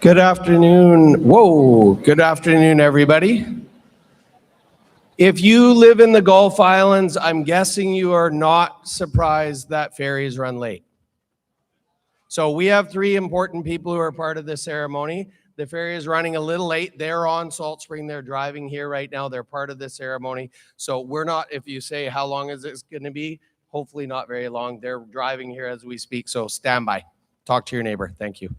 Good afternoon. Whoa, good afternoon, everybody. If you live in the Gulf Islands, I'm guessing you are not surprised that ferries run late. So we have three important people who are part of this ceremony. The ferry is running a little late. They're on Salt Spring. They're driving here right now. They're part of this ceremony. So we're not, if you say, how long is this going to be? Hopefully not very long. They're driving here as we speak. So stand by. Talk to your neighbor. Thank you.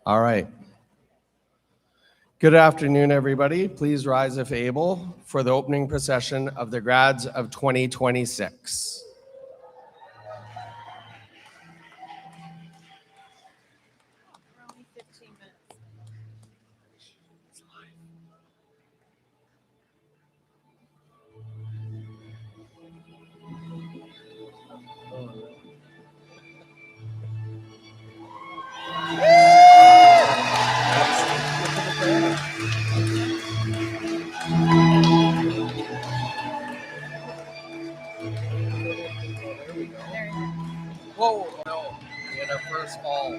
All right. Good afternoon, everybody. Please rise if able for the opening procession of the grads of 2026. We're only 15 minutes. Whoa, no, we had our first fall.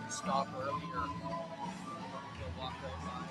Stop earlier. You'll walk right by.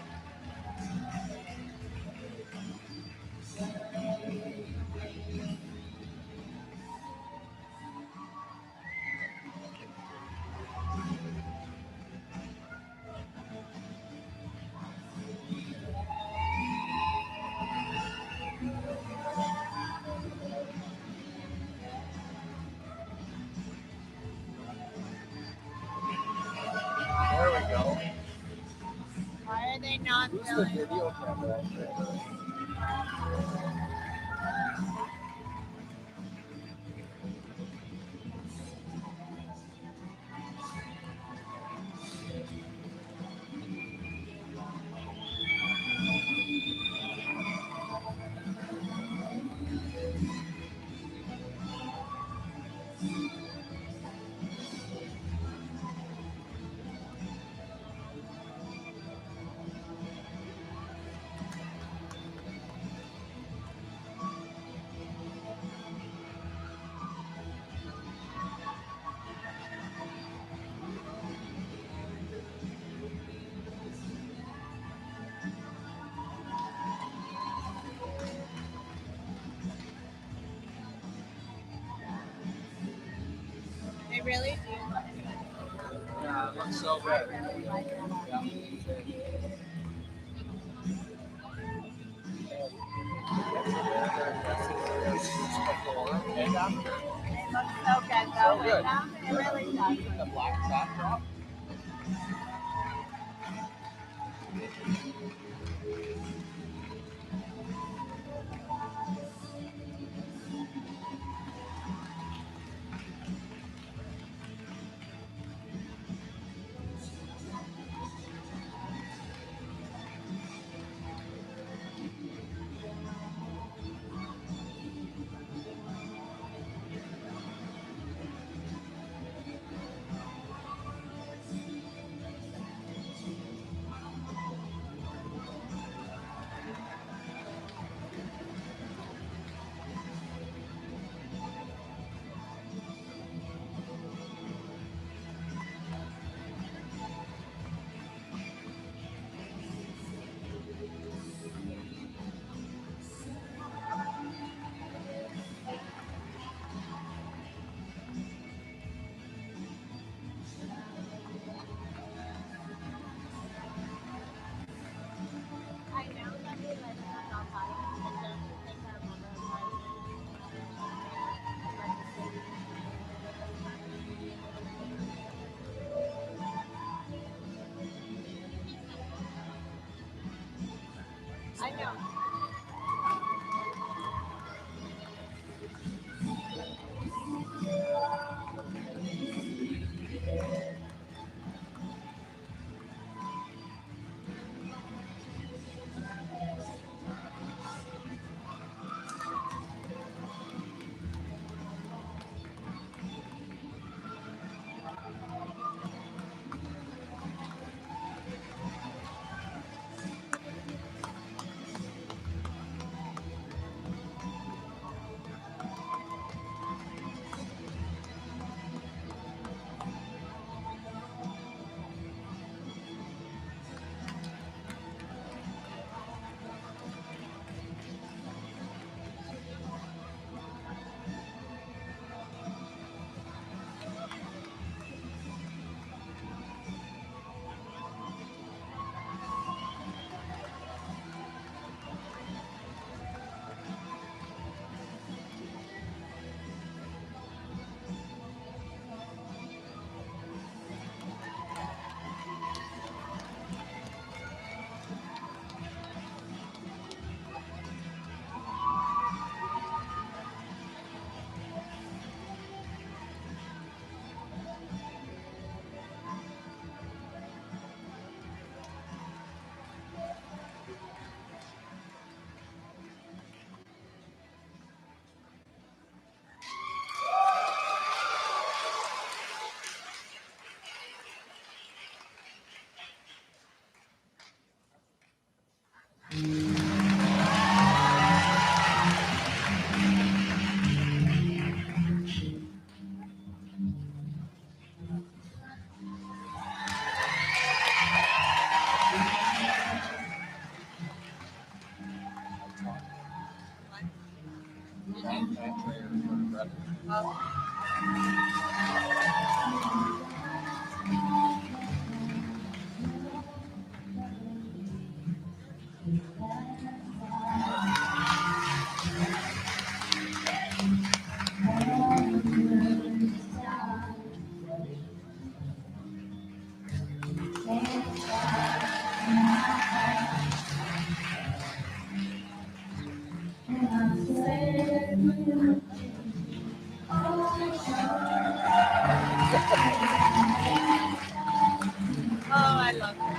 There we go. Why are they not Who's the filming? video camera operator? They really do. Yeah, it looks so I good. really like it. Yeah. And after It looks so good though. So good. It really does. the black backdrop. I know that we like that on podcast, but don't you think our members I know. I love her.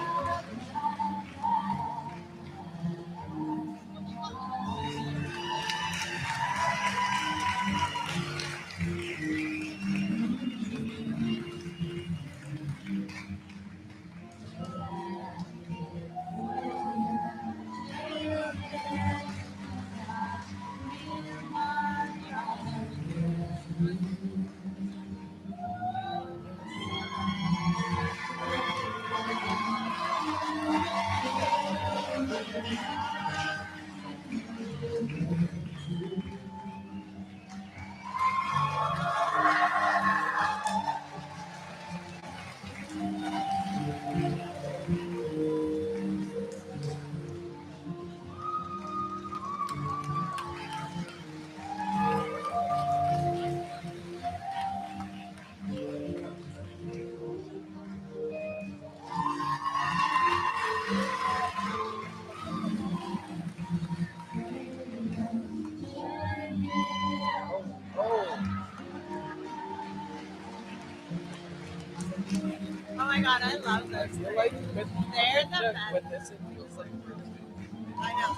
Oh my god, I love this. I feel like They're the best. with this, it feels like I know.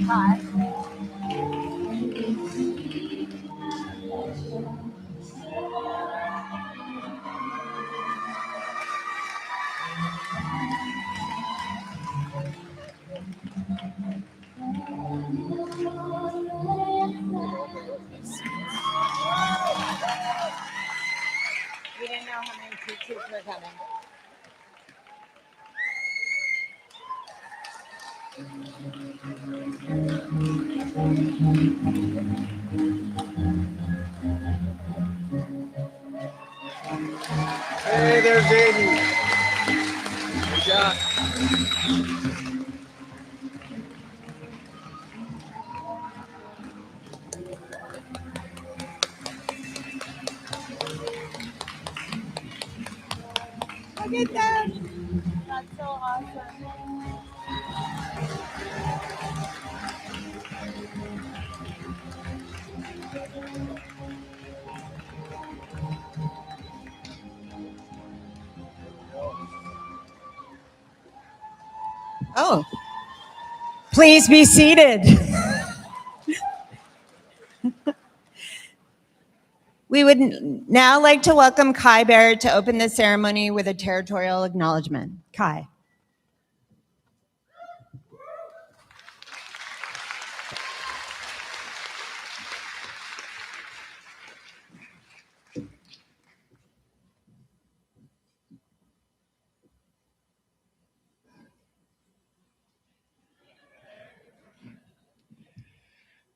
Hi. We didn't know how many tutus were coming. hey, there's Aiden. Good job. Look at them. That's so awesome. Oh, please be seated. We would now like to welcome Kai Barrett to open the ceremony with a territorial acknowledgement. Kai.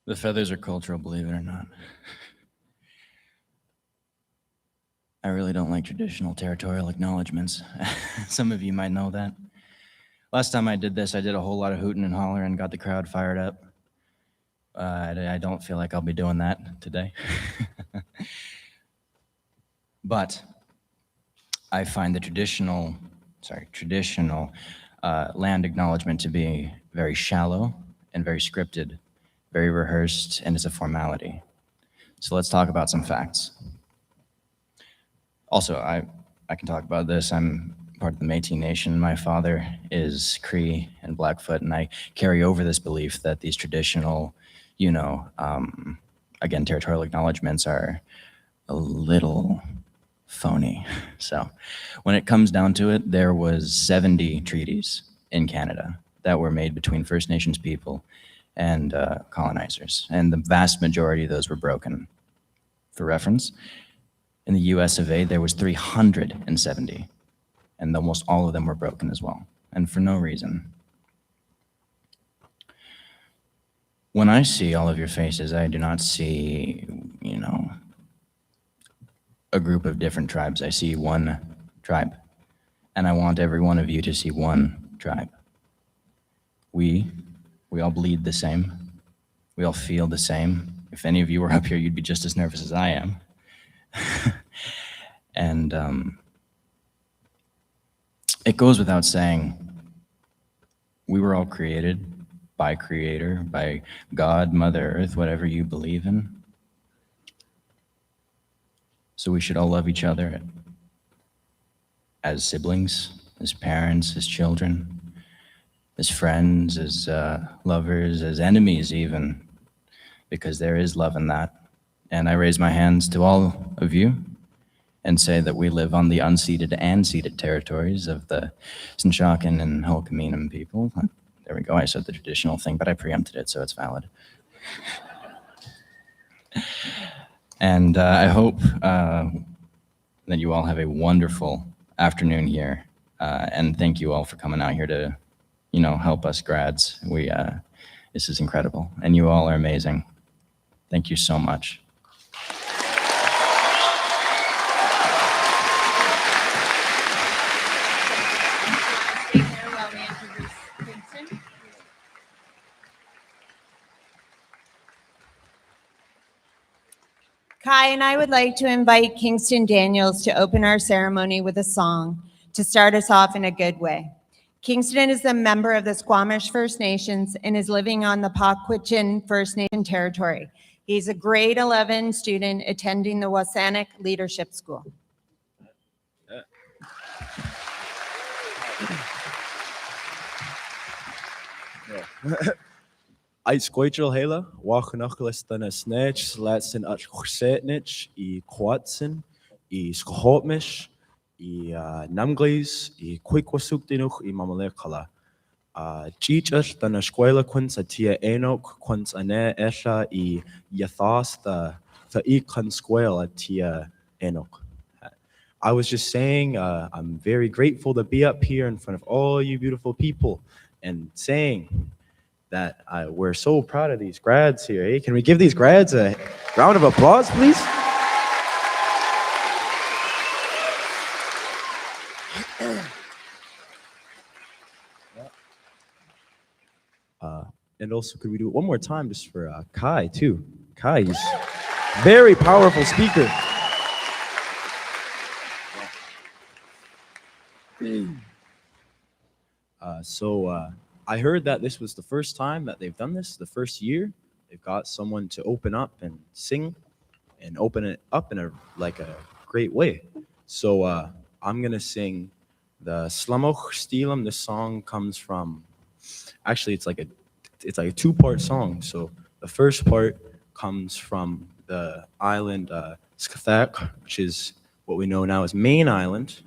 The feathers are cultural, believe it or not. I really don't like traditional territorial acknowledgements. Some of you might know that. Last time I did this, I did a whole lot of hooting and hollering and got the crowd fired up. I don't feel like I'll be doing that today. But I find the traditional land acknowledgement to be very shallow and very scripted, very rehearsed, and it's a formality. So let's talk about some facts. Also, I can talk about this. I'm part of the Métis Nation. My father is Cree and Blackfoot, and I carry over this belief that these traditional, again, territorial acknowledgements are a little phony. So when it comes down to it, there was 70 treaties in Canada that were made between First Nations people and colonizers, and the vast majority of those were broken. For reference, in the US of A, there was 370, and almost all of them were broken as well, and for no reason. When I see all of your faces, I do not see, a group of different tribes. I see one tribe. And I want every one of you to see one tribe. We all bleed the same. We all feel the same. If any of you were up here, you'd be just as nervous as I am. And it goes without saying, we were all created by Creator, by God, Mother Earth, whatever you believe in. So we should all love each other as siblings, as parents, as children, as friends, as lovers, as enemies even, because there is love in that. And I raise my hands to all of you and say that we live on the unceded and ceded territories of the Sinshaken and Hulkaminam people. There we go, I said the traditional thing, but I preempted it, so it's valid. And I hope that you all have a wonderful afternoon here. And thank you all for coming out here to, help us grads. This is incredible, and you all are amazing. Thank you so much. Stay there while we introduce Kingston. Kai and I would like to invite Kingston Daniels to open our ceremony with a song to start us off in a good way. Kingston is a member of the Squamish First Nations and is living on the Paquitchin First Nation territory. He's a grade 11 student attending the Wasanic Leadership School. Ais goidril hela, wachanachlis dana snitch, latsin ach chsetnich, I quatsin, I skahotmish, I namglis, I quikwasukdinuch, I mamalekala. Chichach dana squela quins a tia enok, quins ane esha, I yathas the I kan squel a tia enok. I was just saying, I'm very grateful to be up here in front of all you beautiful people and saying that we're so proud of these grads here. Eh? Can we give these grads a round of applause, please? And also, could we do it one more time just for Kai, too? Kai, he's a very powerful speaker. I heard that this was the first time that they've done this, the first year. They've got someone to open up and sing and open it up in a great way. So I'm gonna sing the Slamoch Stilem. This song comes from, actually it's like a two-part song. So the first part comes from the island Skathak, which is what we know now as Main Island.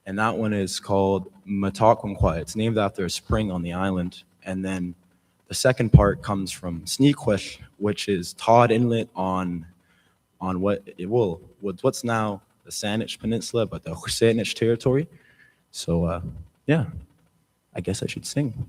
And that one is called Matakwamkwa. It's named after a spring on the island. And then the second part comes from Sneakwish, which is Todd Inlet on what's now the Saanich Peninsula, but the Saanich territory. So yeah, I guess I should sing.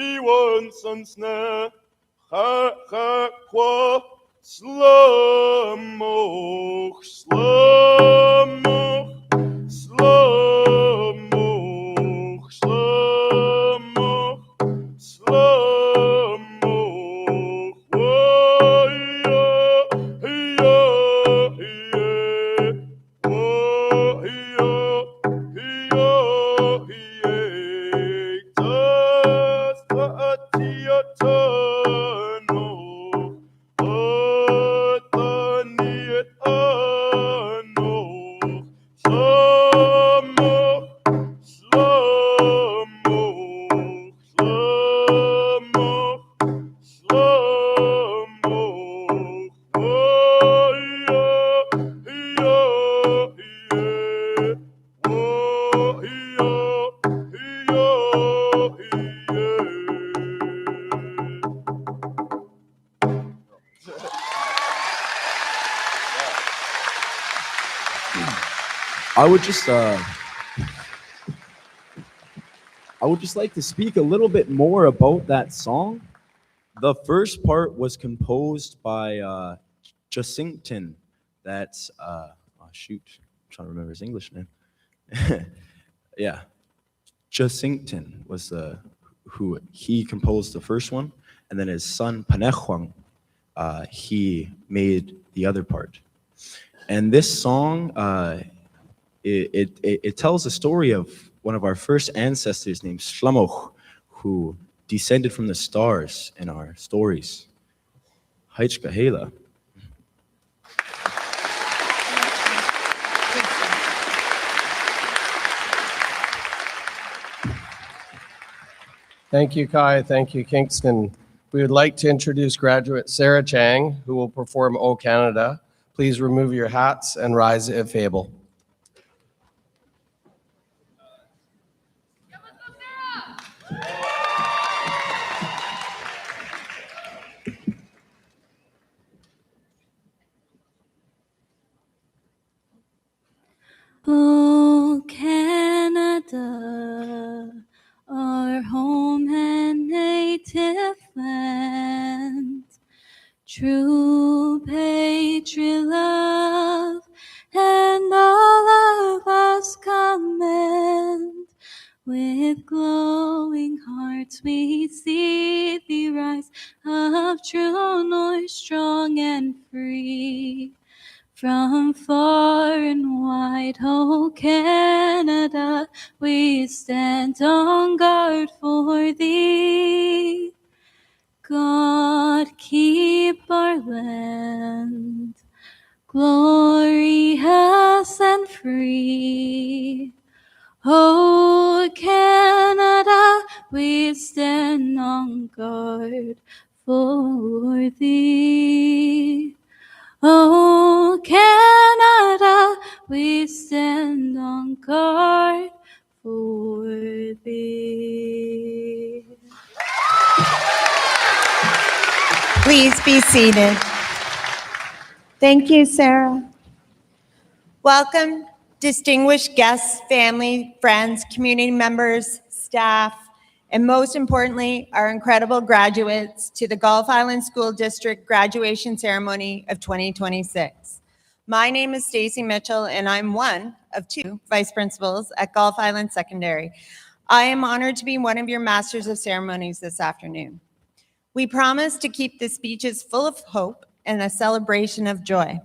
Hiwansansne, Kwa, Slamoch, Slamoch, Slamoch, Slamoch, Slamoch, Waya, Hiya, Hiya, Waya, Hiya, Hiya, Tas, Ta'atia, Tano, Ataniet, Ano, Slamoch, Slamoch, Slamoch, Slamoch, Waya, Hiya, Hiya, Waya, Hiya, Hiya. I would just like to speak a little bit more about that song. The first part was composed by Jacinton. That's oh shoot, I'm trying to remember his English name. Yeah, Jacinton was who he composed the first one, and then his son Panechwang, he made the other part. And this song, it tells the story of one of our first ancestors named Slamoch, who descended from the stars in our stories. Heichka Hela. Thank you, Kai. Thank you, Kingston. We would like to introduce graduate Sarah Chang, who will perform O Canada. Please remove your hats and rise if able. Oh, Canada, our home and native land, true patriot love, and all of us commend. With glowing hearts we see thee rise, of true north, strong and free. From far and wide, oh Canada, we stand on guard for thee. God keep our land glorious and free. Oh Canada, we stand on guard for thee. Oh, Canada, we stand on guard for thee. Please be seated. Thank you, Sarah. Welcome, distinguished guests, family, friends, community members, staff, and most importantly, our incredible graduates to the Gulf Island School District graduation ceremony of 2026. My name is Stacey Mitchell, and I'm one of two vice principals at Gulf Island Secondary. I am honored to be one of your masters of ceremonies this afternoon. We promise to keep the speeches full of hope and a celebration of joy.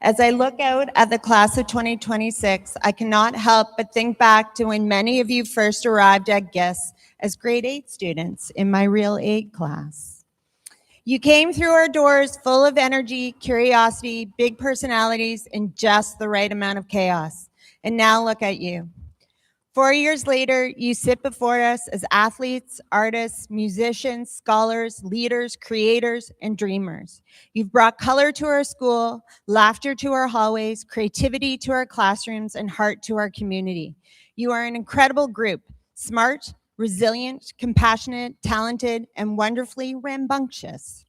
As I look out at the class of 2026, I cannot help but think back to when many of you first arrived at GISS as grade 8 students in my Real 8 class. You came through our doors full of energy, curiosity, big personalities, and just the right amount of chaos. And now look at you. 4 years later, you sit before us as athletes, artists, musicians, scholars, leaders, creators, and dreamers. You've brought color to our school, laughter to our hallways, creativity to our classrooms, and heart to our community. You are an incredible group, smart, resilient, compassionate, talented, and wonderfully rambunctious.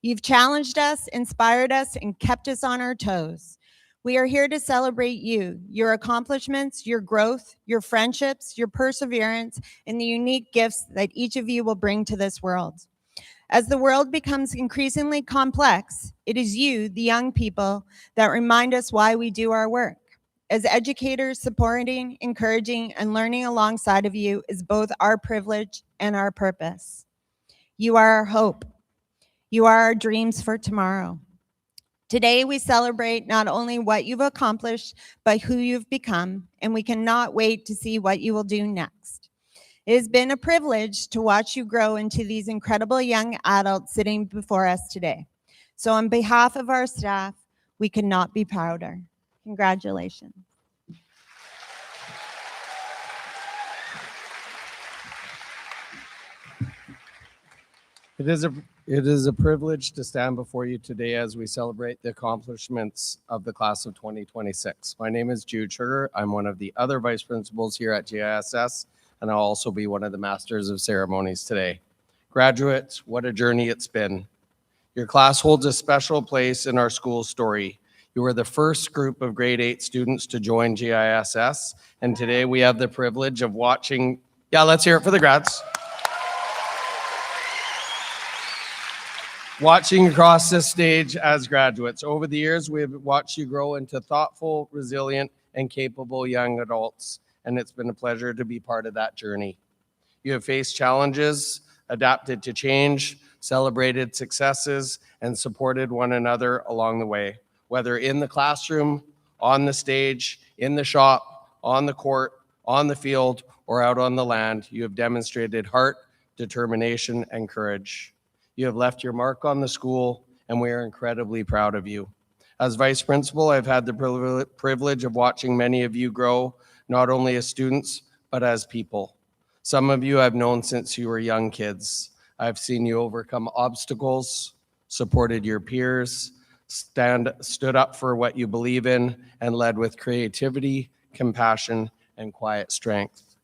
You've challenged us, inspired us, and kept us on our toes. We are here to celebrate you, your accomplishments, your growth, your friendships, your perseverance, and the unique gifts that each of you will bring to this world. As the world becomes increasingly complex, it is you, the young people, that remind us why we do our work. As educators, supporting, encouraging, and learning alongside of you is both our privilege and our purpose. You are our hope. You are our dreams for tomorrow. Today, we celebrate not only what you've accomplished, but who you've become, and we cannot wait to see what you will do next. It has been a privilege to watch you grow into these incredible young adults sitting before us today. So on behalf of our staff, we could not be prouder. Congratulations. It is a privilege to stand before you today as we celebrate the accomplishments of the class of 2026. My name is Jude Sugar. I'm one of the other vice principals here at GISS, and I'll also be one of the masters of ceremonies today. Graduates, what a journey it's been. Your class holds a special place in our school story. You were the first group of grade 8 students to join GISS, and today we have the privilege of watching, let's hear it for the grads. Watching across this stage as graduates. Over the years, we have watched you grow into thoughtful, resilient, and capable young adults, and it's been a pleasure to be part of that journey. You have faced challenges, adapted to change, celebrated successes, and supported one another along the way, whether in the classroom, on the stage, in the shop, on the court, on the field, or out on the land. You have demonstrated heart, determination, and courage. You have left your mark on the school, and we are incredibly proud of you. As vice principal, I've had the privilege of watching many of you grow, not only as students, but as people. Some of you I've known since you were young kids. I've seen you overcome obstacles, supported your peers, stood up for what you believe in, and led with creativity, compassion, and quiet strength.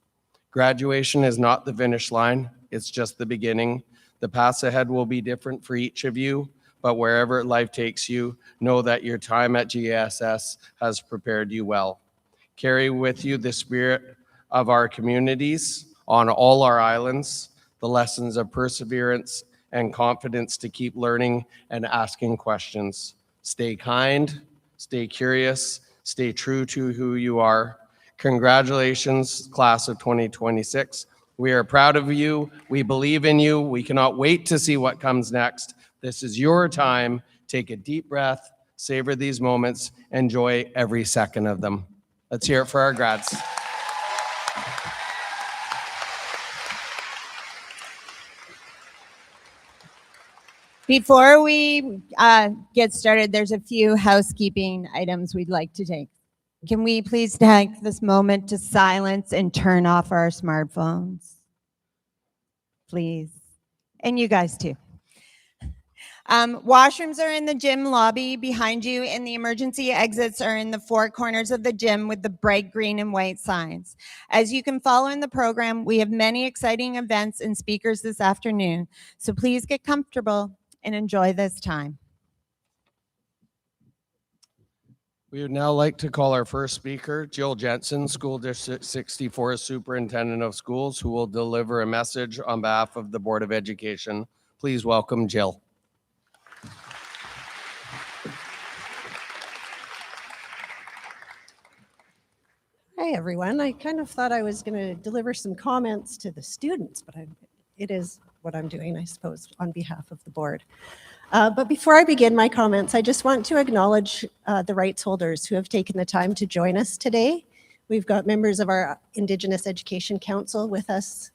Graduation is not the finish line, it's just the beginning. The paths ahead will be different for each of you, but wherever life takes you, know that your time at GISS has prepared you well. Carry with you the spirit of our communities on all our islands, the lessons of perseverance and confidence to keep learning and asking questions. Stay kind, stay curious, stay true to who you are. Congratulations, class of 2026. We are proud of you. We believe in you. We cannot wait to see what comes next. This is your time. Take a deep breath, savor these moments, enjoy every second of them. Let's hear it for our grads. Before we get started, there's a few housekeeping items we'd like to take. Can we please take this moment to silence and turn off our smartphones? Please. And you guys too. Washrooms are in the gym lobby behind you, and the emergency exits are in the 4 corners of the gym with the bright green and white signs. As you can follow in the program, we have many exciting events and speakers this afternoon, so please get comfortable and enjoy this time. We would now like to call our first speaker, Jill Jensen, School District 64 Superintendent of Schools, who will deliver a message on behalf of the Board of Education. Please welcome Jill. Hi, everyone. I kind of thought I was going to deliver some comments to the students, but it is what I'm doing, I suppose, on behalf of the board. But before I begin my comments, I just want to acknowledge the rights holders who have taken the time to join us today. We've got members of our Indigenous Education Council with us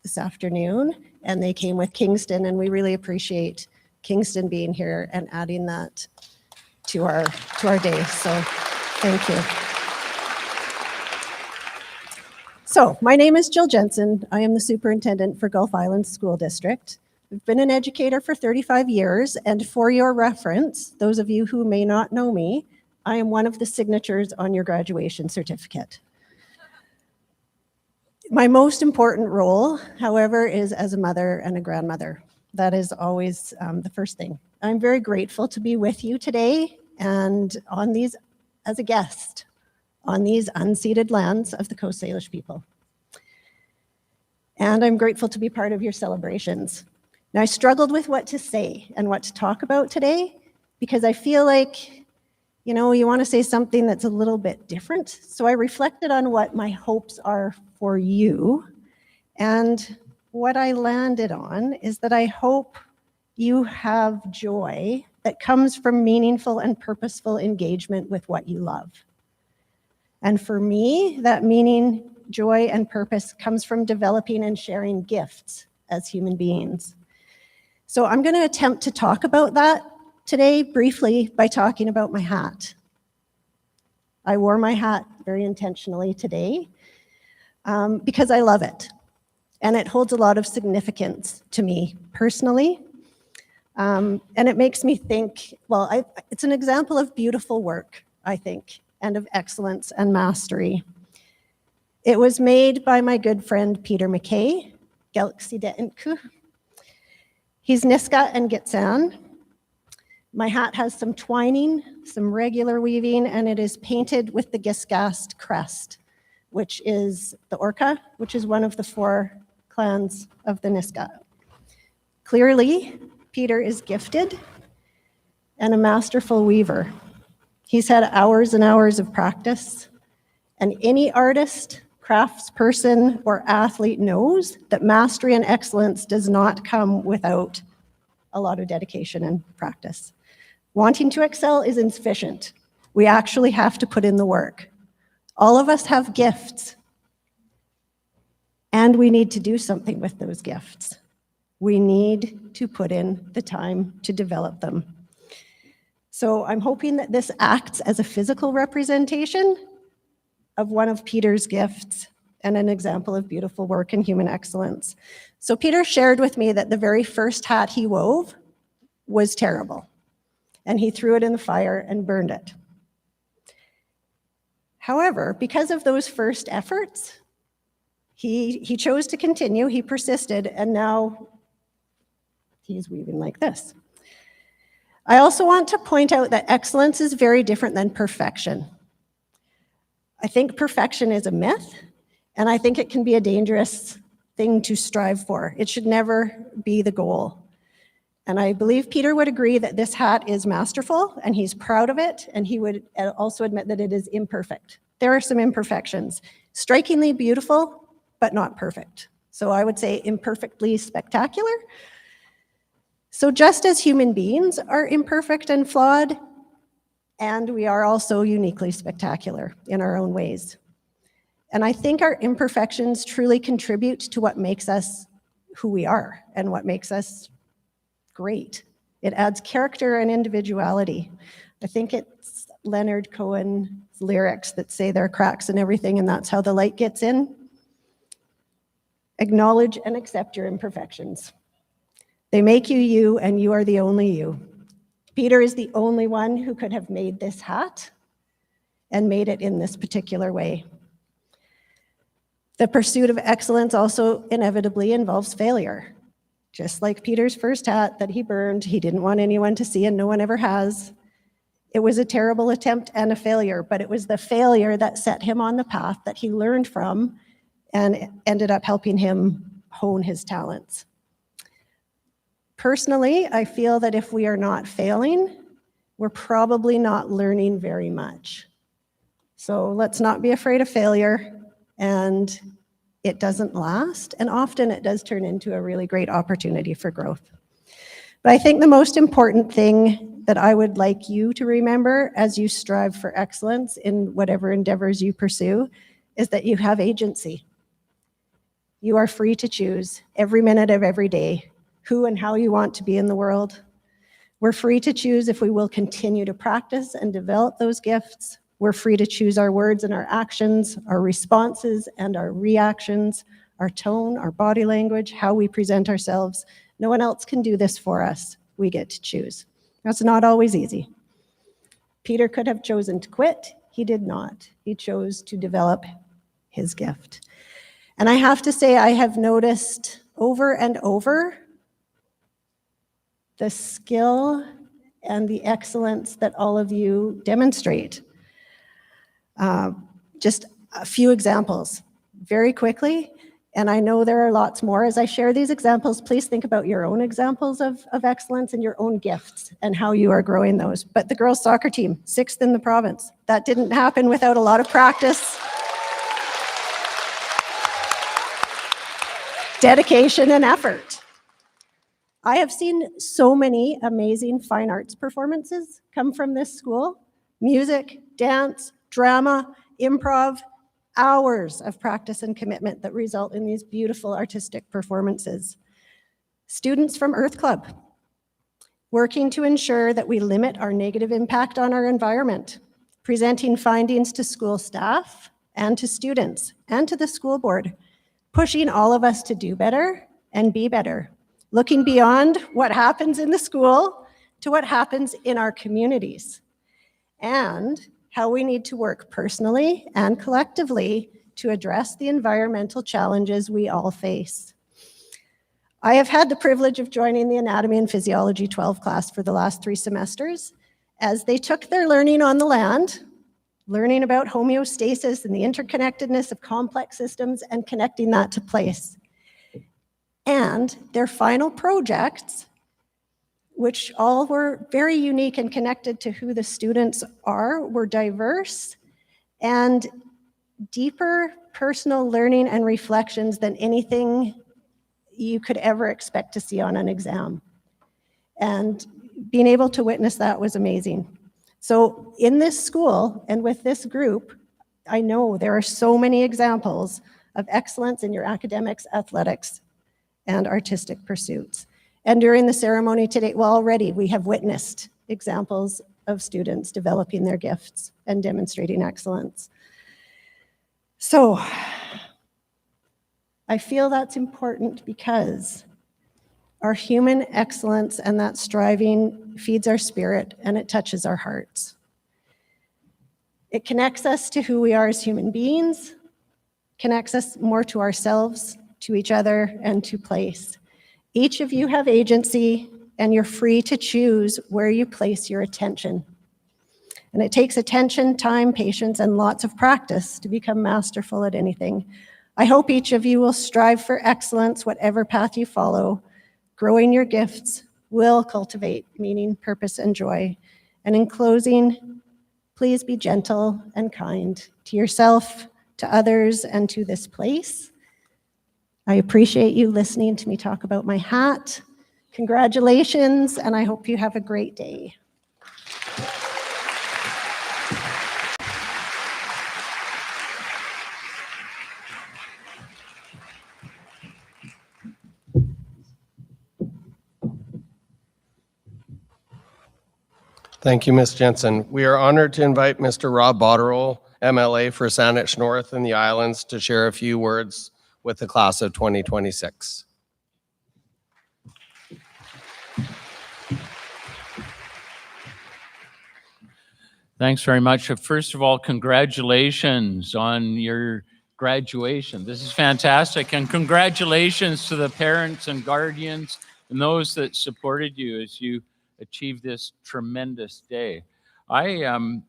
this afternoon, and they came with Kingston, and we really appreciate Kingston being here and adding that to our day. So thank you. So my name is Jill Jensen. I am the superintendent for Gulf Islands School District. I've been an educator for 35 years, and for your reference, those of you who may not know me, I am one of the signatures on your graduation certificate. My most important role, however, is as a mother and a grandmother. That is always the first thing. I'm very grateful to be with you today and on these as a guest on these unceded lands of the Coast Salish people. And I'm grateful to be part of your celebrations. Now, I struggled with what to say and what to talk about today because I feel like, you know, you want to say something that's a little bit different. So I reflected on what my hopes are for you. And what I landed on is that I hope you have joy that comes from meaningful and purposeful engagement with what you love. And for me, that meaning, joy, and purpose comes from developing and sharing gifts as human beings. So I'm going to attempt to talk about that today briefly by talking about my hat. I wore my hat very intentionally today because I love it. And it holds a lot of significance to me personally. And it makes me think, well, it's an example of beautiful work, I think, and of excellence and mastery. It was made by my good friend Peter McKay, Gelksideinku. He's Niska and Gitsan. My hat has some twining, some regular weaving, and it is painted with the GISS crest, which is the Orca, which is one of the 4 clans of the Niska. Clearly, Peter is gifted and a masterful weaver. He's had hours and hours of practice, and any artist, craftsperson, or athlete knows that mastery and excellence does not come without a lot of dedication and practice. Wanting to excel is insufficient. We actually have to put in the work. All of us have gifts, and we need to do something with those gifts. We need to put in the time to develop them. So I'm hoping that this acts as a physical representation of one of Peter's gifts and an example of beautiful work and human excellence. So Peter shared with me that the very first hat he wove was terrible, and he threw it in the fire and burned it. However, because of those first efforts, he chose to continue, he persisted, and now he's weaving like this. I also want to point out that excellence is very different than perfection. I think perfection is a myth, and I think it can be a dangerous thing to strive for. It should never be the goal. And I believe Peter would agree that this hat is masterful, and he's proud of it, and he would also admit that it is imperfect. There are some imperfections. Strikingly beautiful, but not perfect. So I would say imperfectly spectacular. So just as human beings are imperfect and flawed, and we are also uniquely spectacular in our own ways. And I think our imperfections truly contribute to what makes us who we are and what makes us great. It adds character and individuality. I think it's Leonard Cohen's lyrics that say there are cracks in everything, and that's how the light gets in. Acknowledge and accept your imperfections. They make you you, and you are the only you. Peter is the only one who could have made this hat and made it in this particular way. The pursuit of excellence also inevitably involves failure. Just like Peter's first hat that he burned, he didn't want anyone to see, and no one ever has. It was a terrible attempt and a failure, but it was the failure that set him on the path that he learned from and ended up helping him hone his talents. Personally, I feel that if we are not failing, we're probably not learning very much. So let's not be afraid of failure, and it doesn't last, and often it does turn into a really great opportunity for growth. But I think the most important thing that I would like you to remember as you strive for excellence in whatever endeavors you pursue is that you have agency. You are free to choose every minute of every day who and how you want to be in the world. We're free to choose if we will continue to practice and develop those gifts. We're free to choose our words and our actions, our responses and our reactions, our tone, our body language, how we present ourselves. No one else can do this for us. We get to choose. That's not always easy. Peter could have chosen to quit. He did not. He chose to develop his gift. And I have to say, I have noticed over and over the skill and the excellence that all of you demonstrate. Just a few examples very quickly. And I know there are lots more. As I share these examples, please think about your own examples of excellence and your own gifts and how you are growing those. But the girls' soccer team, 6th in the province. That didn't happen without a lot of practice, dedication, and effort. I have seen so many amazing fine arts performances come from this school. Music, dance, drama, improv, hours of practice and commitment that result in these beautiful artistic performances. Students from Earth Club, working to ensure that we limit our negative impact on our environment, presenting findings to school staff and to students and to the school board, pushing all of us to do better and be better, looking beyond what happens in the school to what happens in our communities, and how we need to work personally and collectively to address the environmental challenges we all face. I have had the privilege of joining the Anatomy and Physiology 12 class for the last 3 semesters as they took their learning on the land, learning about homeostasis and the interconnectedness of complex systems and connecting that to place. And their final projects, which all were very unique and connected to who the students are, were diverse and deeper personal learning and reflections than anything you could ever expect to see on an exam. And being able to witness that was amazing. So in this school and with this group, I know there are so many examples of excellence in your academics, athletics, and artistic pursuits. And during the ceremony today, well, already we have witnessed examples of students developing their gifts and demonstrating excellence. So I feel that's important because our human excellence and that striving feeds our spirit and it touches our hearts. It connects us to who we are as human beings, connects us more to ourselves, to each other, and to place. Each of you have agency, and you're free to choose where you place your attention. And it takes attention, time, patience, and lots of practice to become masterful at anything. I hope each of you will strive for excellence, whatever path you follow. Growing your gifts will cultivate meaning, purpose, and joy. And in closing, please be gentle and kind to yourself, to others, and to this place. I appreciate you listening to me talk about my hat. Congratulations, and I hope you have a great day. Thank you, Ms. Jensen. We are honored to invite Mr. Rob Botterill, MLA for Saanich North and the Islands, to share a few words with the class of 2026. Thanks very much. First of all, congratulations on your graduation. This is fantastic. And congratulations to the parents and guardians and those that supported you as you achieved this tremendous day. My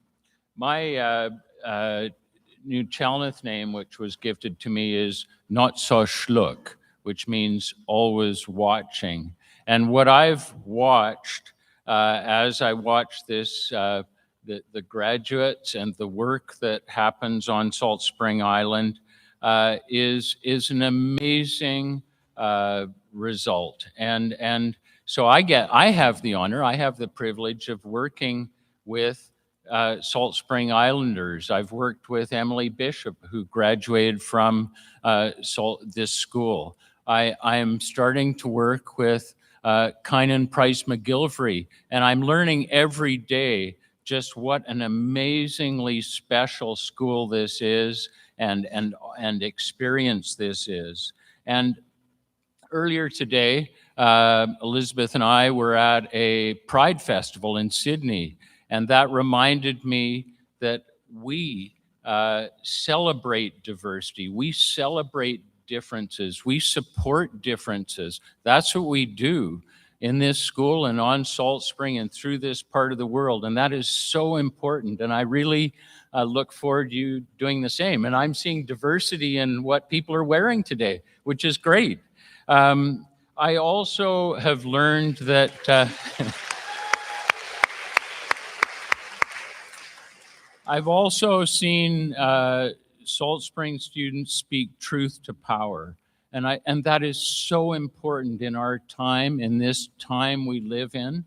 new Chalmouth name, which was gifted to me, is Not So Schluck, which means always watching. And what I've watched as I watch this, the graduates and the work that happens on Salt Spring Island is an amazing result. And so I have the honor, I have the privilege of working with Salt Spring Islanders. I've worked with Emily Bishop, who graduated from this school. I am starting to work with Kynan Price McGillivray, and I'm learning every day just what an amazingly special school this is and experience this is. And earlier today, Elizabeth and I were at a Pride Festival in Sydney, and that reminded me that we celebrate diversity. We celebrate differences. We support differences. That's what we do in this school and on Salt Spring and through this part of the world. And that is so important. And I really look forward to you doing the same. And I'm seeing diversity in what people are wearing today, which is great. I also have learned that I've also seen Salt Spring students speak truth to power. And that is so important in our time, in this time we live in,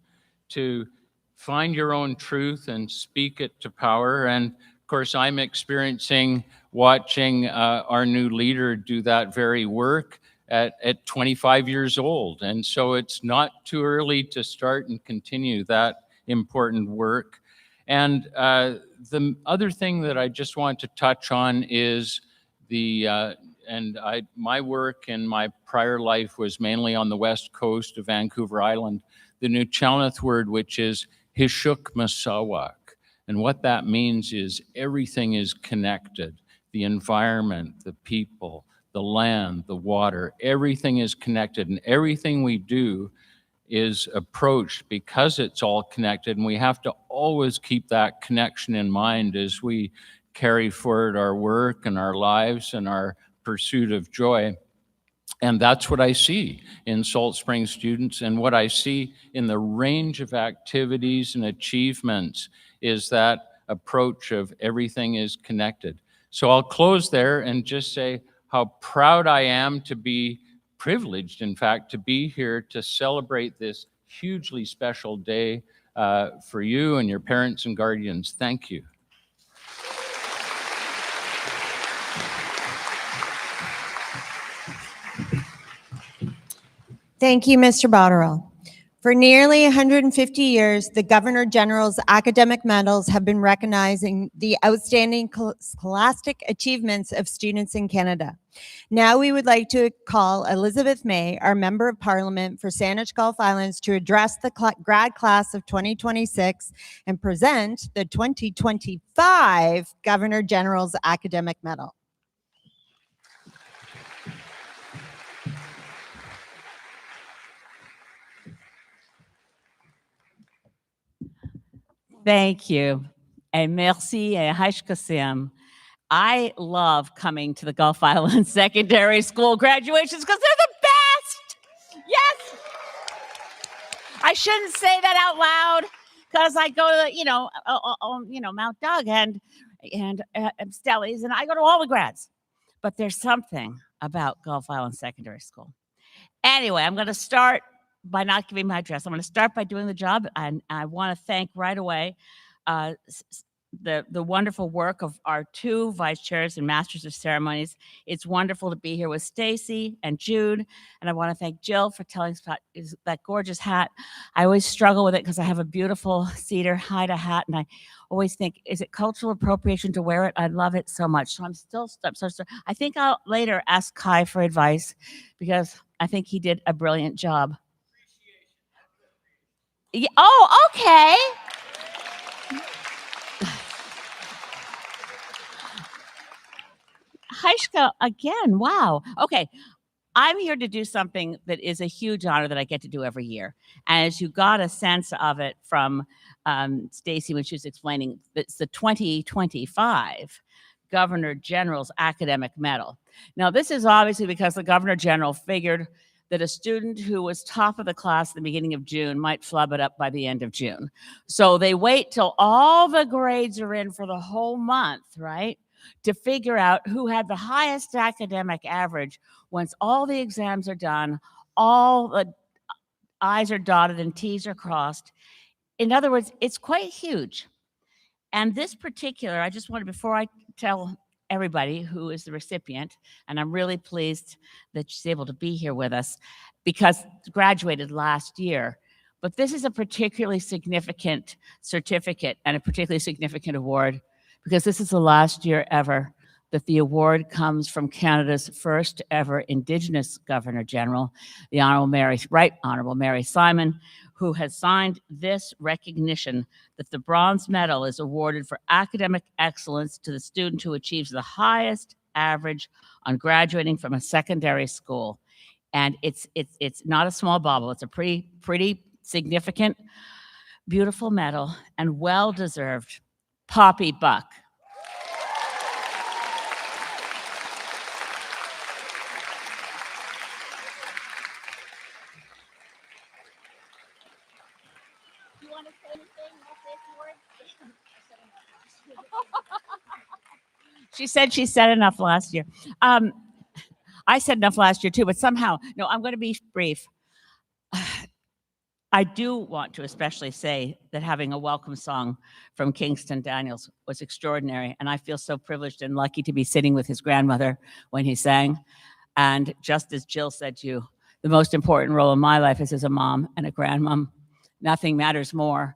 to find your own truth and speak it to power. And of course, I'm experiencing watching our new leader do that very work at 25 years old. And so it's not too early to start and continue that important work. And the other thing that I just want to touch on is my work in my prior life was mainly on the west coast of Vancouver Island, the Nuu-chah-nulth word, which is Hishuk Masawak. And what that means is everything is connected. The environment, the people, the land, the water, everything is connected. And everything we do is approached because it's all connected. And we have to always keep that connection in mind as we carry forward our work and our lives and our pursuit of joy. And that's what I see in Salt Spring students, and what I see in the range of activities and achievements is that approach of everything is connected. So I'll close there and just say how proud I am to be privileged, in fact, to be here to celebrate this hugely special day for you and your parents and guardians. Thank you. Thank you, Mr. Botterill. For nearly 150 years, the Governor General's academic medals have been recognizing the outstanding scholastic achievements of students in Canada. Now we would like to call Elizabeth May, our Member of Parliament for Saanich Gulf Islands, to address the grad class of 2026 and present the 2025 Governor General's academic medal. Thank you. And merci et hashkasem. I love coming to the Gulf Islands Secondary School graduations because they're the best. Yes. I shouldn't say that out loud because I go to, Mount Doug and Stellies, and I go to all the grads. But there's something about Gulf Islands Secondary School. Anyway, I'm going to start by not giving my address. I'm going to start by doing the job, and I want to thank right away the wonderful work of our two vice chairs and masters of ceremonies. It's wonderful to be here with Stacy and Jude, and I want to thank Jill for telling us about that gorgeous hat. I always struggle with it because I have a beautiful cedar Haida hat, and I always think, is it cultural appropriation to wear it? I love it so much. So I'm still I think I'll later ask Kai for advice because I think he did a brilliant job. Yeah, oh, okay. Haishka, again, wow. Okay, I'm here to do something that is a huge honor that I get to do every year. And as you got a sense of it from Stacy when she was explaining, it's the 2025 Governor General's Academic Medal. Now, this is obviously because the Governor General figured that a student who was top of the class at the beginning of June might flub it up by the end of June. So they wait till all the grades are in for the whole month, right, to figure out who had the highest academic average once all the exams are done, all the I's are dotted and T's are crossed. In other words, it's quite huge. And this particular, I just wanted, before I tell everybody who is the recipient, and I'm really pleased that she's able to be here with us because graduated last year. But this is a particularly significant certificate and a particularly significant award because this is the last year ever that the award comes from Canada's first ever Indigenous Governor General, the Right Honorable Mary Simon, who has signed this recognition that the bronze medal is awarded for academic excellence to the student who achieves the highest average on graduating from a secondary school. And it's not a small bauble. It's a pretty significant, beautiful medal and well-deserved. Poppy Buck. She said she said enough last year. I said enough last year too, but somehow, no, I'm going to be brief. I do want to especially say that having a welcome song from Kingston Daniels was extraordinary. And I feel so privileged and lucky to be sitting with his grandmother when he sang. And just as Jill said to you, the most important role in my life is as a mom and a grandmom. Nothing matters more.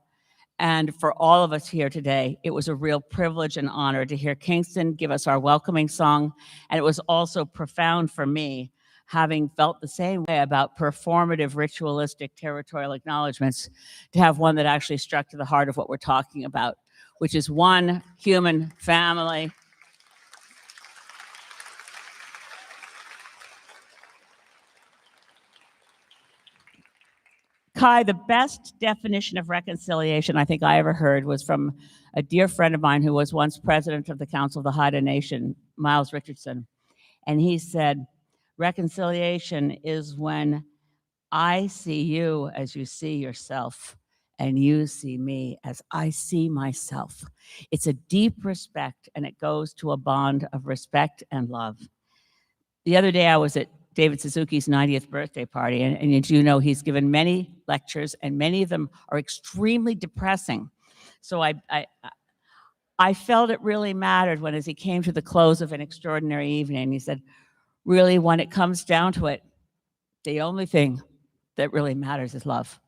And for all of us here today, it was a real privilege and honor to hear Kingston give us our welcoming song. And it was also profound for me, having felt the same way about performative, ritualistic, territorial acknowledgements, to have one that actually struck to the heart of what we're talking about, which is one human family. Kai, the best definition of reconciliation I think I ever heard was from a dear friend of mine who was once president of the Council of the Haida Nation, Miles Richardson. And he said, reconciliation is when I see you as you see yourself, and you see me as I see myself. It's a deep respect, and it goes to a bond of respect and love. The other day I was at David Suzuki's 90th birthday party, and as you know, he's given many lectures, and many of them are extremely depressing. So I felt it really mattered when, as he came to the close of an extraordinary evening, he said, really, when it comes down to it, the only thing that really matters is love.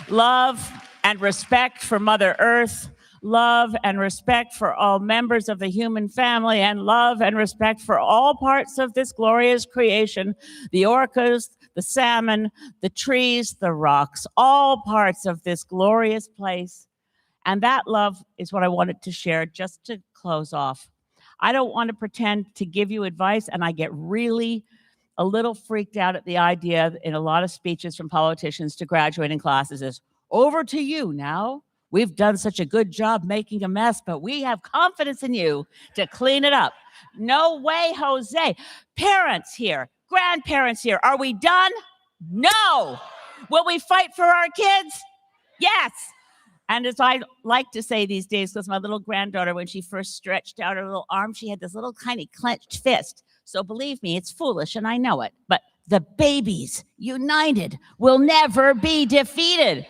Love and respect for Mother Earth, love and respect for all members of the human family, and love and respect for all parts of this glorious creation, the orcas, the salmon, the trees, the rocks, all parts of this glorious place. And that love is what I wanted to share just to close off. I don't want to pretend to give you advice, and I get really a little freaked out at the idea in a lot of speeches from politicians to graduating classes is, over to you now. We've done such a good job making a mess, but we have confidence in you to clean it up. No way, Jose. Parents here, grandparents here, are we done? No. Will we fight for our kids? Yes. And as I like to say these days, because my little granddaughter, when she first stretched out her little arm, she had this little tiny clenched fist. So believe me, it's foolish and I know it, but the babies united will never be defeated.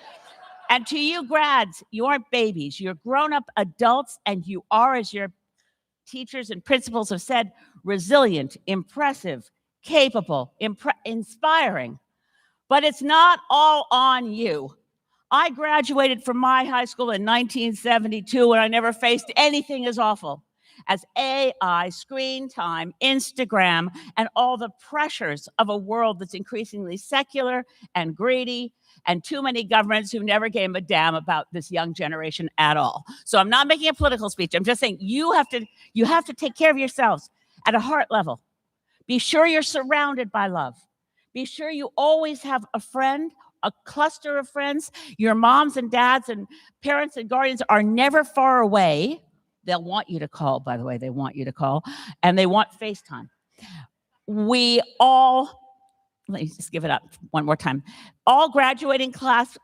And to you grads, you aren't babies, you're grown-up adults, and you are, as your teachers and principals have said, resilient, impressive, capable, inspiring. But it's not all on you. I graduated from my high school in 1972, and I never faced anything as awful as AI, screen time, Instagram, and all the pressures of a world that's increasingly secular and greedy, and too many governments who never gave a damn about this young generation at all. So I'm not making a political speech. I'm just saying you have to take care of yourselves at a heart level. Be sure you're surrounded by love. Be sure you always have a friend, a cluster of friends. Your moms and dads and parents and guardians are never far away. They'll want you to call, by the way, they want you to call, and they want FaceTime. We all, let me just give it up one more time. All graduating class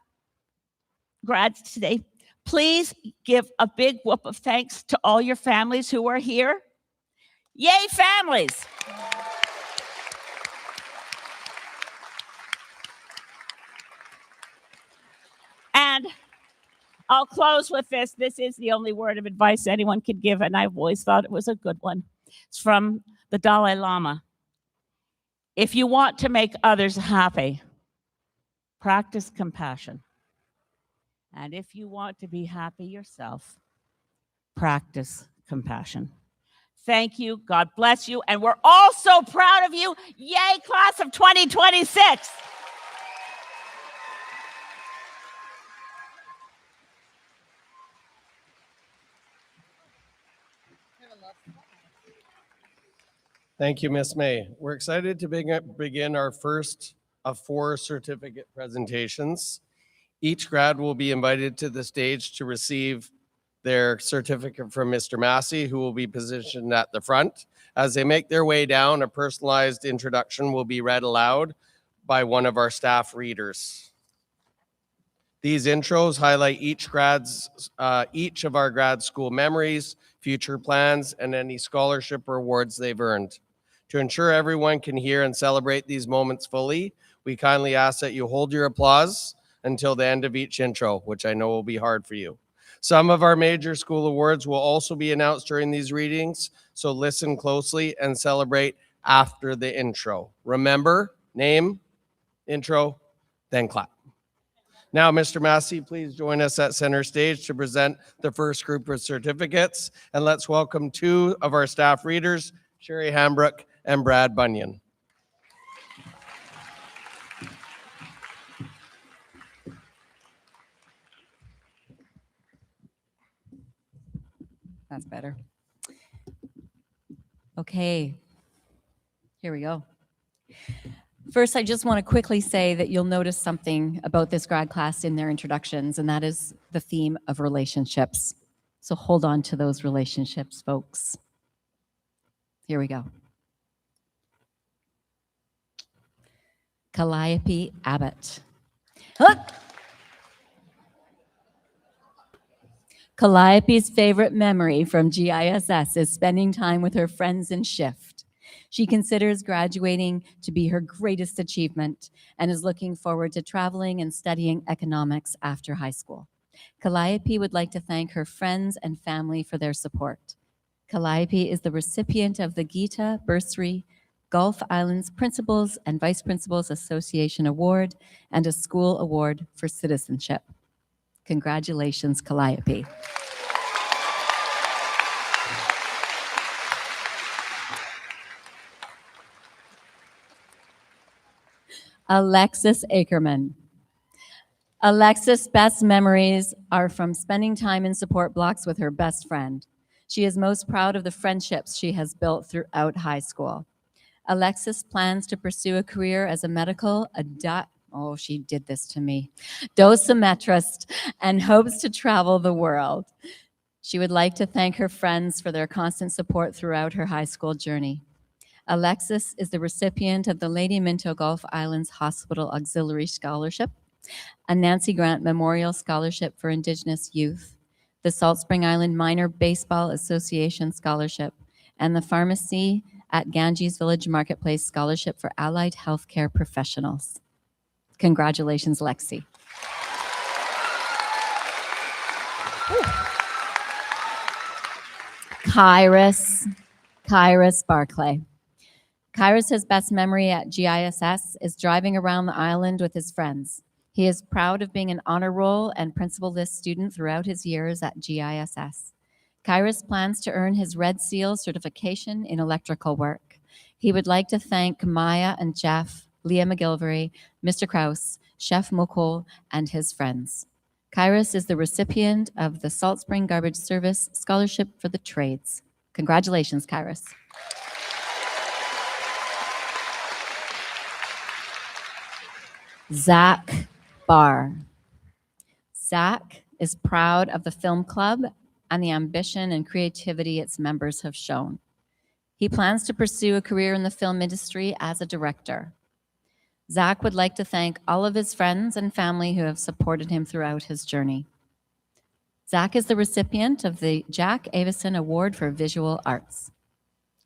grads today, please give a big whoop of thanks to all your families who are here. Yay, families! And I'll close with this. This is the only word of advice anyone could give, and I've always thought it was a good one. It's from the Dalai Lama. If you want to make others happy, practice compassion. And if you want to be happy yourself, practice compassion. Thank you. God bless you. And we're all so proud of you. Yay, class of 2026. Thank you, Miss May. We're excited to begin our first of 4 certificate presentations. Each grad will be invited to the stage to receive their certificate from Mr. Massey, who will be positioned at the front. As they make their way down, a personalized introduction will be read aloud by one of our staff readers. These intros highlight each of our grad school memories, future plans, and any scholarship or awards they've earned. To ensure everyone can hear and celebrate these moments fully, we kindly ask that you hold your applause until the end of each intro, which I know will be hard for you. Some of our major school awards will also be announced during these readings, so listen closely and celebrate after the intro. Remember, name, intro, then clap. Now, Mr. Massey, please join us at center stage to present the first group of certificates. And let's welcome two of our staff readers, Sherry Hambrook and Brad Bunyan. That's better. Okay, here we go. First, I just want to quickly say that you'll notice something about this grad class in their introductions, and that is the theme of relationships. So hold on to those relationships, folks. Here we go. Calliope Abbott. Look! Calliope's favorite memory from GISS is spending time with her friends in shift. She considers graduating to be her greatest achievement and is looking forward to traveling and studying economics after high school. Calliope would like to thank her friends and family for their support. Calliope is the recipient of the Gita Bursary Gulf Islands Principals and Vice Principals Association Award and a School Award for Citizenship. Congratulations, Calliope. Alexis Ackerman. Alexis' best memories are from spending time in support blocks with her best friend. She is most proud of the friendships she has built throughout high school. Alexis plans to pursue a career as a medical she did this to me, dosimetrist, and hopes to travel the world. She would like to thank her friends for their constant support throughout her high school journey. Alexis is the recipient of the Lady Minto Gulf Islands Hospital Auxiliary Scholarship, a Nancy Grant Memorial Scholarship for Indigenous Youth, the Salt Spring Island Minor Baseball Association Scholarship, and the Pharmacy at Ganges Village Marketplace Scholarship for Allied Healthcare Professionals. Congratulations, Lexi. Kairos Barclay. Kairos' best memory at GISS is driving around the island with his friends. He is proud of being an honor roll and principal list student throughout his years at GISS. Kairos plans to earn his Red Seal certification in electrical work. He would like to thank Maya and Jeff, Leah McGilvery, Mr. Kraus, Chef Mokol, and his friends. Kairos is the recipient of the Salt Spring Garbage Service Scholarship for the Trades. Congratulations, Kairos. Zach Barr. Zach is proud of the film club and the ambition and creativity its members have shown. He plans to pursue a career in the film industry as a director. Zach would like to thank all of his friends and family who have supported him throughout his journey. Zach is the recipient of the Jack Avison Award for Visual Arts.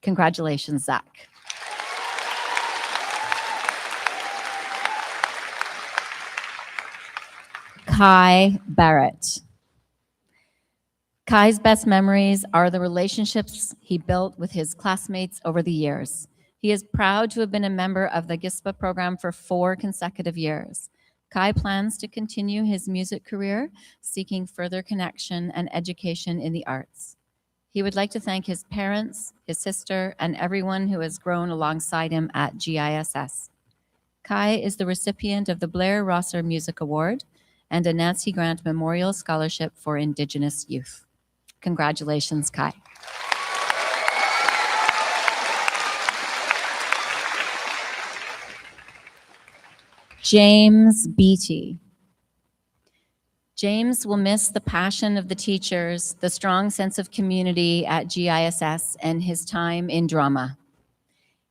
Congratulations, Zach. Kai Barrett. Kai's best memories are the relationships he built with his classmates over the years. He is proud to have been a member of the GISPA program for 4 consecutive years. Kai plans to continue his music career, seeking further connection and education in the arts. He would like to thank his parents, his sister, and everyone who has grown alongside him at GISS. Kai is the recipient of the Blair Rosser Music Award and a Nancy Grant Memorial Scholarship for Indigenous Youth. Congratulations, Kai. James Beatty. James will miss the passion of the teachers, the strong sense of community at GISS, and his time in drama.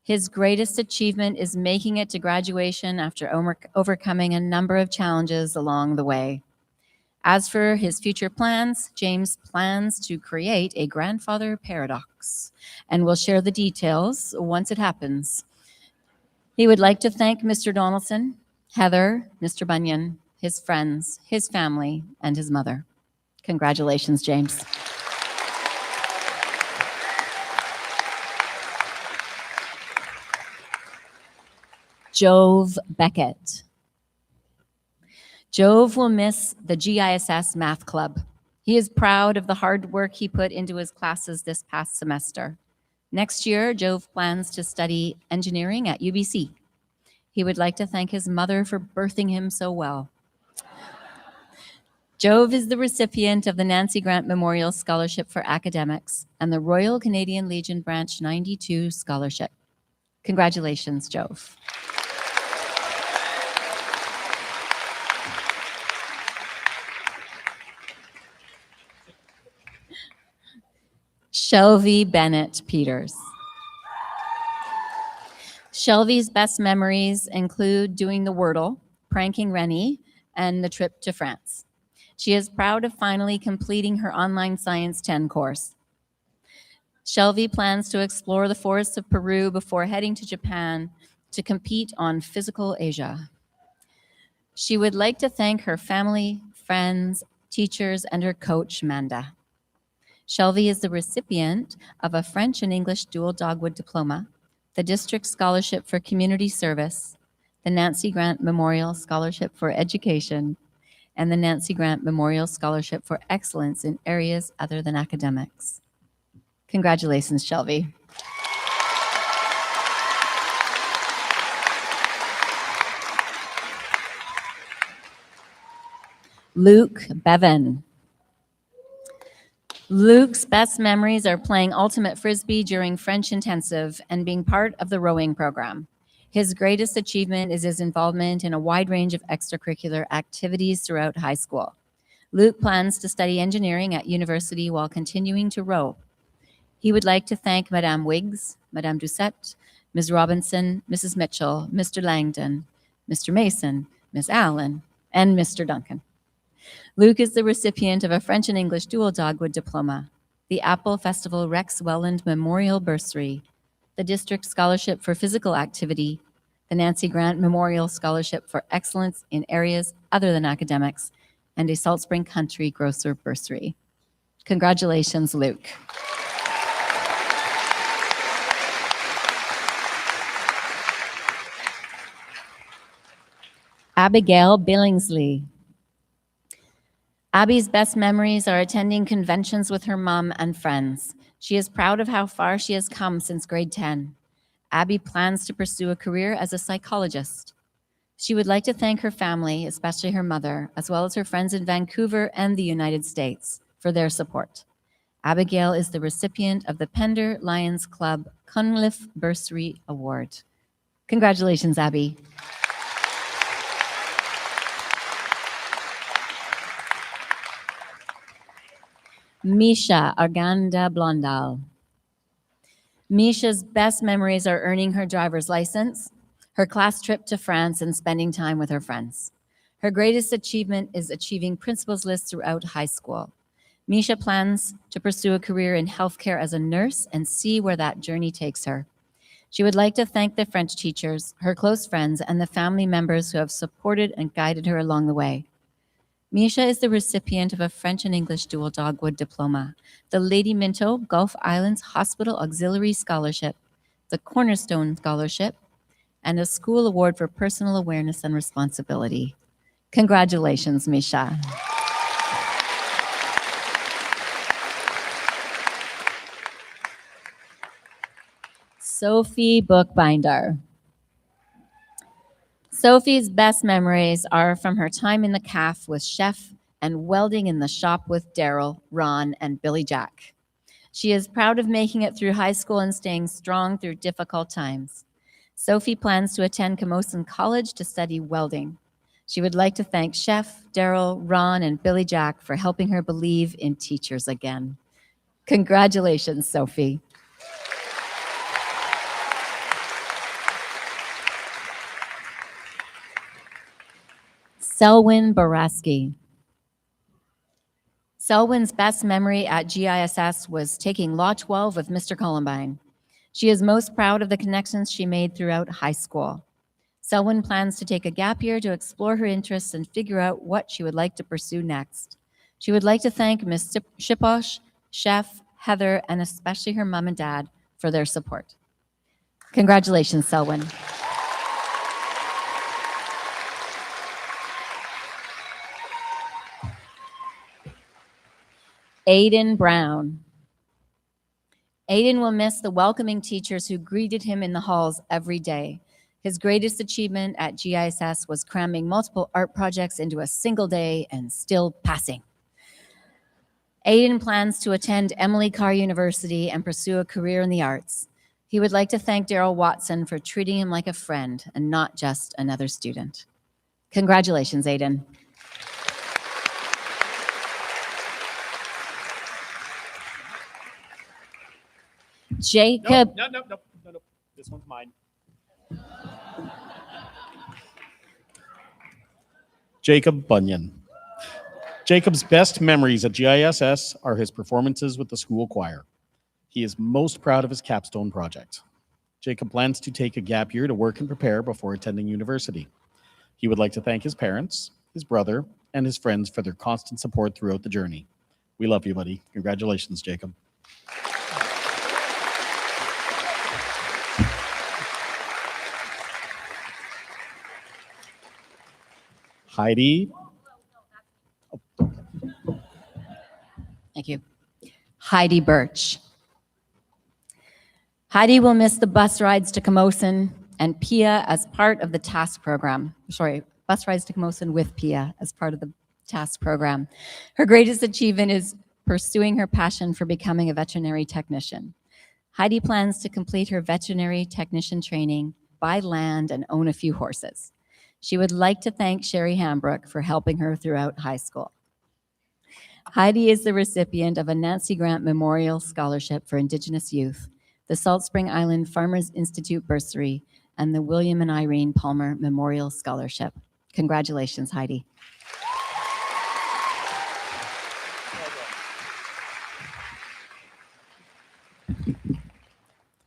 His greatest achievement is making it to graduation after overcoming a number of challenges along the way. As for his future plans, James plans to create a grandfather paradox and will share the details once it happens. He would like to thank Mr. Donaldson, Heather, Mr. Bunyan, his friends, his family, and his mother. Congratulations, James. Jove Beckett. Jove will miss the GISS Math Club. He is proud of the hard work he put into his classes this past semester. Next year, Jove plans to study engineering at UBC. He would like to thank his mother for birthing him so well. Jove is the recipient of the Nancy Grant Memorial Scholarship for Academics and the Royal Canadian Legion Branch 92 Scholarship. Congratulations, Jove. Shelby Bennett Peters. Shelby's best memories include doing the Wordle, pranking Rennie, and the trip to France. She is proud of finally completing her online Science 10 course. Shelby plans to explore the forests of Peru before heading to Japan to compete on Physical Asia. She would like to thank her family, friends, teachers, and her coach, Manda. Shelby is the recipient of a French and English dual dogwood diploma, the District Scholarship for Community Service, the Nancy Grant Memorial Scholarship for Education, and the Nancy Grant Memorial Scholarship for Excellence in areas other than academics. Congratulations, Shelby. Luke Bevan. Luke's best memories are playing ultimate frisbee during French intensive and being part of the rowing program. His greatest achievement is his involvement in a wide range of extracurricular activities throughout high school. Luke plans to study engineering at university while continuing to row. He would like to thank Madame Wiggs, Madame Doucette, Ms. Robinson, Mrs. Mitchell, Mr. Langdon, Mr. Mason, Ms. Allen, and Mr. Duncan. Luke is the recipient of a French and English dual dogwood diploma, the Apple Festival Rex Welland Memorial Bursary, the District Scholarship for Physical Activity, the Nancy Grant Memorial Scholarship for Excellence in areas other than academics, and a Salt Spring Country Grocer Bursary. Congratulations, Luke. Abigail Billingsley. Abby's best memories are attending conventions with her mom and friends. She is proud of how far she has come since grade 10. Abby plans to pursue a career as a psychologist. She would like to thank her family, especially her mother, as well as her friends in Vancouver and the United States, for their support. Abigail is the recipient of the Pender Lions Club Cunliffe Bursary Award. Congratulations, Abby. Misha Arganda Blondal. Misha's best memories are earning her driver's license, her class trip to France, and spending time with her friends. Her greatest achievement is achieving principal's list throughout high school. Misha plans to pursue a career in healthcare as a nurse and see where that journey takes her. She would like to thank the French teachers, her close friends, and the family members who have supported and guided her along the way. Misha is the recipient of a French and English dual dogwood diploma, the Lady Minto Gulf Islands Hospital Auxiliary Scholarship, the Cornerstone Scholarship, and a school award for personal awareness and responsibility. Congratulations, Misha. Sophie Bookbinder. Sophie's best memories are from her time in the CAF with Chef and welding in the shop with Daryl, Ron, and Billy Jack. She is proud of making it through high school and staying strong through difficult times. Sophie plans to attend Camosun College to study welding. She would like to thank Chef, Daryl, Ron, and Billy Jack for helping her believe in teachers again. Congratulations, Sophie. Selwyn Boraski. Selwyn's best memory at GISS was taking Law 12 with Mr. Columbine. She is most proud of the connections she made throughout high school. Selwyn plans to take a gap year to explore her interests and figure out what she would like to pursue next. She would like to thank Ms. Shiposh, Chef, Heather, and especially her mom and dad for their support. Congratulations, Selwyn. Aiden Brown. Aiden will miss the welcoming teachers who greeted him in the halls every day. His greatest achievement at GISS was cramming multiple art projects into a single day and still passing. Aiden plans to attend Emily Carr University and pursue a career in the arts. He would like to thank Daryl Watson for treating him like a friend and not just another student. Congratulations, Aiden. Jacob. No. This one's mine. Jacob Bunyan. Jacob's best memories at GISS are his performances with the school choir. He is most proud of his capstone project. Jacob plans to take a gap year to work and prepare before attending university. He would like to thank his parents, his brother, and his friends for their constant support throughout the journey. We love you, buddy. Congratulations, Jacob. Heidi. Thank you. Heidi Birch. Heidi will miss the bus rides to Camosun and Pia as part of the TASK program. Bus rides to Camosun with Pia as part of the TASK program. Her greatest achievement is pursuing her passion for becoming a veterinary technician. Heidi plans to complete her veterinary technician training, buy land, and own a few horses. She would like to thank Sherry Hambrook for helping her throughout high school. Heidi is the recipient of a Nancy Grant Memorial Scholarship for Indigenous Youth, the Salt Spring Island Farmers Institute Bursary, and the William and Irene Palmer Memorial Scholarship. Congratulations, Heidi.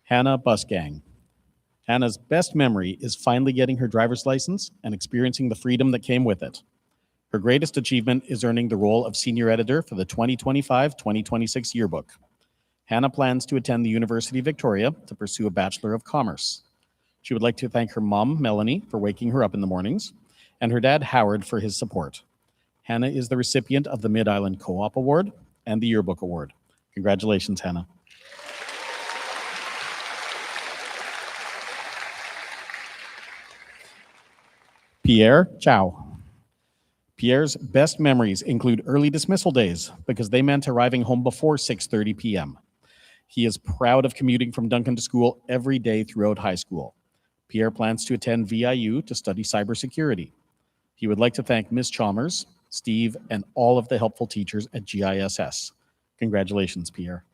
Hannah Busgang. Hannah's best memory is finally getting her driver's license and experiencing the freedom that came with it. Her greatest achievement is earning the role of senior editor for the 2025-2026 yearbook. Hannah plans to attend the University of Victoria to pursue a Bachelor of Commerce. She would like to thank her mom, Melanie, for waking her up in the mornings, and her dad, Howard, for his support. Hannah is the recipient of the Mid-Island Co-op Award and the Yearbook Award. Congratulations, Hannah. Pierre Chow. Pierre's best memories include early dismissal days because they meant arriving home before 6:30 p.m. He is proud of commuting from Duncan to school every day throughout high school. Pierre plans to attend VIU to study cybersecurity. He would like to thank Ms. Chalmers, Steve, and all of the helpful teachers at GISS. Congratulations, Pierre.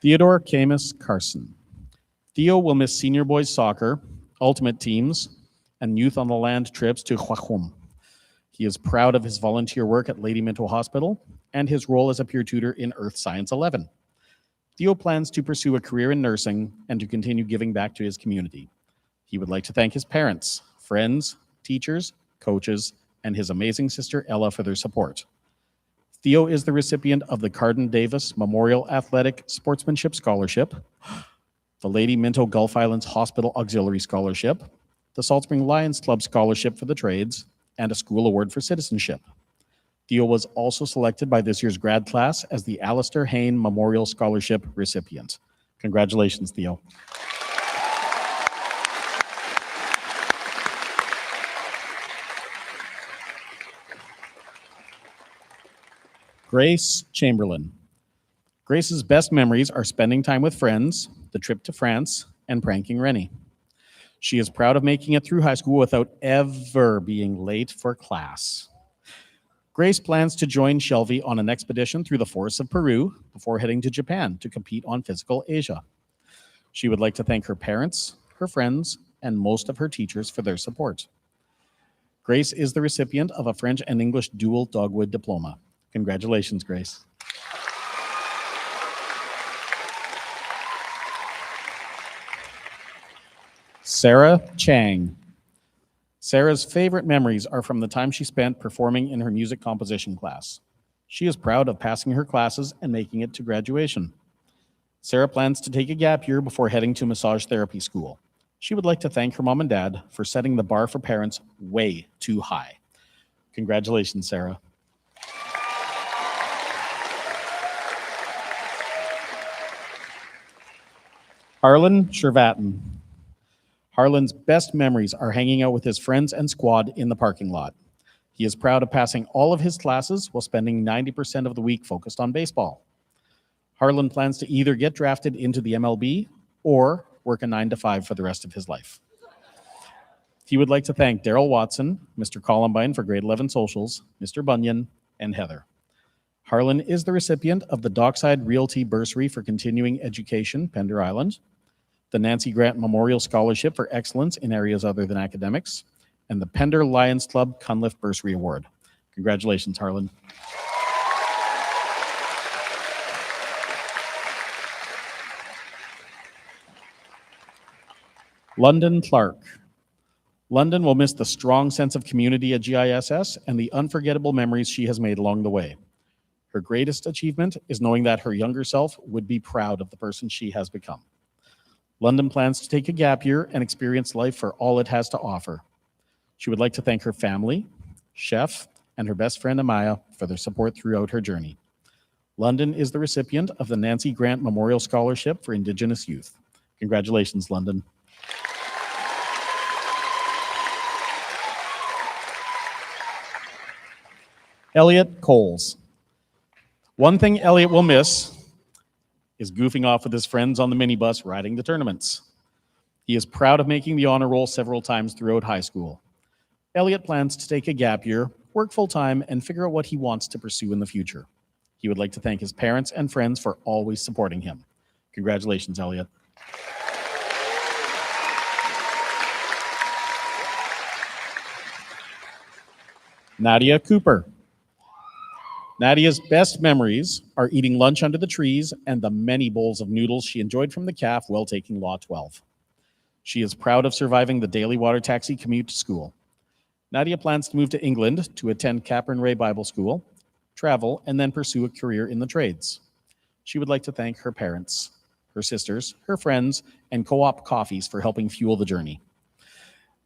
Theodore Camus Carson. Theo will miss senior boys soccer, ultimate teams, and youth on the land trips to Huachum. He is proud of his volunteer work at Lady Minto Hospital and his role as a peer tutor in Earth Science 11. Theo plans to pursue a career in nursing and to continue giving back to his community. He would like to thank his parents, friends, teachers, coaches, and his amazing sister Ella for their support. Theo is the recipient of the Carden Davis Memorial Athletic Sportsmanship Scholarship, the Lady Minto Gulf Islands Hospital Auxiliary Scholarship, the Salt Spring Lions Club Scholarship for the Trades, and a school award for citizenship. Theo was also selected by this year's grad class as the Alistair Hain Memorial Scholarship recipient. Congratulations, Theo. Grace Chamberlain. Grace's best memories are spending time with friends, the trip to France, and pranking Rennie. She is proud of making it through high school without ever being late for class. Grace plans to join Shelby on an expedition through the forests of Peru before heading to Japan to compete on Physical Asia. She would like to thank her parents, her friends, and most of her teachers for their support. Grace is the recipient of a French and English dual Dogwood diploma. Congratulations, Grace. Sarah Chang. Sarah's favorite memories are from the time she spent performing in her music composition class. She is proud of passing her classes and making it to graduation. Sarah plans to take a gap year before heading to massage therapy school. She would like to thank her mom and dad for setting the bar for parents way too high. Congratulations, Sarah. Harlan Shervatin. Harlan's best memories are hanging out with his friends and squad in the parking lot. He is proud of passing all of his classes while spending 90% of the week focused on baseball. Harlan plans to either get drafted into the MLB or work a 9-to-5 for the rest of his life. He would like to thank Daryl Watson, Mr. Columbine for grade 11 socials, Mr. Bunyan, and Heather. Harlan is the recipient of the Dockside Realty Bursary for Continuing Education, Pender Island, the Nancy Grant Memorial Scholarship for Excellence in Areas Other Than Academics, and the Pender Lions Club Cunliffe Bursary Award. Congratulations, Harlan. London Clark. London will miss the strong sense of community at GISS and the unforgettable memories she has made along the way. Her greatest achievement is knowing that her younger self would be proud of the person she has become. London plans to take a gap year and experience life for all it has to offer. She would like to thank her family, chef, and her best friend Amaya for their support throughout her journey. London is the recipient of the Nancy Grant Memorial Scholarship for Indigenous Youth. Congratulations, London. Elliot Coles. One thing Elliot will miss is goofing off with his friends on the minibus riding the tournaments. He is proud of making the honor roll several times throughout high school. Elliot plans to take a gap year, work full-time, and figure out what he wants to pursue in the future. He would like to thank his parents and friends for always supporting him. Congratulations, Elliot. Nadia Cooper. Nadia's best memories are eating lunch under the trees and the many bowls of noodles she enjoyed from the CAF while taking Law 12. She is proud of surviving the daily water taxi commute to school. Nadia plans to move to England to attend Capron Ray Bible School, travel, and then pursue a career in the trades. She would like to thank her parents, her sisters, her friends, and Co-op Coffees for helping fuel the journey.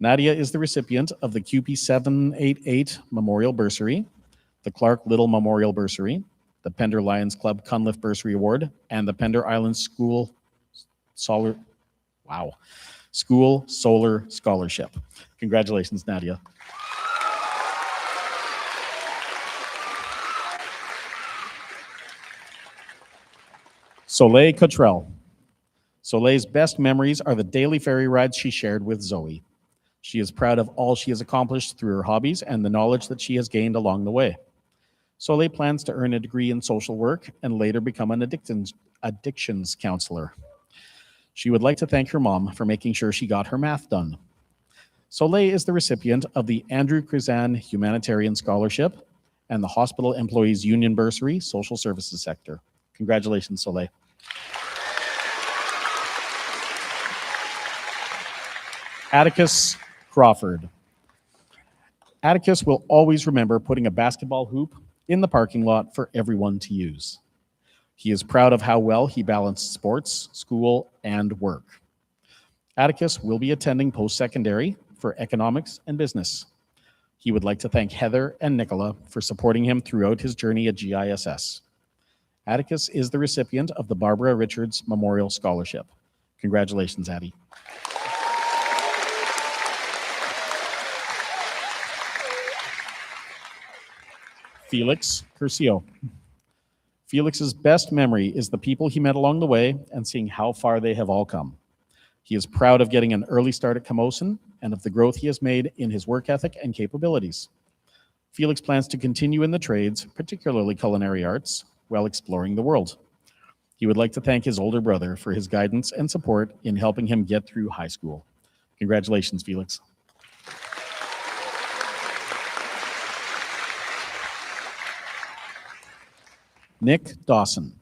Nadia is the recipient of the QP 788 Memorial Bursary, the Clark Little Memorial Bursary, the Pender Lions Club Cunliffe Bursary Award, and the Pender Island School Solar Scholarship. Congratulations, Nadia. Soleil Cottrell. Soleil's best memories are the daily ferry rides she shared with Zoe. She is proud of all she has accomplished through her hobbies and the knowledge that she has gained along the way. Soleil plans to earn a degree in social work and later become an addictions counselor. She would like to thank her mom for making sure she got her math done. Soleil is the recipient of the Andrew Krizan Humanitarian Scholarship and the Hospital Employees Union Bursary, Social Services Sector. Congratulations, Soleil. Atticus Crawford. Atticus will always remember putting a basketball hoop in the parking lot for everyone to use. He is proud of how well he balanced sports, school, and work. Atticus will be attending post-secondary for economics and business. He would like to thank Heather and Nicola for supporting him throughout his journey at GISS. Atticus is the recipient of the Barbara Richards Memorial Scholarship. Congratulations, Addie. Felix Curcio. Felix's best memory is the people he met along the way and seeing how far they have all come. He is proud of getting an early start at Camosun and of the growth he has made in his work ethic and capabilities. Felix plans to continue in the trades, particularly culinary arts, while exploring the world. He would like to thank his older brother for his guidance and support in helping him get through high school. Congratulations, Felix. Nick Dawson.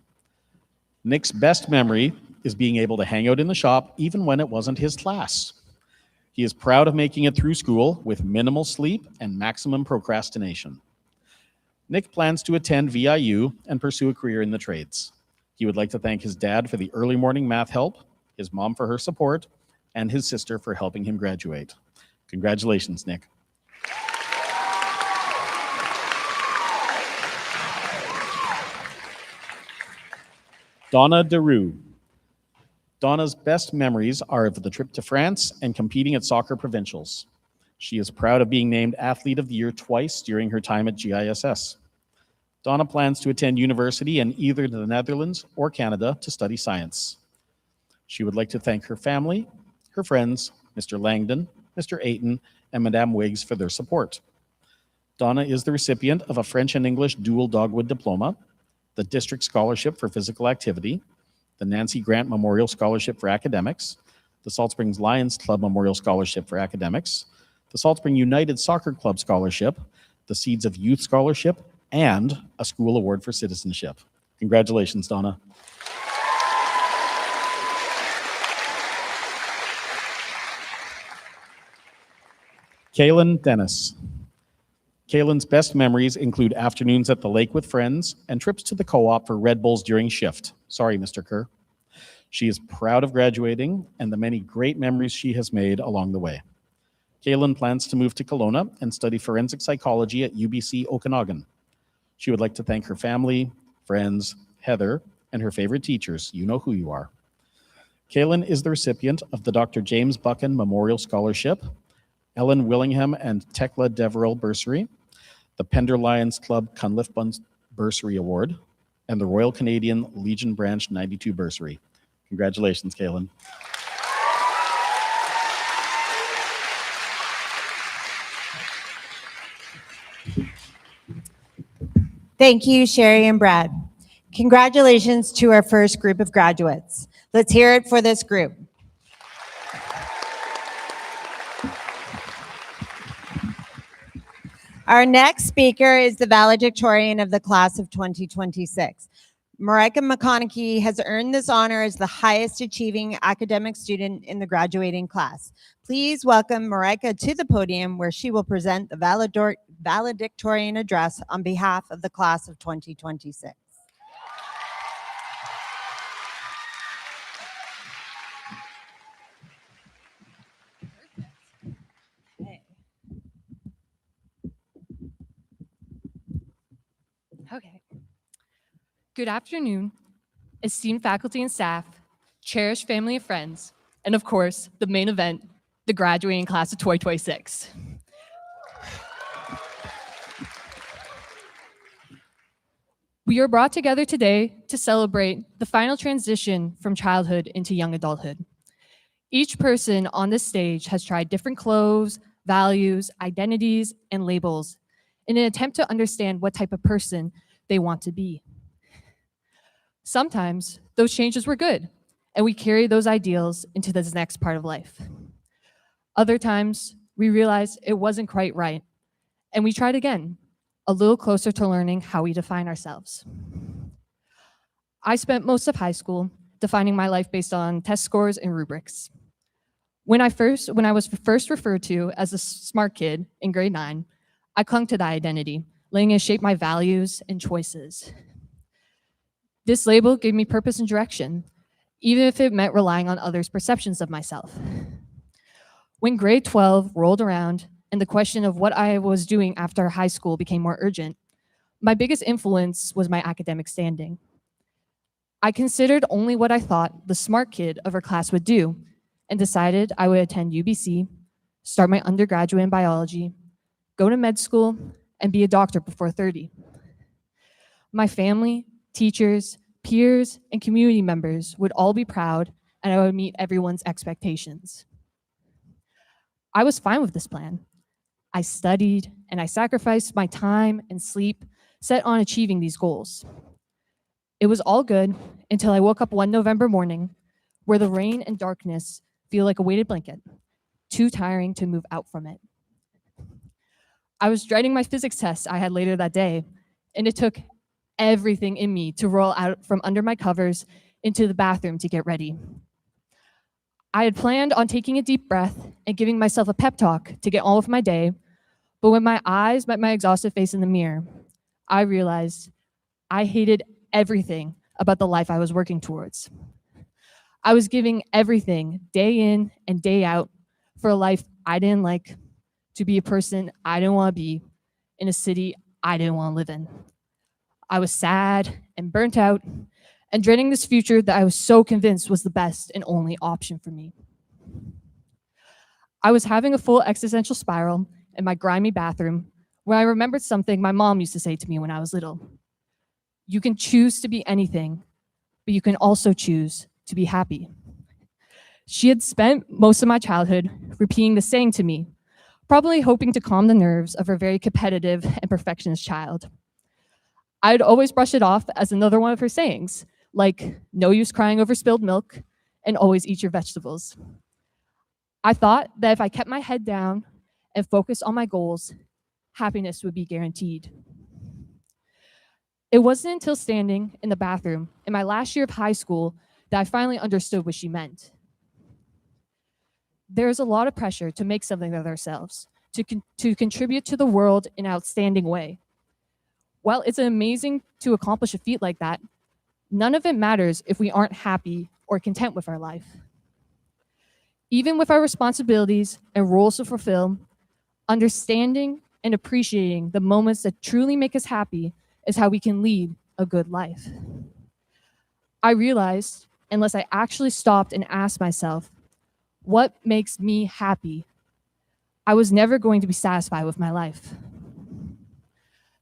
Nick's best memory is being able to hang out in the shop even when it wasn't his class. He is proud of making it through school with minimal sleep and maximum procrastination. Nick plans to attend VIU and pursue a career in the trades. He would like to thank his dad for the early morning math help, his mom for her support, and his sister for helping him graduate. Congratulations, Nick. Donna DeRue. Donna's best memories are of the trip to France and competing at soccer provincials. She is proud of being named Athlete of the Year twice during her time at GISS. Donna plans to attend university in either the Netherlands or Canada to study science. She would like to thank her family, her friends, Mr. Langdon, Mr. Ayton, and Madame Wiggs for their support. Donna is the recipient of a French and English dual dogwood diploma, the District Scholarship for Physical Activity, the Nancy Grant Memorial Scholarship for Academics, the Salt Springs Lions Club Memorial Scholarship for Academics, the Salt Spring United Soccer Club Scholarship, the Seeds of Youth Scholarship, and a School Award for Citizenship. Congratulations, Donna. Kaylin Dennis. Kaylin's best memories include afternoons at the lake with friends and trips to the co-op for Red Bulls during shift. Sorry, Mr. Kerr. She is proud of graduating and the many great memories she has made along the way. Kaylin plans to move to Kelowna and study forensic psychology at UBC Okanagan. She would like to thank her family, friends, Heather, and her favorite teachers. You know who you are. Kaylin is the recipient of the Dr. James Buchan Memorial Scholarship, Ellen Willingham and Tekla Deverell Bursary, the Pender Lions Club Cunliffe Buns Bursary Award, and the Royal Canadian Legion Branch 92 Bursary. Congratulations, Kaylin. Thank you, Sherry and Brad. Congratulations to our first group of graduates. Let's hear it for this group. Our next speaker is the valedictorian of the class of 2026. Marika McConaughey has earned this honor as the highest achieving academic student in the graduating class. Please welcome Marika to the podium where she will present the valedictorian address on behalf of the class of 2026. Okay. Good afternoon, esteemed faculty and staff, cherished family and friends, and of course, the main event, the graduating class of 2026. We are brought together today to celebrate the final transition from childhood into young adulthood. Each person on this stage has tried different clothes, values, identities, and labels in an attempt to understand what type of person they want to be. Sometimes those changes were good, and we carry those ideals into this next part of life. Other times, we realized it wasn't quite right, and we tried again, a little closer to learning how we define ourselves. I spent most of high school defining my life based on test scores and rubrics. When I was first referred to as a smart kid in grade 9, I clung to that identity, letting it shape my values and choices. This label gave me purpose and direction, even if it meant relying on others' perceptions of myself. When grade 12 rolled around and the question of what I was doing after high school became more urgent, my biggest influence was my academic standing. I considered only what I thought the smart kid of our class would do and decided I would attend UBC, start my undergraduate in biology, go to med school, and be a doctor before 30. My family, teachers, peers, and community members would all be proud, and I would meet everyone's expectations. I was fine with this plan. I studied, and I sacrificed my time and sleep set on achieving these goals. It was all good until I woke up one November morning where the rain and darkness feel like a weighted blanket, too tiring to move out from it. I was dreading my physics test I had later that day, and it took everything in me to roll out from under my covers into the bathroom to get ready. I had planned on taking a deep breath and giving myself a pep talk to get on with my day, but when my eyes met my exhausted face in the mirror, I realized I hated everything about the life I was working towards. I was giving everything day in and day out for a life I didn't like, to be a person I didn't want to be, in a city I didn't want to live in. I was sad and burnt out and dreading this future that I was so convinced was the best and only option for me. I was having a full existential spiral in my grimy bathroom where I remembered something my mom used to say to me when I was little. You can choose to be anything, but you can also choose to be happy. She had spent most of my childhood repeating the saying to me, probably hoping to calm the nerves of her very competitive and perfectionist child. I'd always brush it off as another one of her sayings, like no use crying over spilled milk and always eat your vegetables. I thought that if I kept my head down and focused on my goals, happiness would be guaranteed. It wasn't until standing in the bathroom in my last year of high school that I finally understood what she meant. There is a lot of pressure to make something of ourselves, to contribute to the world in an outstanding way. While it's amazing to accomplish a feat like that, none of it matters if we aren't happy or content with our life. Even with our responsibilities and roles to fulfill, understanding and appreciating the moments that truly make us happy is how we can lead a good life. I realized, unless I actually stopped and asked myself, what makes me happy, I was never going to be satisfied with my life.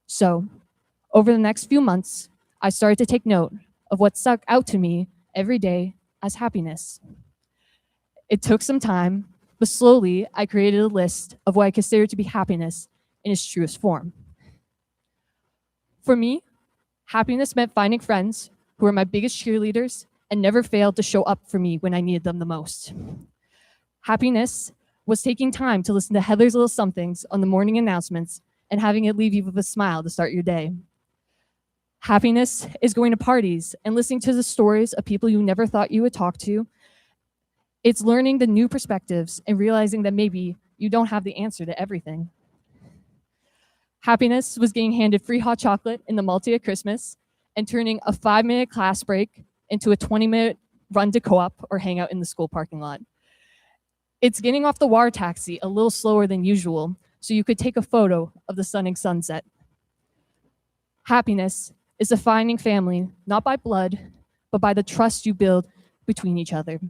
So, over the next few months, I started to take note of what stuck out to me every day as happiness. It took some time, but slowly I created a list of what I considered to be happiness in its truest form. For me, happiness meant finding friends who were my biggest cheerleaders and never failed to show up for me when I needed them the most. Happiness was taking time to listen to Heather's Little Somethings on the morning announcements and having it leave you with a smile to start your day. Happiness is going to parties and listening to the stories of people you never thought you would talk to. It's learning the new perspectives and realizing that maybe you don't have the answer to everything. Happiness was getting handed free hot chocolate in the multi at Christmas and turning a 5-minute class break into a 20-minute run to co-op or hang out in the school parking lot. It's getting off the water taxi a little slower than usual so you could take a photo of the stunning sunset. Happiness is defining family not by blood, but by the trust you build between each other.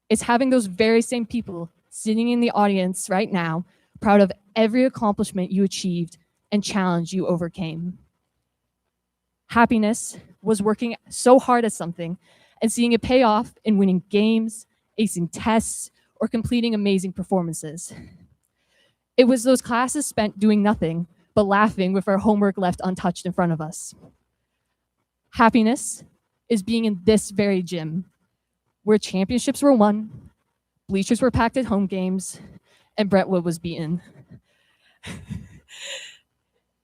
It's having those very same people sitting in the audience right now, proud of every accomplishment you achieved and challenge you overcame. Happiness was working so hard at something and seeing it pay off in winning games, acing tests, or completing amazing performances. It was those classes spent doing nothing but laughing with our homework left untouched in front of us. Happiness is being in this very gym where championships were won, bleachers were packed at home games, and Brentwood was beaten.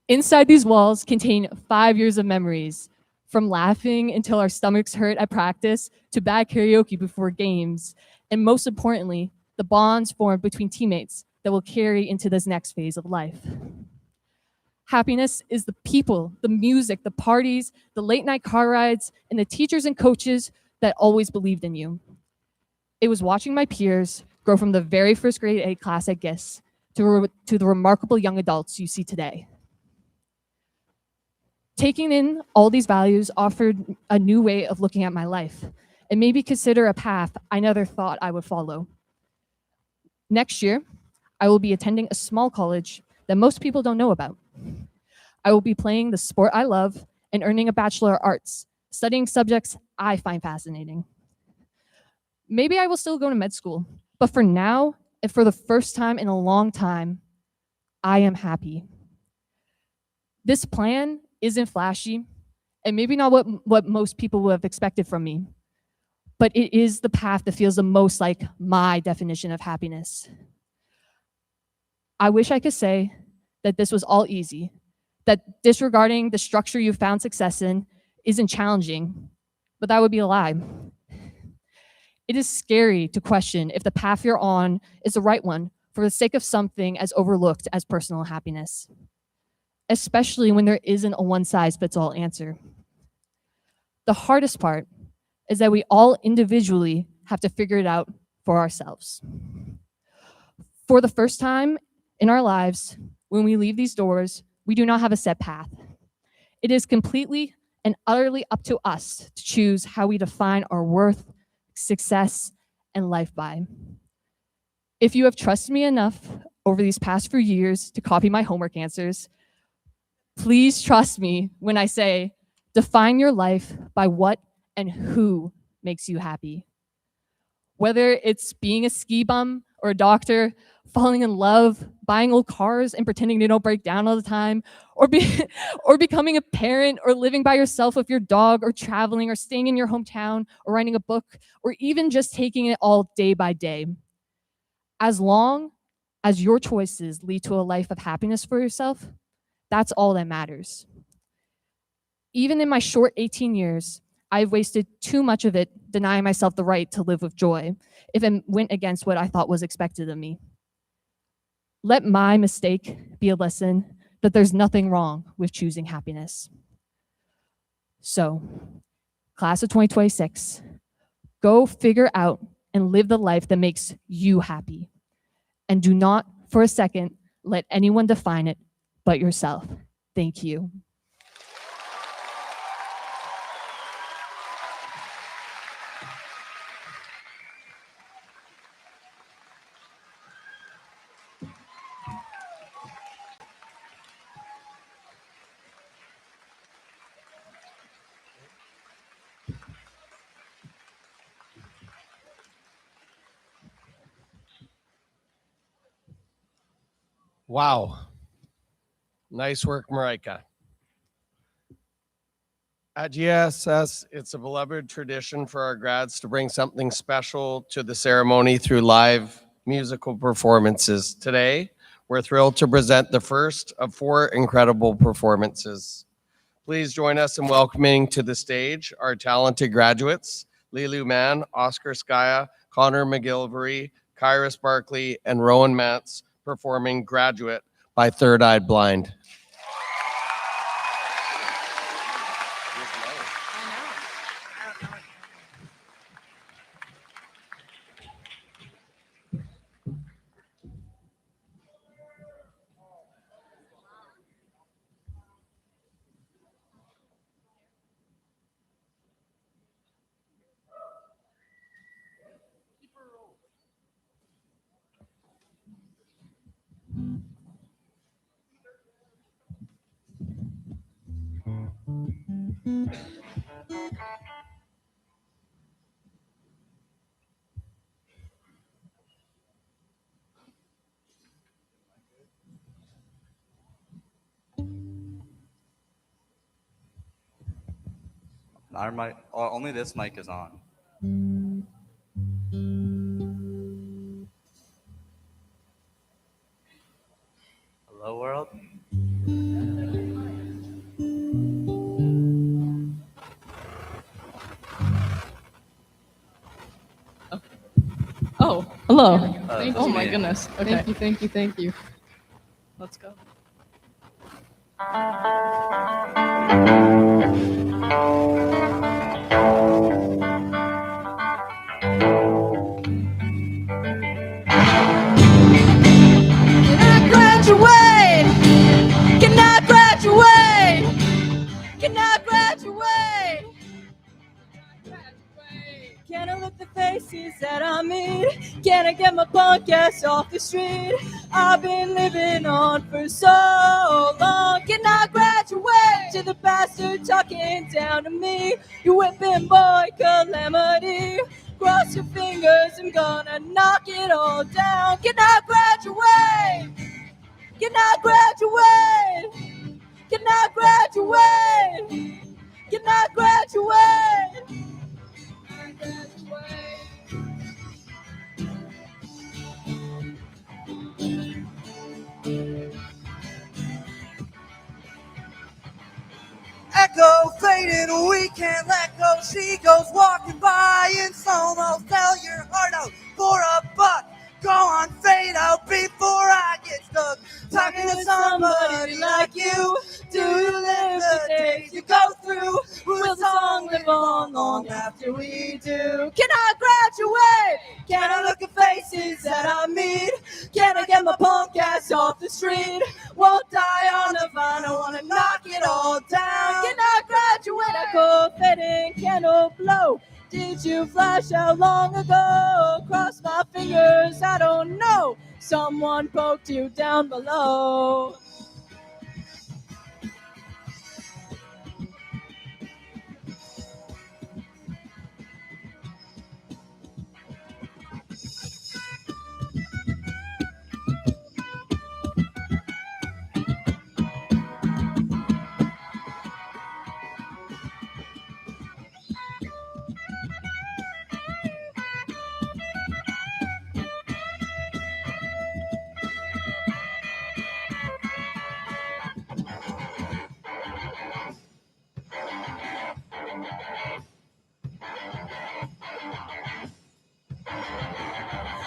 Inside these walls contain 5 years of memories, from laughing until our stomachs hurt at practice to bad karaoke before games, and most importantly, the bonds formed between teammates that will carry into this next phase of life. Happiness is the people, the music, the parties, the late night car rides, and the teachers and coaches that always believed in you. It was watching my peers grow from the very first grade A class at GISS to the remarkable young adults you see today. Taking in all these values offered a new way of looking at my life and maybe consider a path I never thought I would follow. Next year, I will be attending a small college that most people don't know about. I will be playing the sport I love and earning a Bachelor of Arts, studying subjects I find fascinating. Maybe I will still go to med school, but for now, and for the first time in a long time, I am happy. This plan isn't flashy, and maybe not what most people would have expected from me, but it is the path that feels the most like my definition of happiness. I wish I could say that this was all easy, that disregarding the structure you found success in isn't challenging, but that would be a lie. It is scary to question if the path you're on is the right one for the sake of something as overlooked as personal happiness, especially when there isn't a one-size-fits-all answer. The hardest part is that we all individually have to figure it out for ourselves. For the first time in our lives, when we leave these doors, we do not have a set path. It is completely and utterly up to us to choose how we define our worth, success, and life by. If you have trusted me enough over these past few years to copy my homework answers, please trust me when I say, define your life by what and who makes you happy. Whether it's being a ski bum or a doctor, falling in love, buying old cars and pretending they don't break down all the time, or becoming a parent, or living by yourself with your dog, or traveling, or staying in your hometown, or writing a book, or even just taking it all day by day. As long as your choices lead to a life of happiness for yourself, that's all that matters. Even in my short 18 years, I've wasted too much of it denying myself the right to live with joy if it went against what I thought was expected of me. Let my mistake be a lesson that there's nothing wrong with choosing happiness. So, class of 2026, go figure out and live the life that makes you happy. And do not, for a second, let anyone define it but yourself. Thank you. Wow. Nice work, Marika. At GSS, it's a beloved tradition for our grads to bring something special to the ceremony through live musical performances. Today, we're thrilled to present the first of 4 incredible performances. Please join us in welcoming to the stage our talented graduates, Lilu Mann, Oscar Skaya, Connor McGilvery, Kairos Barkley, and Rowan Mantz, performing Graduate by Third Eyed Blind. Our mic, only this mic is on. Hello, world. Oh, hello. Oh my goodness. Okay. Thank you. Let's go. Can I graduate? Can I graduate? Can I look the faces that I meet? Can I get my punk ass off the street? I've been living on for so long. Can I graduate to the bastard talking down to me? You whipping boy calamity. Cross your fingers, I'm gonna knock it all down. Can I graduate? Can I graduate? Can I graduate? Can I graduate? Echo fading, we can't let go. She goes walking by in slow-mo. Sell your heart out for a buck. Go on, fade out before I get stuck. Talking to somebody like you. Do you live the days you go through? Will the song live on long after we do? Can I graduate? Can I look at faces that I meet? Can I get my punk ass off the street? Won't die on the vine, I wanna knock it all down. Can I graduate? I go fading, candle blow. Did you flash out long ago? Cross my fingers, I don't know. Someone poked you down below.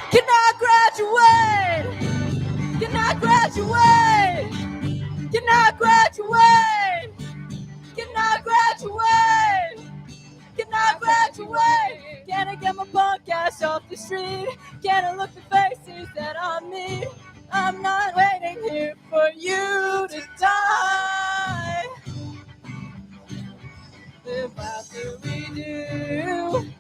Can I graduate? Can I graduate? Can I graduate? Can I graduate? Can I graduate? Can I get my punk ass off the street? Can I look at faces that I meet? I'm not waiting here for you to die. Live after we do.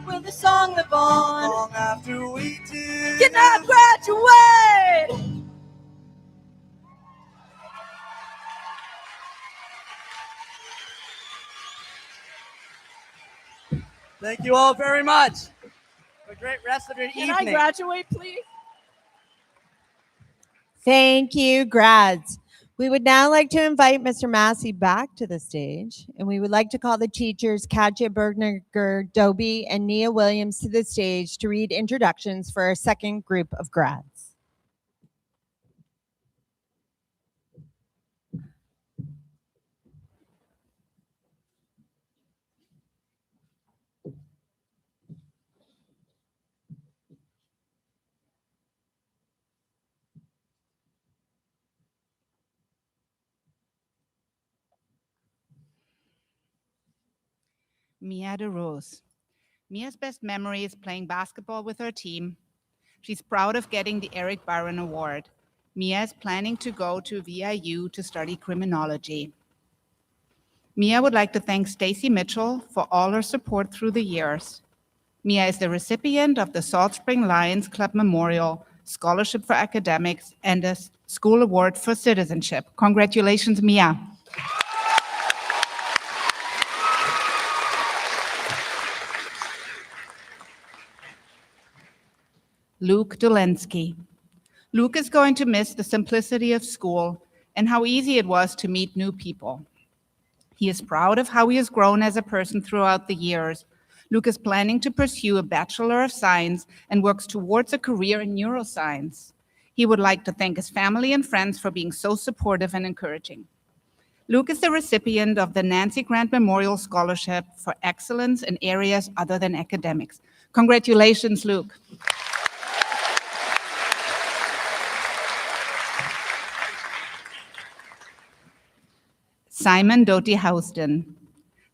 Will the song live on? Long after we do. Can I graduate? Thank you all very much. Have a great rest of your Can evening. I graduate, please? Thank you, grads. We would now like to invite Mr. Massey back to the stage, and we would like to call the teachers Katja Bergner, Dobie, and Nia Williams to the stage to read introductions for our second group of grads. Mia DeRose. Mia's best memory is playing basketball with her team. She's proud of getting the Eric Byron Award. Mia is planning to go to VIU to study criminology. Mia would like to thank Stacy Mitchell for all her support through the years. Mia is the recipient of the Salt Spring Lions Club Memorial, Scholarship for Academics, and a School Award for Citizenship. Congratulations, Mia. Luke Dolensky. Luke is going to miss the simplicity of school and how easy it was to meet new people. He is proud of how he has grown as a person throughout the years. Luke is planning to pursue a Bachelor of Science and works towards a career in neuroscience. He would like to thank his family and friends for being so supportive and encouraging. Luke is the recipient of the Nancy Grant Memorial Scholarship for Excellence in Areas Other than Academics. Congratulations, Luke. Simon Doty Houston.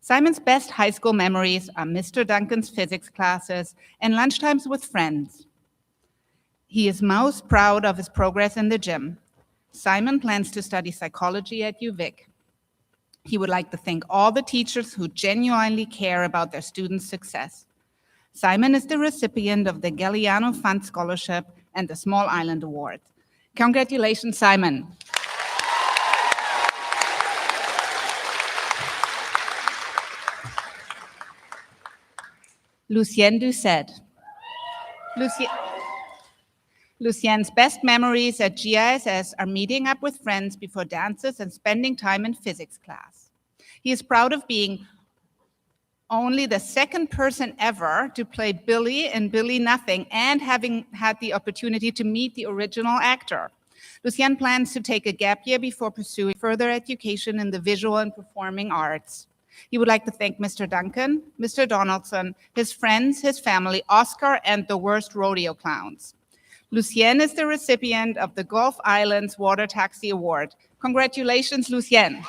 Simon's best high school memories are Mr. Duncan's physics classes and lunchtimes with friends. He is most proud of his progress in the gym. Simon plans to study psychology at UVic. He would like to thank all the teachers who genuinely care about their students' success. Simon is the recipient of the Galliano Fund Scholarship and the Small Island Award. Congratulations, Simon. Lucienne Doucette. Lucienne's best memories at GISS are meeting up with friends before dances and spending time in physics class. He is proud of being only the second person ever to play Billy in Billy Nothing and having had the opportunity to meet the original actor. Lucien plans to take a gap year before pursuing further education in the visual and performing arts. He would like to thank Mr. Duncan, Mr. Donaldson, his friends, his family, Oscar, and the worst rodeo clowns. Lucien is the recipient of the Gulf Islands Water Taxi Award. Congratulations, Lucien.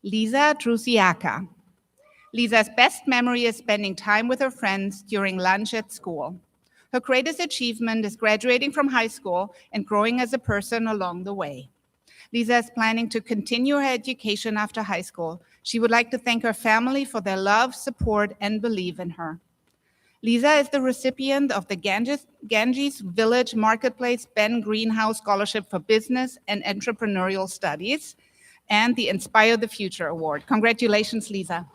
Lisa Drusiaka. Lisa's best memory is spending time with her friends during lunch at school. Her greatest achievement is graduating from high school and growing as a person along the way. Lisa is planning to continue her education after high school. She would like to thank her family for their love, support, and belief in her. Lisa is the recipient of the Ganges Village Marketplace Ben Greenhouse Scholarship for Business and Entrepreneurial Studies and the Inspire the Future Award. Congratulations, Lisa.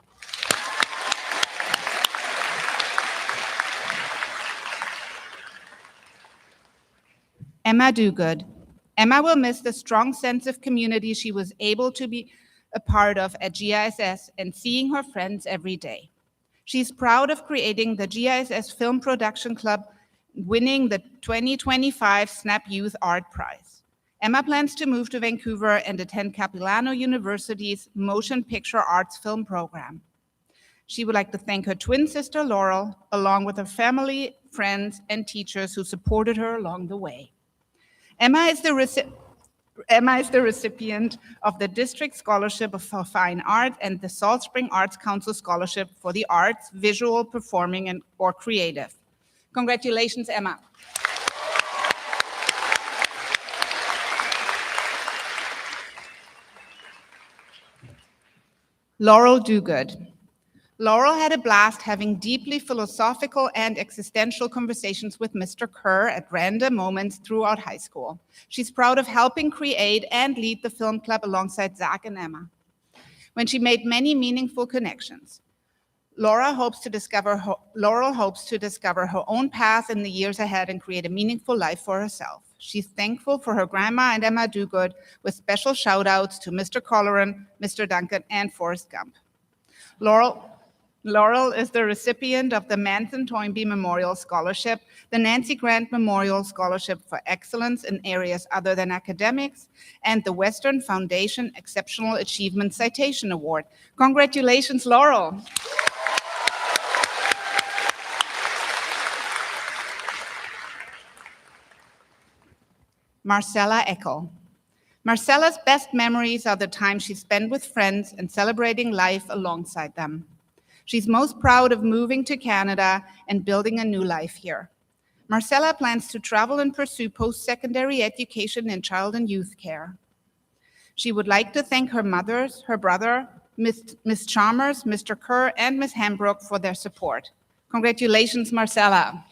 Emma Duguid. Emma will miss the strong sense of community she was able to be a part of at GISS and seeing her friends every day. She's proud of creating the GISS Film Production Club, winning the 2025 Snap Youth Art Prize. Emma plans to move to Vancouver and attend Capilano University's Motion Picture Arts Film program. She would like to thank her twin sister, Laurel, along with her family, friends, and teachers who supported her along the way. Emma is the recipient of the District Scholarship for Fine Art and the Salt Spring Arts Council Scholarship for the Arts, Visual, Performing, or Creative. Congratulations, Emma. Laurel Duguid. Laurel had a blast having deeply philosophical and existential conversations with Mr. Kerr at random moments throughout high school. She's proud of helping create and lead the film club alongside Zach and Emma. When she made many meaningful connections, Laurel hopes to discover her own path in the years ahead and create a meaningful life for herself. She's thankful for her grandma and Emma Duguid, with special shout-outs to Mr. Colleran, Mr. Duncan, and Forrest Gump. Laurel is the recipient of the Manson Toynbee Memorial Scholarship, the Nancy Grant Memorial Scholarship for Excellence in Areas Other Than Academics, and the Western Foundation Exceptional Achievement Citation Award. Congratulations, Laurel. Marcella Eckel. Marcella's best memories are the time she spent with friends and celebrating life alongside them. She's most proud of moving to Canada and building a new life here. Marcella plans to travel and pursue post-secondary education in child and youth care. She would like to thank her mothers, her brother, Miss Chalmers, Mr. Kerr, and Miss Hambrook for their support. Congratulations, Marcella.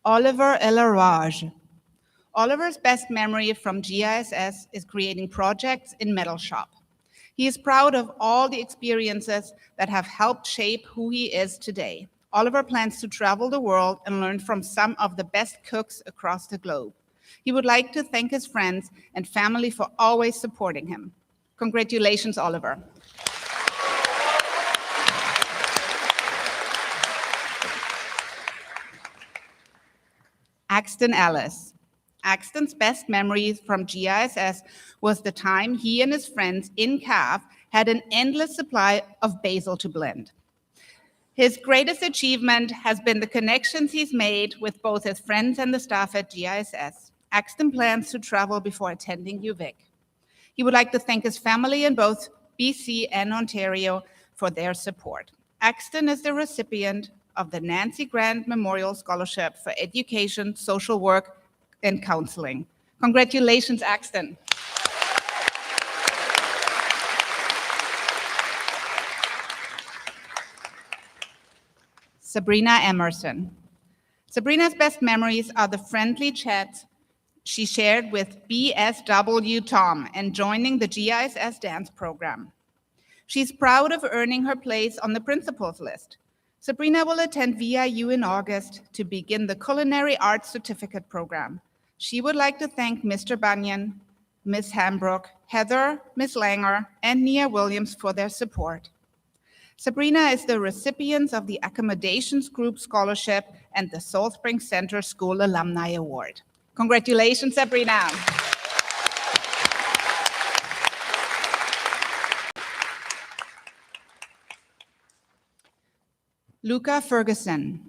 Oliver Elarage. Oliver's best memory from GISS is creating projects in Metal Shop. He is proud of all the experiences that have helped shape who he is today. Oliver plans to travel the world and learn from some of the best cooks across the globe. He would like to thank his friends and family for always supporting him. Congratulations, Oliver. Axton Ellis. Axton's best memories from GISS was the time he and his friends in CAF had an endless supply of basil to blend. His greatest achievement has been the connections he's made with both his friends and the staff at GISS. Axton plans to travel before attending UVic. He would like to thank his family in both BC and Ontario for their support. Axton is the recipient of the Nancy Grant Memorial Scholarship for Education, Social Work, and Counseling. Congratulations, Axton. Sabrina Emerson. Sabrina's best memories are the friendly chats she shared with BSW Tom and joining the GISS dance program. She's proud of earning her place on the principals list. Sabrina will attend VIU in August to begin the Culinary Arts Certificate Program. She would like to thank Mr. Bunyan, Ms. Hambrook, Heather, Ms. Langer, and Nia Williams for their support. Sabrina is the recipient of the Accommodations Group Scholarship and the Salt Springs Center School Alumni Award. Congratulations, Sabrina. Luca Ferguson.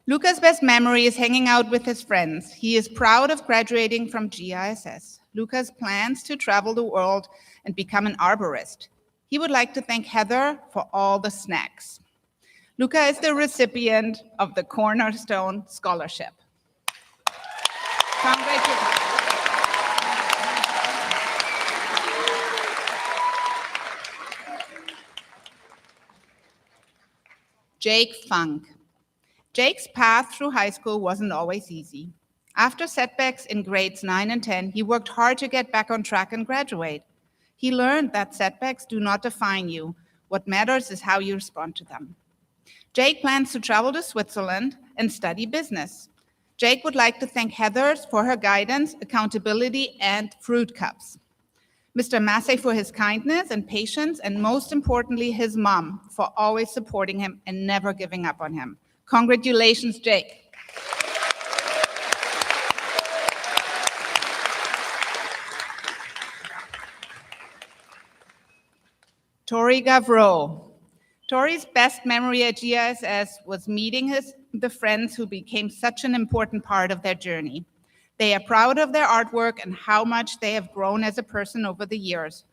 Luca's best memory is hanging out with his friends. He is proud of graduating from GISS. Luca's plans to travel the world and become an arborist. He would like to thank Heather for all the snacks. Luca is the recipient of the Cornerstone Scholarship. Congratulations. Jake Funk. Jake's path through high school wasn't always easy. After setbacks in grades 9 and 10, he worked hard to get back on track and graduate. He learned that setbacks do not define you. What matters is how you respond to them. Jake plans to travel to Switzerland and study business. Jake would like to thank Heather for her guidance, accountability, and fruit cups. Mr. Massey for his kindness and patience, and most importantly, his mom for always supporting him and never giving up on him. Congratulations, Jake. Tori Gavreau. Tori's best memory at GISS was meeting the friends who became such an important part of their journey. They are proud of their artwork and how much they have grown as a person over the years.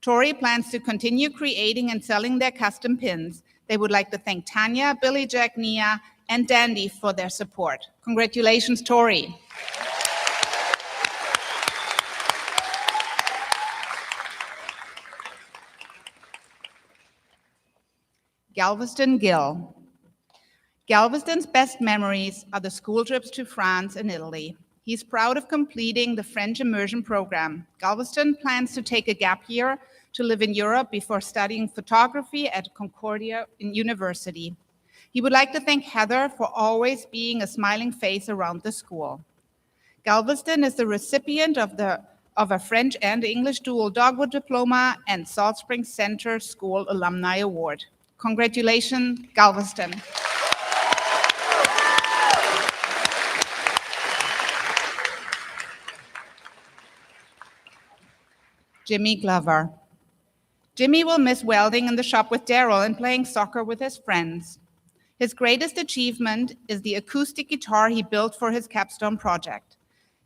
Tori plans to continue creating and selling their custom pins. They would like to thank Tanya, Billy Jack, Nia, and Dandy for their support. Congratulations, Tori. Galveston Gill. Galveston's best memories are the school trips to France and Italy. He's proud of completing the French immersion program. Galveston plans to take a gap year to live in Europe before studying photography at Concordia University. He would like to thank Heather for always being a smiling face around the school. Galveston is the recipient of a French and English dual Dogwood Diploma and Salt Springs Center School Alumni Award. Congratulations, Galveston. Jimmy Glover. Jimmy will miss welding in the shop with Daryl and playing soccer with his friends. His greatest achievement is the acoustic guitar he built for his capstone project.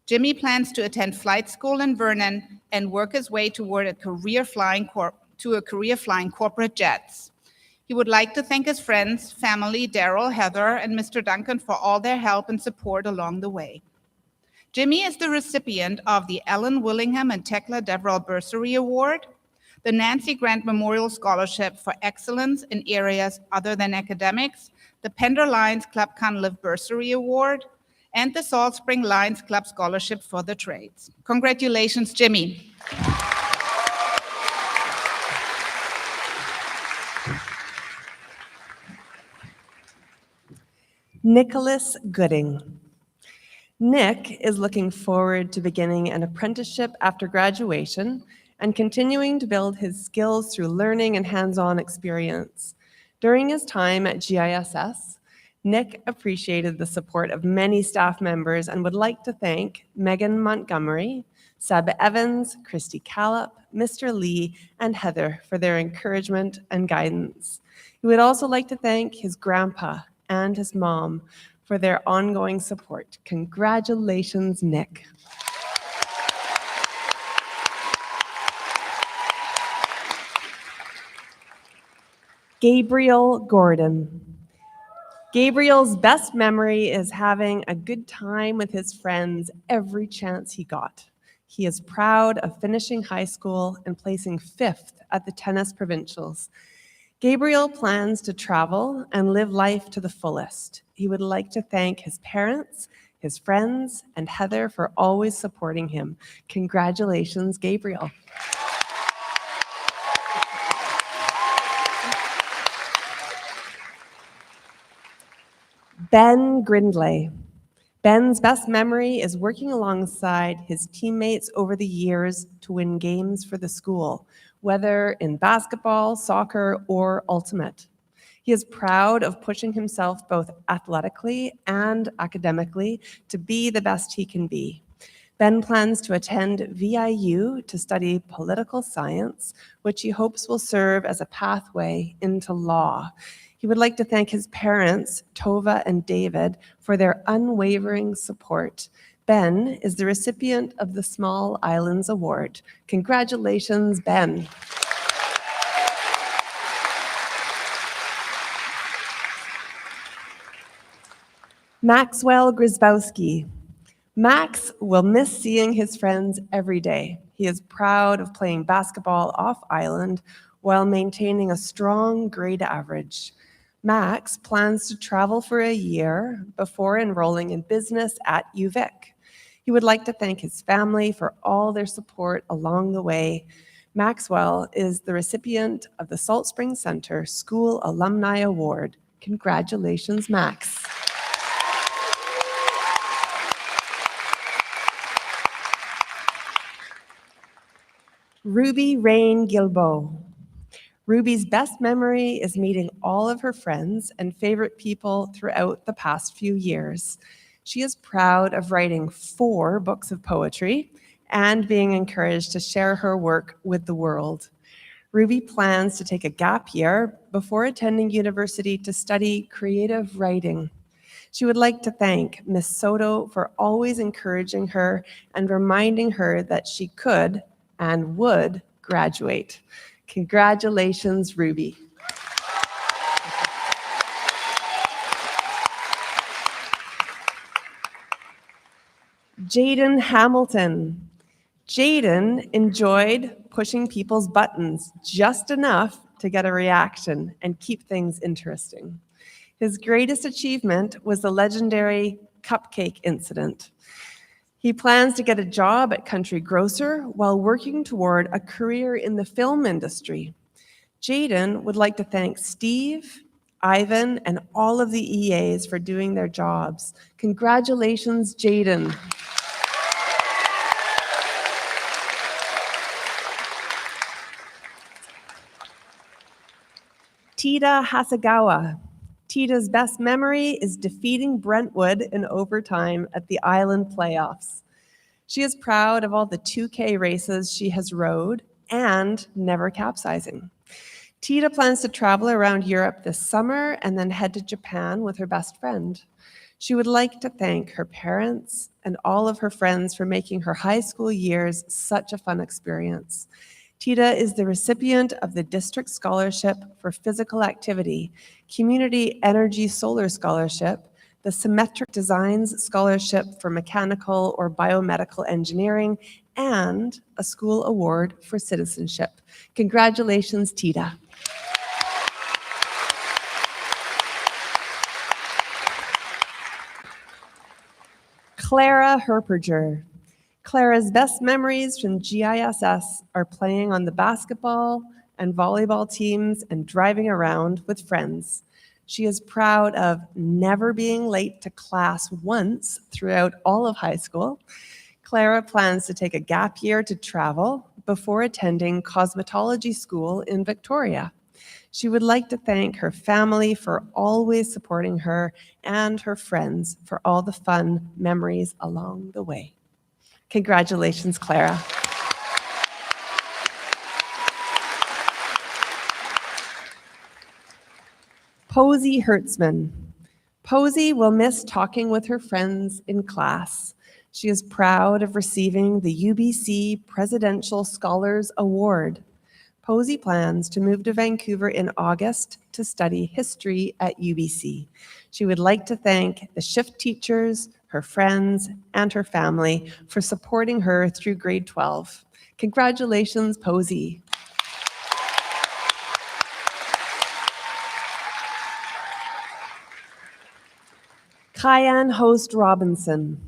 Jimmy plans to attend flight school in Vernon and work his way toward a career flying corporate jets. He would like to thank his friends, family, Daryl, Heather, and Mr. Duncan for all their help and support along the way. Jimmy is the recipient of the Ellen Willingham and Tekla Deverell Bursary Award, the Nancy Grant Memorial Scholarship for Excellence in Areas Other Than Academics, the Pender Lions Club Can Live Bursary Award, and the Salt Spring Lions Club Scholarship for the Trades. Congratulations, Jimmy. Nicholas Gooding. Nick is looking forward to beginning an apprenticeship after graduation and continuing to build his skills through learning and hands-on experience. During his time at GISS, Nick appreciated the support of many staff members and would like to thank Megan Montgomery, Seb Evans, Christy Callop, Mr. Lee, and Heather for their encouragement and guidance. He would also like to thank his grandpa and his mom for their ongoing support. Congratulations, Nick. Gabriel Gordon. Gabriel's best memory is having a good time with his friends every chance he got. He is proud of finishing high school and placing 5th at the tennis provincials. Gabriel plans to travel and live life to the fullest. He would like to thank his parents, his friends, and Heather for always supporting him. Congratulations, Gabriel. Ben Grindlay. Ben's best memory is working alongside his teammates over the years to win games for the school, whether in basketball, soccer, or ultimate. He is proud of pushing himself both athletically and academically to be the best he can be. Ben plans to attend VIU to study political science, which he hopes will serve as a pathway into law. He would like to thank his parents, Tova and David, for their unwavering support. Ben is the recipient of the Small Islands Award. Congratulations, Ben. Maxwell Grzybowski. Max will miss seeing his friends every day. He is proud of playing basketball off island while maintaining a strong grade average. Max plans to travel for a year before enrolling in business at UVic. He would like to thank his family for all their support along the way. Maxwell is the recipient of the Salt Spring Center School Alumni Award. Congratulations, Max. Ruby Rain Gilbo. Ruby's best memory is meeting all of her friends and favorite people throughout the past few years. She is proud of writing 4 books of poetry and being encouraged to share her work with the world. Ruby plans to take a gap year before attending university to study creative writing. She would like to thank Ms. Soto for always encouraging her and reminding her that she could and would graduate. Congratulations, Ruby. Jaden Hamilton. Jaden enjoyed pushing people's buttons just enough to get a reaction and keep things interesting. His greatest achievement was the legendary cupcake incident. He plans to get a job at Country Grocer while working toward a career in the film industry. Jaden would like to thank Steve, Ivan, and all of the EAs for doing their jobs. Congratulations, Jaden. Tita Hasagawa. Tita's best memory is defeating Brentwood in overtime at the Island playoffs. She is proud of all the 2K races she has rode and never capsizing. Tita plans to travel around Europe this summer and then head to Japan with her best friend. She would like to thank her parents and all of her friends for making her high school years such a fun experience. Tita is the recipient of the District Scholarship for Physical Activity, Community Energy Solar Scholarship, the Symmetric Designs Scholarship for Mechanical or Biomedical Engineering, and a school award for citizenship. Congratulations, Tita. Clara Herperger. Clara's best memories from GISS are playing on the basketball and volleyball teams and driving around with friends. She is proud of never being late to class once throughout all of high school. Clara plans to take a gap year to travel before attending cosmetology school in Victoria. She would like to thank her family for always supporting her and her friends for all the fun memories along the way. Congratulations, Clara. Posey Hertzman. Posey will miss talking with her friends in class. She is proud of receiving the UBC Presidential Scholars Award. Posey plans to move to Vancouver in August to study history at UBC. She would like to thank the shift teachers, her friends, and her family for supporting her through grade 12. Congratulations, Posey. Kyan Host Robinson.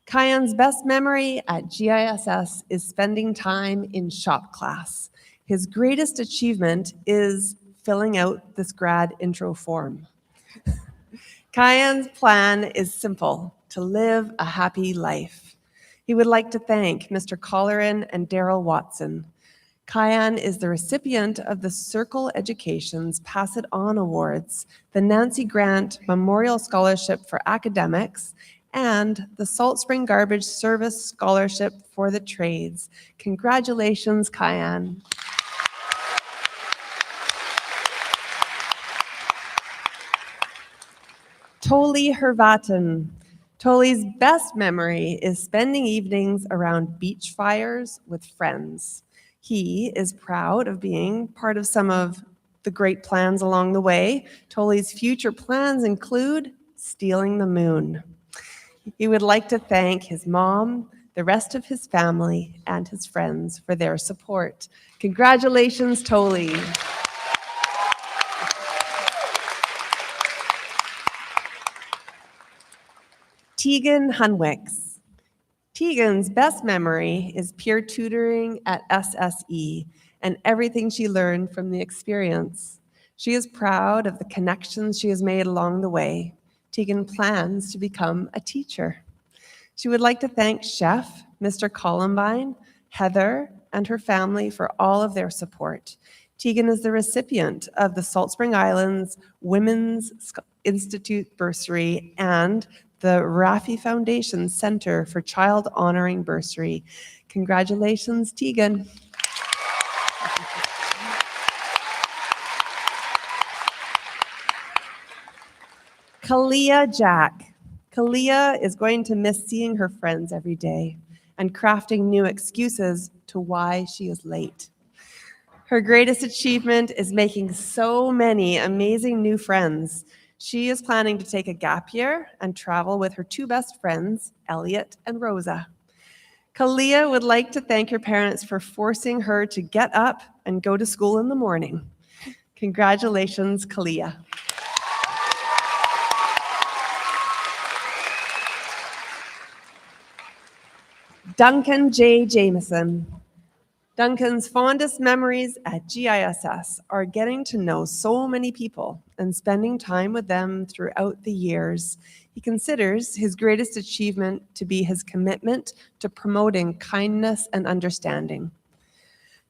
Kyan's best memory at GISS is spending time in shop class. His greatest achievement is filling out this grad intro form. Kyan's plan is simple: to live a happy life. He would like to thank Mr. Colleran and Daryl Watson. Kyan is the recipient of the Circle Education's Pass It On Awards, the Nancy Grant Memorial Scholarship for Academics, and the Salt Spring Garbage Service Scholarship for the Trades. Congratulations, Kyan. Toli Hervaten. Toli's best memory is spending evenings around beach fires with friends. He is proud of being part of some of the great plans along the way. Toli's future plans include stealing the moon. He would like to thank his mom, the rest of his family, and his friends for their support. Congratulations, Toli. Tegan Hunwicks. Tegan's best memory is peer tutoring at SSE and everything she learned from the experience. She is proud of the connections she has made along the way. Tegan plans to become a teacher. She would like to thank Chef, Mr. Columbine, Heather, and her family for all of their support. Tegan is the recipient of the Salt Spring Islands Women's Institute Bursary and the Raffi Foundation Center for Child Honoring Bursary. Congratulations, Tegan. Kalia Jack. Kalia is going to miss seeing her friends every day and crafting new excuses to why she is late. Her greatest achievement is making so many amazing new friends. She is planning to take a gap year and travel with her two best friends, Elliot and Rosa. Kalia would like to thank her parents for forcing her to get up and go to school in the morning. Congratulations, Kalia. Duncan J. Jameson. Duncan's fondest memories at GISS are getting to know so many people and spending time with them throughout the years. He considers his greatest achievement to be his commitment to promoting kindness and understanding.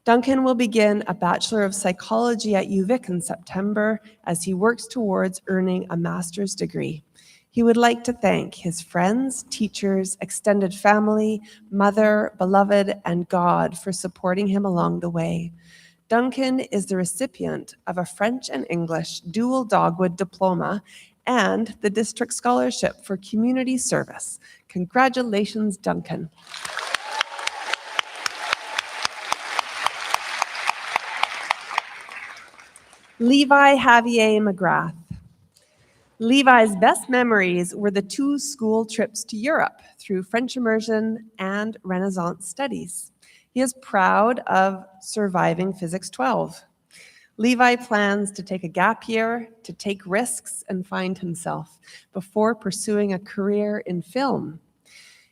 Duncan will begin a Bachelor of Psychology at UVic in September as he works towards earning a master's degree. He would like to thank his friends, teachers, extended family, mother, beloved, and God for supporting him along the way. Duncan is the recipient of a French and English dual dogwood diploma and the district scholarship for community service. Congratulations, Duncan. Levi Javier McGrath. Levi's best memories were the 2 school trips to Europe through French immersion and Renaissance studies. He is proud of surviving Physics 12. Levi plans to take a gap year, to take risks and find himself before pursuing a career in film.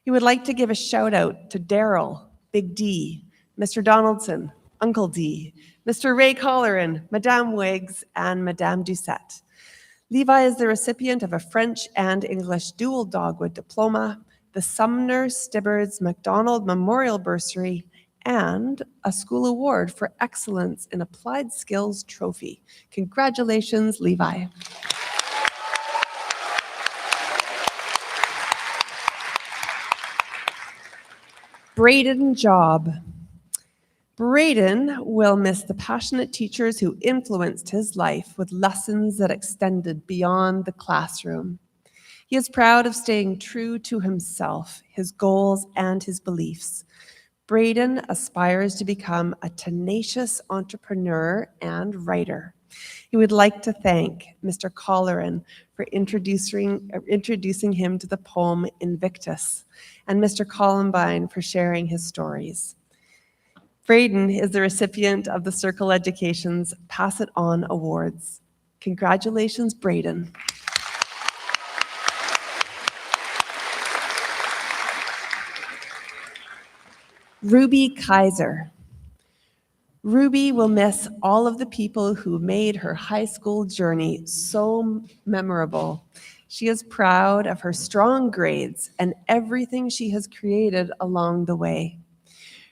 He would like to give a shout out to Daryl, Big D, Mr. Donaldson, Uncle D, Mr. Ray Colleran, Madame Wiggs, and Madame Doucette. Levi is the recipient of a French and English dual dogwood diploma, the Sumner Stibbards MacDonald Memorial Bursary, and a school award for excellence in applied skills trophy. Congratulations, Levi. Braden Job. Braden will miss the passionate teachers who influenced his life with lessons that extended beyond the classroom. He is proud of staying true to himself, his goals, and his beliefs. Braden aspires to become a tenacious entrepreneur and writer. He would like to thank Mr. Colleran for introducing him to the poem Invictus, and Mr. Columbine for sharing his stories. Braden is the recipient of the Circle Education's Pass It On Awards. Congratulations, Braden. Ruby Kaiser. Ruby will miss all of the people who made her high school journey so memorable. She is proud of her strong grades and everything she has created along the way.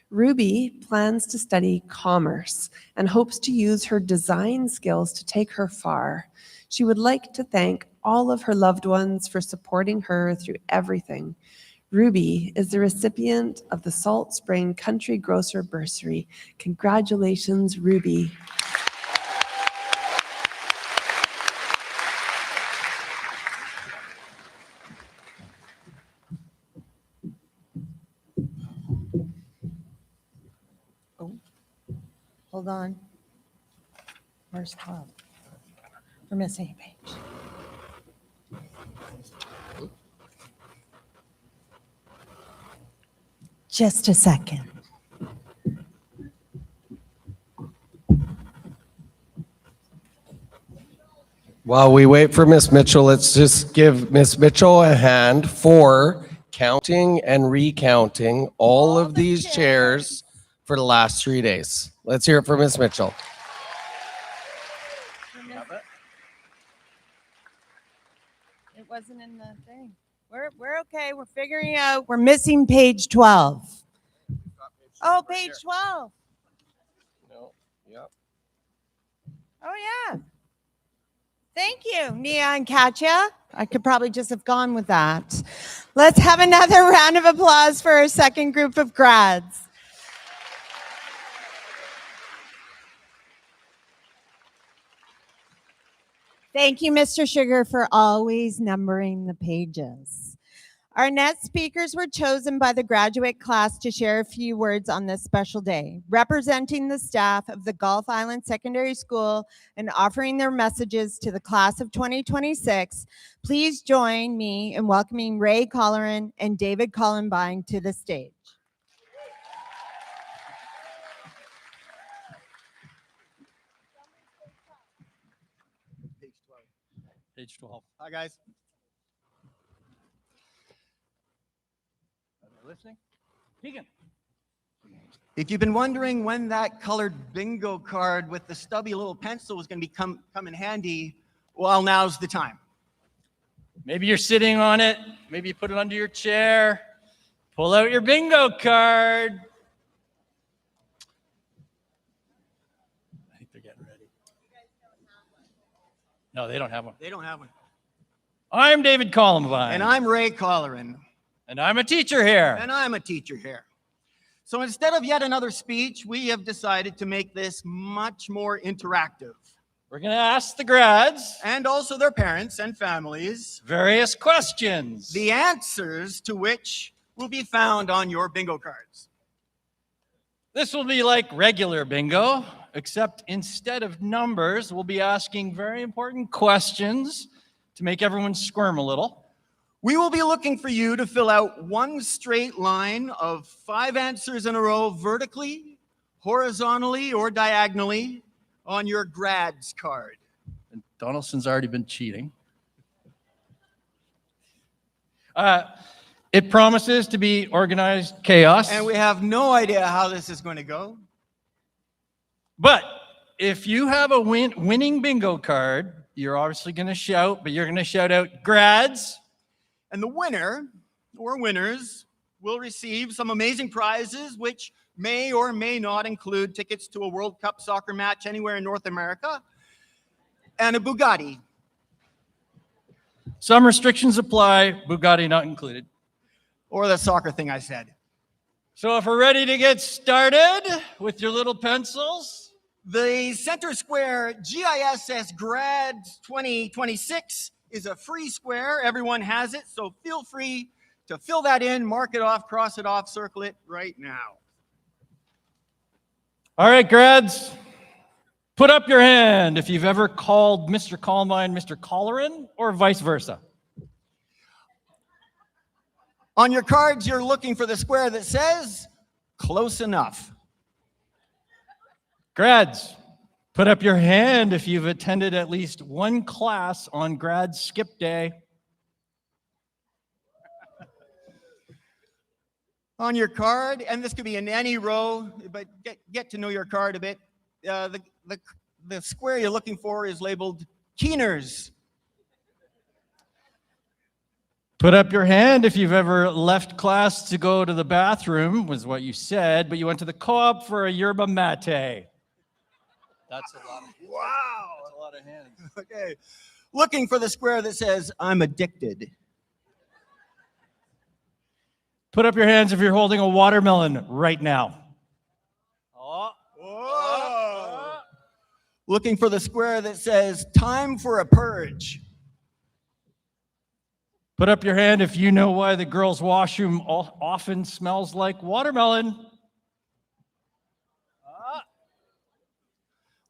Ruby plans to study commerce and hopes to use her design skills to take her far. She would like to thank all of her loved ones for supporting her through everything. Ruby is the recipient of the Salt Spring Country Grocer Bursary. Congratulations, Ruby. Hold on. Where's 12? We're missing a page. Just a second. While we wait for Miss Mitchell, let's just give Miss Mitchell a hand for counting and recounting all of these chairs for the last 3 days. Let's hear it for Miss Mitchell. It wasn't in the thing. We're okay. We're figuring out. We're missing page 12. Oh, page 12. No. Yep. Oh, yeah. Thank you, Nia and Katya. I could probably just have gone with that. Let's have another round of applause for our second group of grads. Thank you, Mr. Sugar, for always numbering the pages. Our next speakers were chosen by the graduate class to share a few words on this special day, representing the staff of the Gulf Island Secondary School and offering their messages to the class of 2026. Please join me in welcoming Ray Colleran and David Columbine to the stage. Page 12. Hi, guys. Are they listening? Keegan. If you've been wondering when that colored bingo card with the stubby little pencil was going to come in handy, well, now's the time. Maybe you're sitting on it. Maybe you put it under your chair. Pull out your bingo card. I think they're getting ready. No, they don't have one. They don't have one. I'm David Columbine. And I'm Ray Colleran. And I'm a teacher here. And I'm a teacher here. So instead of yet another speech, we have decided to make this much more interactive. We're going to ask the grads and also their parents and families various questions, the answers to which will be found on your bingo cards. This will be like regular bingo, except instead of numbers, we'll be asking very important questions to make everyone squirm a little. We will be looking for you to fill out one straight line of 5 answers in a row vertically, horizontally, or diagonally on your grads card. And Donaldson's already been cheating. It promises to be organized chaos. And we have no idea how this is going to go. But if you have a winning bingo card, you're obviously going to shout, but you're going to shout out grads. And the winner or winners will receive some amazing prizes, which may or may not include tickets to a World Cup soccer match anywhere in North America and a Bugatti. Some restrictions apply, Bugatti not included. Or the soccer thing I said. So if we're ready to get started with your little pencils. The center square GISS Grad 2026 is a free square. Everyone has it, so feel free to fill that in, mark it off, cross it off, circle it right now. All right, grads, put up your hand if you've ever called Mr. Columbine Mr. Colleran or vice versa. On your cards, you're looking for the square that says, close enough. Grads, put up your hand if you've attended at least one class on grad skip day. On your card, and this could be in any row, but get to know your card a bit. The square you're looking for is labeled Keeners. Put up your hand if you've ever left class to go to the bathroom, was what you said, but you went to the co-op for a yerba mate. That's a lot. Wow. That's a lot of hands. Okay. Looking for the square that says, I'm addicted. Put up your hands if you're holding a watermelon right now. Looking for the square that says, time for a purge. Put up your hand if you know why the girls' washroom often smells like watermelon.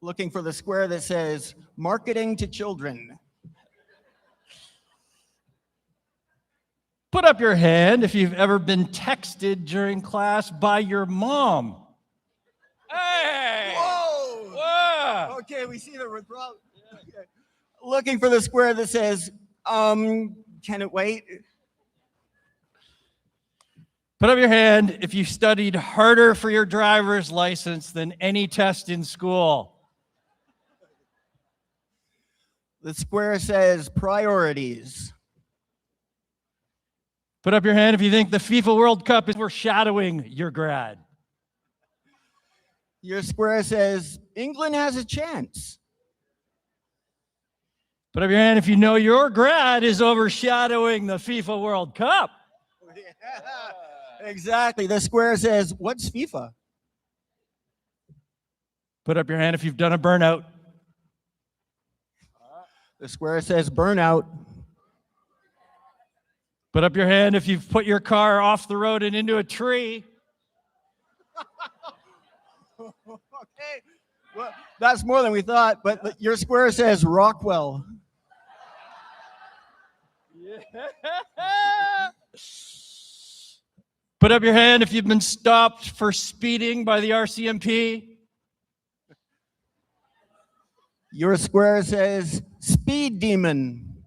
Looking for the square that says, marketing to children. Put up your hand if you've ever been texted during class by your mom. Hey! Whoa! Whoa! Okay, we see the withdrawal. Okay. Looking for the square that says, can it wait? Put up your hand if you studied harder for your driver's license than any test in school. The square says priorities. Put up your hand if you think the FIFA World Cup is overshadowing your grad. Your square says England has a chance. Put up your hand if you know your grad is overshadowing the FIFA World Cup. Yeah, exactly. The square says, what's FIFA? Put up your hand if you've done a burnout. The square says burnout. Put up your hand if you've put your car off the road and into a tree. Okay, well, that's more than we thought, but your square says Rockwell. Yeah. Put up your hand if you've been stopped for speeding by the RCMP. Your square says speed demon.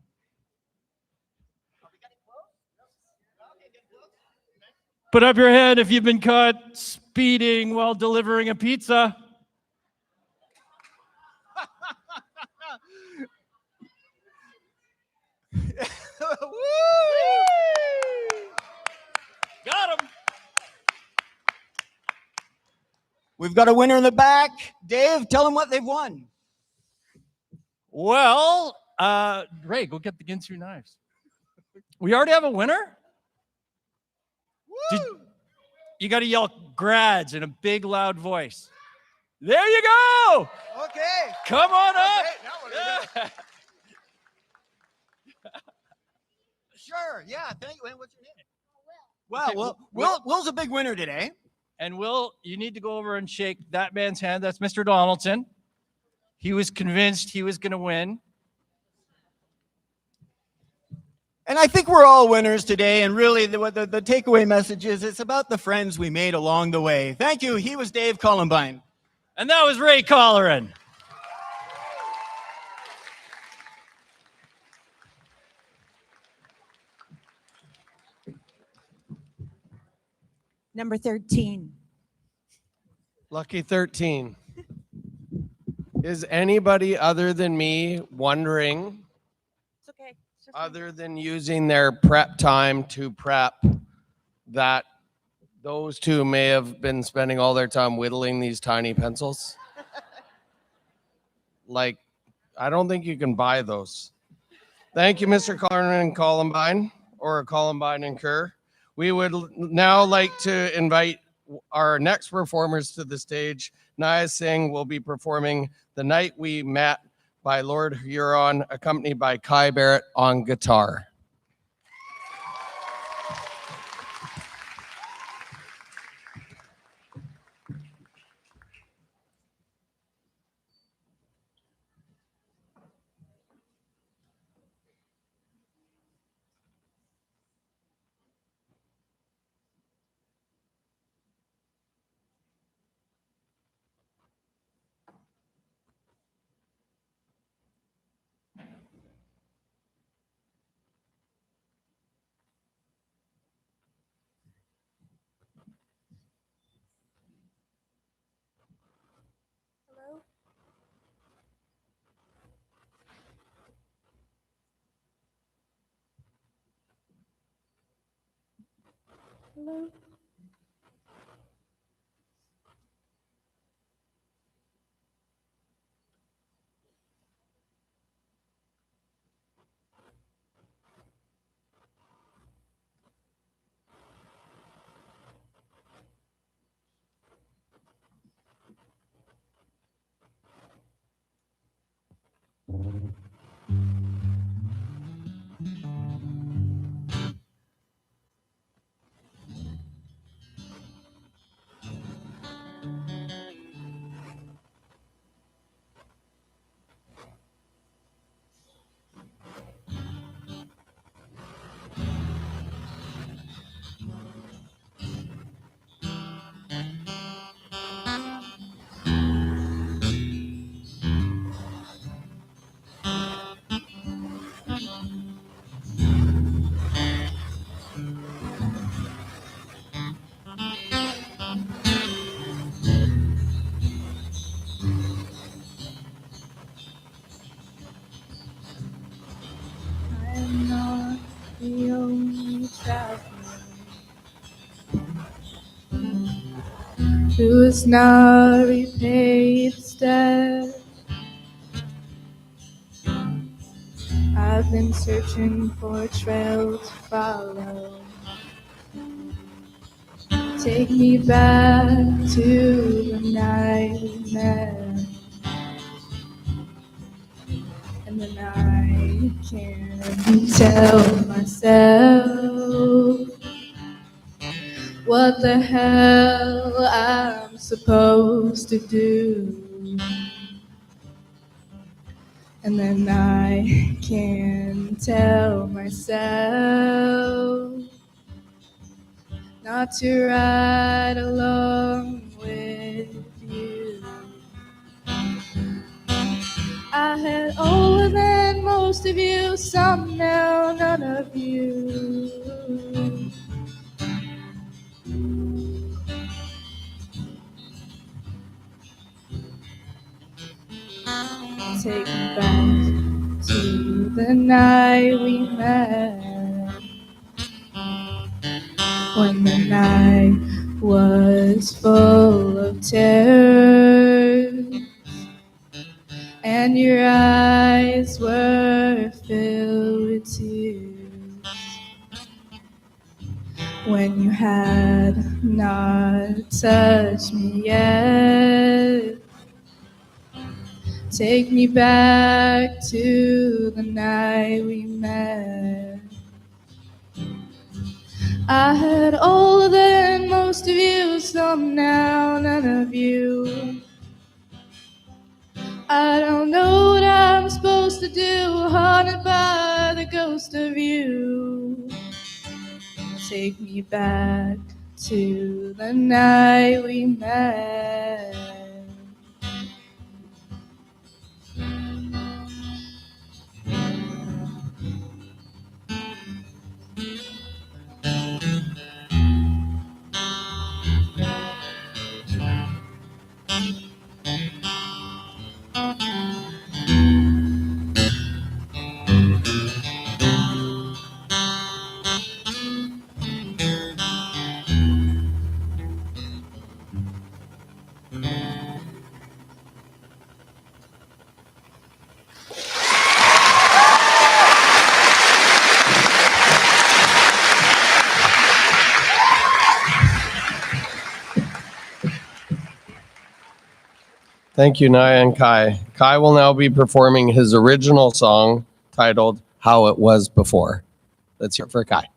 Put up your hand if you've been caught speeding while delivering a pizza. Got him. We've got a winner in the back. Dave, tell them what they've won. Well, Ray, go get the Ginsu knives. We already have a winner? You got to yell grads in a big, loud voice. There you go. Okay. Come on up. Okay, now what are we doing? Sure. Yeah. Thank you. What's your name? Well, Okay, Will's a big winner today. And Will, you need to go over and shake that man's hand. That's Mr. Donaldson. He was convinced he was going to win. And I think we're all winners today. And really, the takeaway message is it's about the friends we made along the way. Thank you. He was Dave Columbine. And that was Ray Colleran. Number 13. Lucky 13. Is anybody other than me wondering, It's okay. other than using their prep time to prep, that those two may have been spending all their time whittling these tiny pencils? Like, I don't think you can buy those. Thank you, Mr. Colleran and Columbine, or Columbine and Kerr. We would now like to invite our next performers to the stage. Naya Singh will be performing The Night We Met by Lord Huron, accompanied by Kai Barrett on guitar. Hello. I'm not the only traveler who has not repaid his debt. I've been searching for a trail to follow. Take me back to the night we met. And then I can tell myself what the hell I'm supposed to do. And then I can tell myself not to ride along with you. I had older than most of you, some now, none of you. Take me back to the night we met, when the night was full of terror, and your eyes were filled with tears, when you had not touched me yet. Take me back to the night we met. I had older than most of you, some now, none of you. I don't know what I'm supposed to do, haunted by the ghost of you. Take me back to the night we met. Thank you, Naya and Kai. Kai will now be performing his original song titled How It Was Before. Let's hear it for Kai.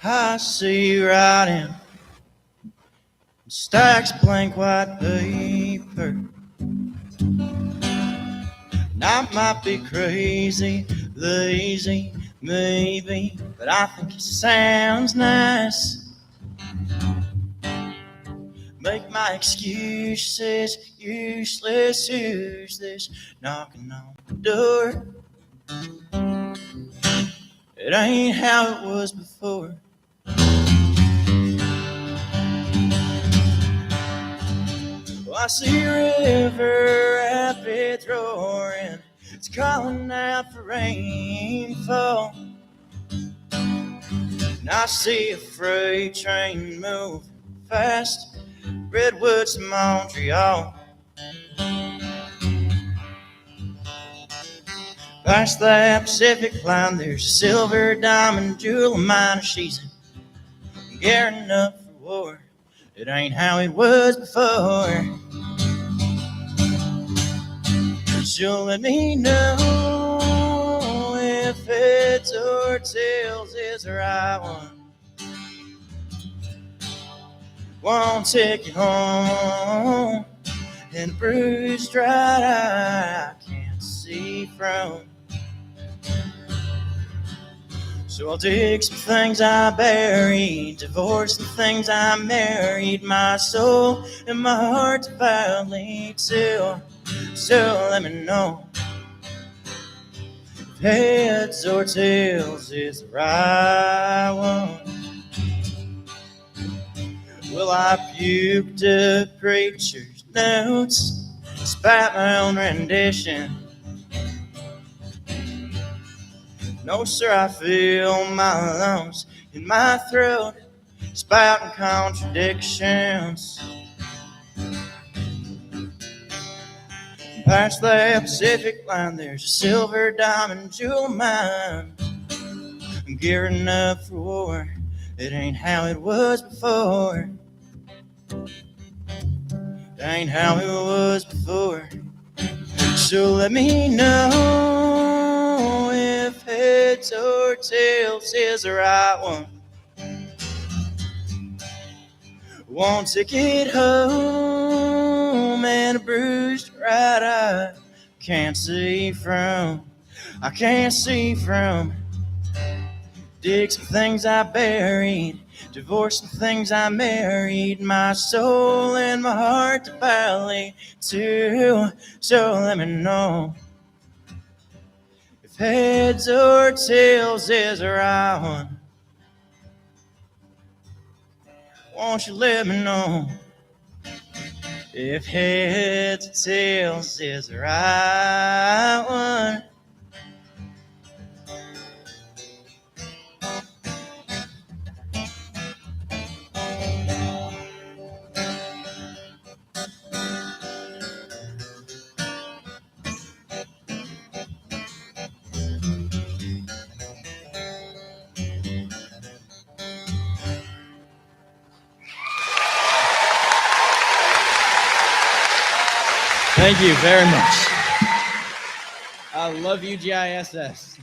I see you writing stacks of blank white paper. And I might be crazy, lazy, maybe, but I think it sounds nice. Make my excuses useless. Who's this knocking on the door? It ain't how it was before. Well, I see a river rapids roaring, it's calling out for rainfall. And I see a freight train moving fast, Redwoods to Montreal. Past that Pacific line, there's a silver diamond jewel miner. She's gearing up for war. It ain't how it was before. She'll let me know if heads or tails is the right one. Won't take it home and a bruised right eye I can't see from. So I'll dig some things I buried, divorce the things I married, my soul and my heart to valley too. So let me know if heads or tails is the right one. Well, I puked up preacher's notes, spat my own rendition. No, sir, I feel my lungs in my throat, spouting contradictions. Past that Pacific line, there's a silver diamond jewel mine. I'm gearing up for war. It ain't how it was before. It ain't how it was before. So let me know if heads or tails is the right one. Won't take it home and a bruised right eye can't see from. I can't see from. Dig some things I buried, divorce some things I married, my soul and my heart to valley too. So let me know if heads or tails is the right one. Won't you let me know if heads or tails is the right one? Thank you very much. I love you, GISS.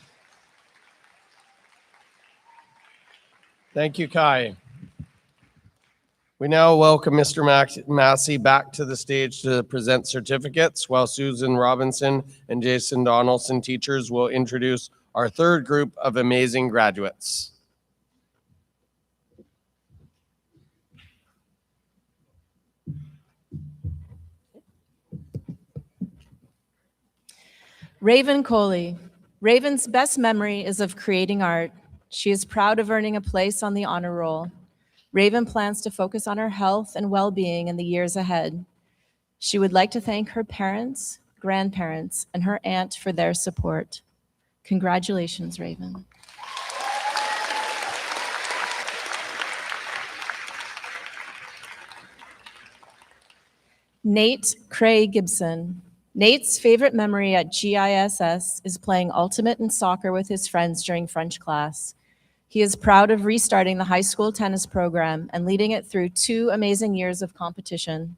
Thank you, Kai. We now welcome Mr. Massey back to the stage to present certificates, while Susan Robinson and Jason Donaldson, teachers, will introduce our third group of amazing graduates. Raven Coley. Raven's best memory is of creating art. She is proud of earning a place on the honor roll. Raven plans to focus on her health and well-being in the years ahead. She would like to thank her parents, grandparents, and her aunt for their support. Congratulations, Raven. Nate Cray Gibson. Nate's favorite memory at GISS is playing ultimate in soccer with his friends during French class. He is proud of restarting the high school tennis program and leading it through 2 amazing years of competition.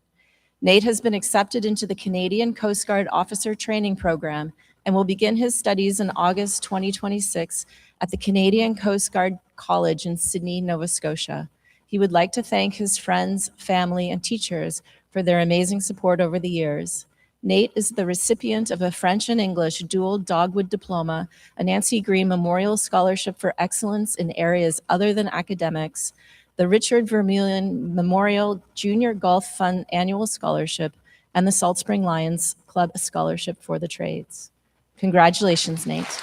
Nate has been accepted into the Canadian Coast Guard Officer Training Program and will begin his studies in August 2026 at the Canadian Coast Guard College in Sydney, Nova Scotia. He would like to thank his friends, family, and teachers for their amazing support over the years. Nate is the recipient of a French and English dual Dogwood Diploma, a Nancy Green Memorial Scholarship for Excellence in areas other than academics, the Richard Vermeulen Memorial Junior Golf Fund Annual Scholarship, and the Salt Spring Lions Club Scholarship for the Trades. Congratulations, Nate.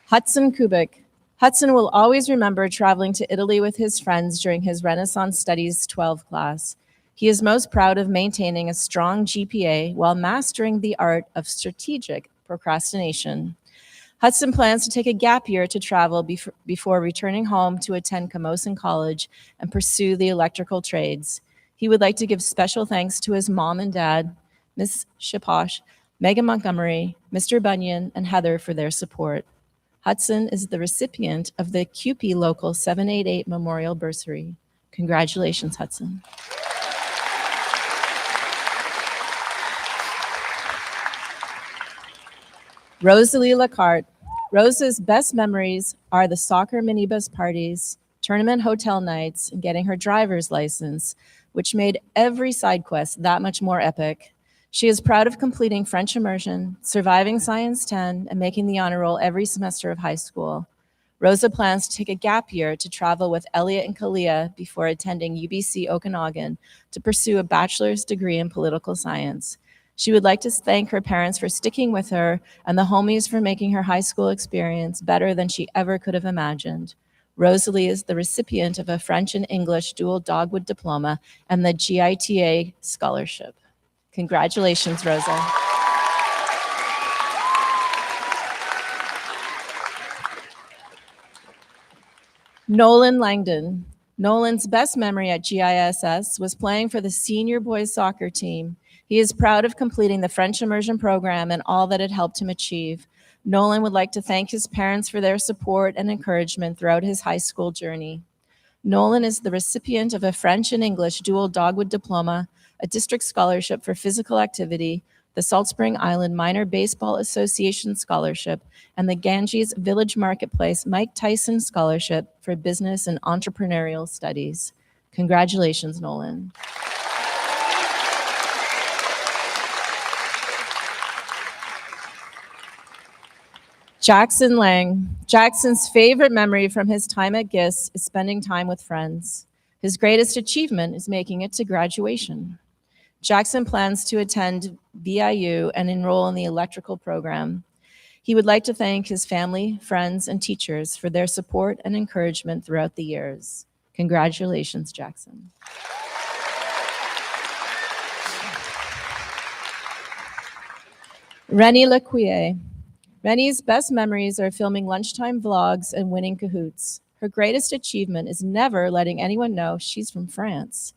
Hudson Kubik. Hudson will always remember traveling to Italy with his friends during his Renaissance Studies 12 class. He is most proud of maintaining a strong GPA while mastering the art of strategic procrastination. Hudson plans to take a gap year to travel before returning home to attend Camosun College and pursue the electrical trades. He would like to give special thanks to his mom and dad, Miss Shaposh, Megan Montgomery, Mr. Bunyan, and Heather for their support. Hudson is the recipient of the CUPE Local 788 Memorial Bursary. Congratulations, Hudson. Rosalie Lacarte. Rosa's best memories are the soccer minibus parties, tournament hotel nights, and getting her driver's license, which made every side quest that much more epic. She is proud of completing French immersion, surviving Science 10, and making the honor roll every semester of high school. Rosa plans to take a gap year to travel with Elliot and Kalia before attending UBC Okanagan to pursue a bachelor's degree in political science. She would like to thank her parents for sticking with her and the homies for making her high school experience better than she ever could have imagined. Rosalie is the recipient of a French and English dual dogwood diploma and the GITA scholarship. Congratulations, Rosa. Nolan Langdon. Nolan's best memory at GISS was playing for the senior boys soccer team. He is proud of completing the French immersion program and all that it helped him achieve. Nolan would like to thank his parents for their support and encouragement throughout his high school journey. Nolan is the recipient of a French and English dual dogwood diploma, a district scholarship for physical activity, the Salt Spring Island Minor Baseball Association Scholarship, and the Ganges Village Marketplace Mike Tyson Scholarship for Business and Entrepreneurial Studies. Congratulations, Nolan. Jackson Lang. Jackson's favorite memory from his time at GISS is spending time with friends. His greatest achievement is making it to graduation. Jackson plans to attend VIU and enroll in the electrical program. He would like to thank his family, friends, and teachers for their support and encouragement throughout the years. Congratulations, Jackson. Rennie Lequier. Rennie's best memories are filming lunchtime vlogs and winning Cahoots. Her greatest achievement is never letting anyone know she's from France.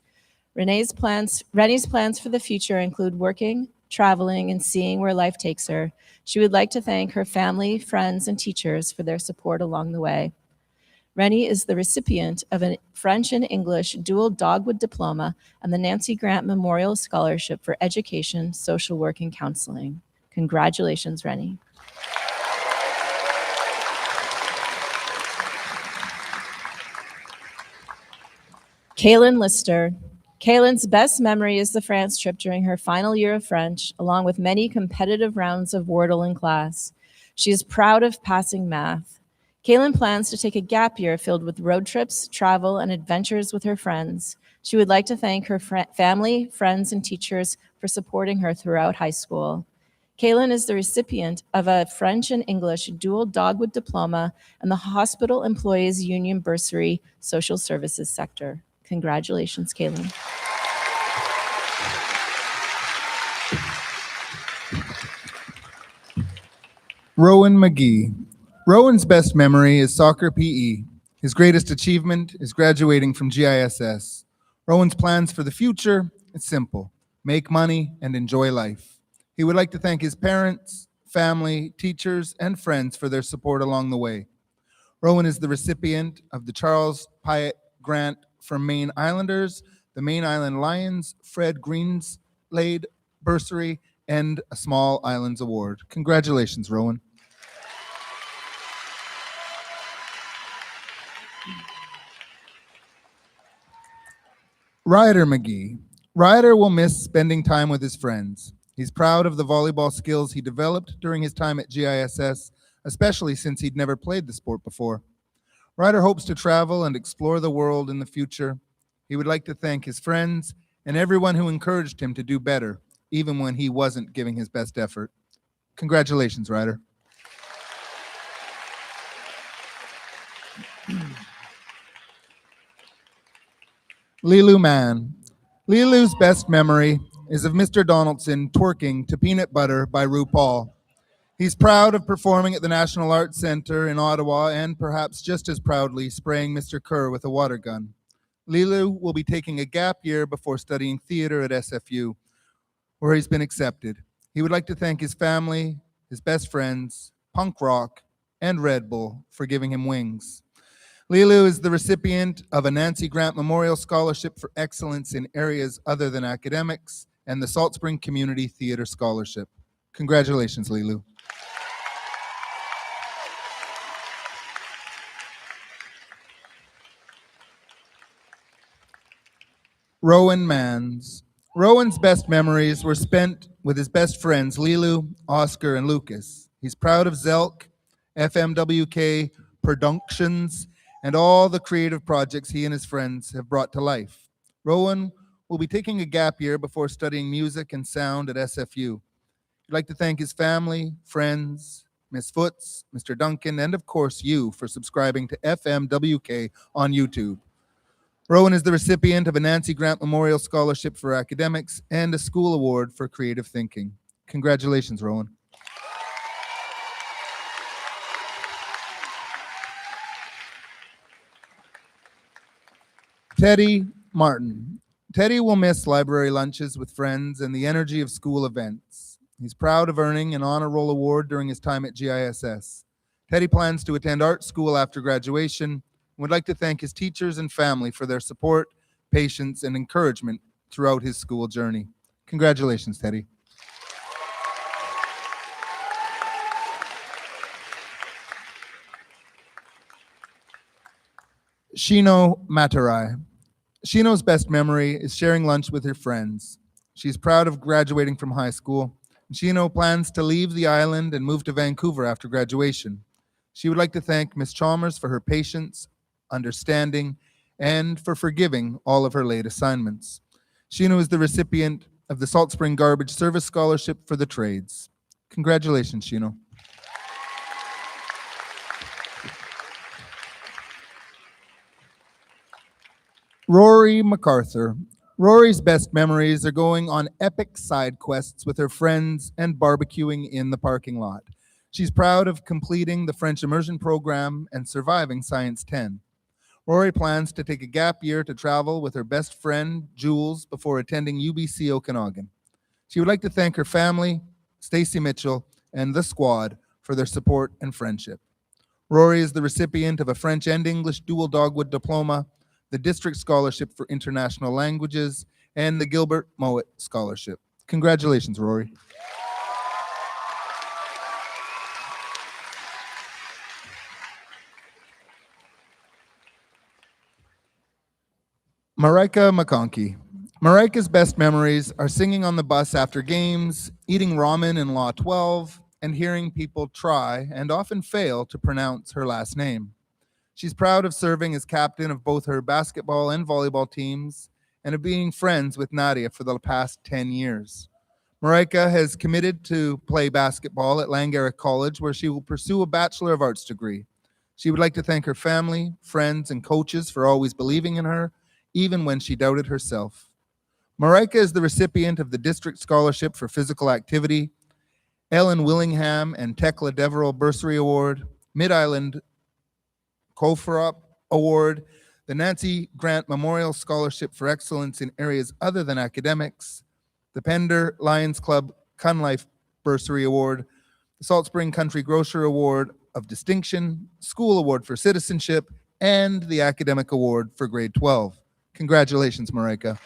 Rennie's plans for the future include working, traveling, and seeing where life takes her. She would like to thank her family, friends, and teachers for their support along the way. Rennie is the recipient of a French and English dual dogwood diploma and the Nancy Grant Memorial Scholarship for Education, Social Work, and Counseling. Congratulations, Rennie. Kaylin Lister. Kaylin's best memory is the France trip during her final year of French, along with many competitive rounds of Wordle in class. She is proud of passing math. Kaylin plans to take a gap year filled with road trips, travel, and adventures with her friends. She would like to thank her family, friends, and teachers for supporting her throughout high school. Kaylin is the recipient of a French and English dual dogwood diploma and the Hospital Employees Union Bursary Social Services Sector. Congratulations, Kaylin. Rowan McGee. Rowan's best memory is soccer PE. His greatest achievement is graduating from GISS. Rowan's plans for the future is simple: make money and enjoy life. He would like to thank his parents, family, teachers, and friends for their support along the way. Rowan is the recipient of the Charles Pyatt Grant from Maine Islanders, the Maine Island Lions, Fred Greenslade Bursary, and a Small Islands Award. Congratulations, Rowan. Ryder McGee. Ryder will miss spending time with his friends. He's proud of the volleyball skills he developed during his time at GISS, especially since he'd never played the sport before. Ryder hopes to travel and explore the world in the future. He would like to thank his friends and everyone who encouraged him to do better, even when he wasn't giving his best effort. Congratulations, Ryder. Lilu Mann. Lilu's best memory is of Mr. Donaldson twerking to Peanut Butter by RuPaul. He's proud of performing at the National Arts Centre in Ottawa and perhaps just as proudly spraying Mr. Kerr with a water gun. Lilu will be taking a gap year before studying theatre at SFU, where he's been accepted. He would like to thank his family, his best friends, punk rock, and Red Bull for giving him wings. Lilu is the recipient of a Nancy Grant Memorial Scholarship for Excellence in areas other than academics and the Salt Spring Community Theatre Scholarship. Congratulations, Lilu. Rowan Mans. Rowan's best memories were spent with his best friends, Lilu, Oscar, and Lucas. He's proud of Zelk, FMWK, Productions, and all the creative projects he and his friends have brought to life. Rowan will be taking a gap year before studying music and sound at SFU. I'd like to thank his family, friends, Miss Foots, Mr. Duncan, and of course you for subscribing to FMWK on YouTube. Rowan is the recipient of a Nancy Grant Memorial Scholarship for Academics and a School Award for Creative Thinking. Congratulations, Rowan. Teddy Martin. Teddy will miss library lunches with friends and the energy of school events. He's proud of earning an honor roll award during his time at GISS. Teddy plans to attend art school after graduation and would like to thank his teachers and family for their support, patience, and encouragement throughout his school journey. Congratulations, Teddy. Shino Matarai. Shino's best memory is sharing lunch with her friends. She's proud of graduating from high school. Shino plans to leave the island and move to Vancouver after graduation. She would like to thank Ms. Chalmers for her patience, understanding, and for forgiving all of her late assignments. Shino is the recipient of the Salt Spring Garbage Service Scholarship for the Trades. Congratulations, Shino. Rory MacArthur. Rory's best memories are going on epic side quests with her friends and barbecuing in the parking lot. She's proud of completing the French immersion program and surviving Science 10. Rory plans to take a gap year to travel with her best friend, Jules, before attending UBC Okanagan. She would like to thank her family, Stacy Mitchell, and the squad for their support and friendship. Rory is the recipient of a French and English dual dogwood diploma, the District Scholarship for International Languages, and the Gilbert Mowat Scholarship. Congratulations, Rory. Marika McConkey. Marika's best memories are singing on the bus after games, eating ramen in Law 12, and hearing people try and often fail to pronounce her last name. She's proud of serving as captain of both her basketball and volleyball teams and of being friends with Nadia for the past 10 years. Marika has committed to play basketball at Langara College, where she will pursue a Bachelor of Arts degree. She would like to thank her family, friends, and coaches for always believing in her, even when she doubted herself. Marika is the recipient of the District Scholarship for Physical Activity, Ellen Willingham and Tekla Deverell Bursary Award, Mid-Island Kofarop Award, the Nancy Grant Memorial Scholarship for Excellence in areas other than academics, the Pender Lions Club Cun Life Bursary Award, the Salt Spring Country Grocer Award of Distinction, School Award for Citizenship, and the Academic Award for Grade 12. Congratulations, Marika.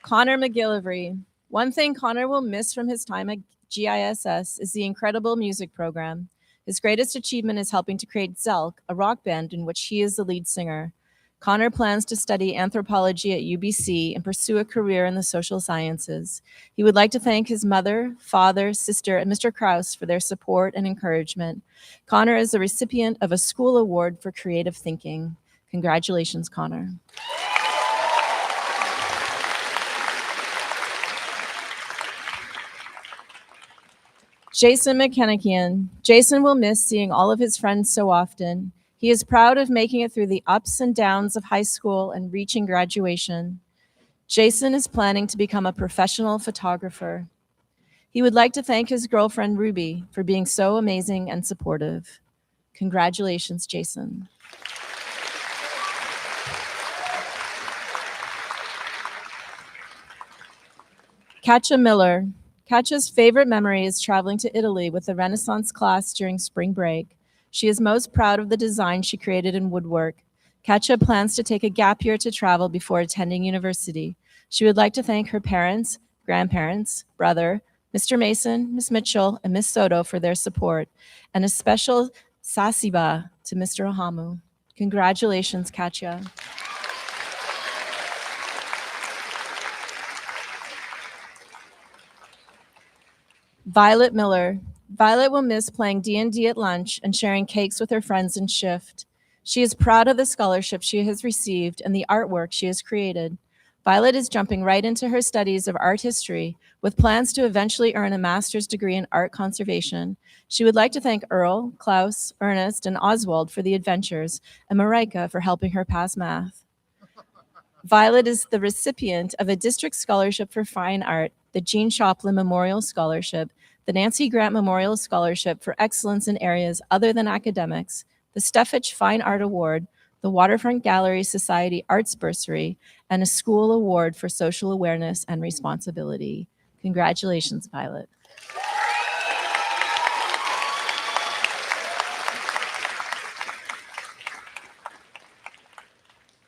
Connor McGillivray. One thing Connor will miss from his time at GISS is the incredible music program. His greatest achievement is helping to create Zelk, a rock band in which he is the lead singer. Connor plans to study anthropology at UBC and pursue a career in the social sciences. He would like to thank his mother, father, sister, and Mr. Krause for their support and encouragement. Connor is the recipient of a school award for creative thinking. Congratulations, Connor. Jason McKennakian. Jason will miss seeing all of his friends so often. He is proud of making it through the ups and downs of high school and reaching graduation. Jason is planning to become a professional photographer. He would like to thank his girlfriend, Ruby, for being so amazing and supportive. Congratulations, Jason. Katja Miller. Katja's favorite memory is traveling to Italy with the Renaissance class during spring break. She is most proud of the design she created in woodwork. Katja plans to take a gap year to travel before attending university. She would like to thank her parents, grandparents, brother, Mr. Mason, Miss Mitchell, and Miss Soto for their support, and a special sasiba to Mr. Ohamu. Congratulations, Katja. Violet Miller. Violet will miss playing D&D at lunch and sharing cakes with her friends in shift. She is proud of the scholarship she has received and the artwork she has created. Violet is jumping right into her studies of art history with plans to eventually earn a master's degree in art conservation. She would like to thank Earl, Klaus, Ernest, and Oswald for the adventures, and Marika for helping her pass math. Violet is the recipient of a district scholarship for fine art, the Jean Choplin Memorial Scholarship, the Nancy Grant Memorial Scholarship for excellence in areas other than academics, the Steffich Fine Art Award, the Waterfront Gallery Society Arts Bursary, and a school award for social awareness and responsibility. Congratulations, Violet.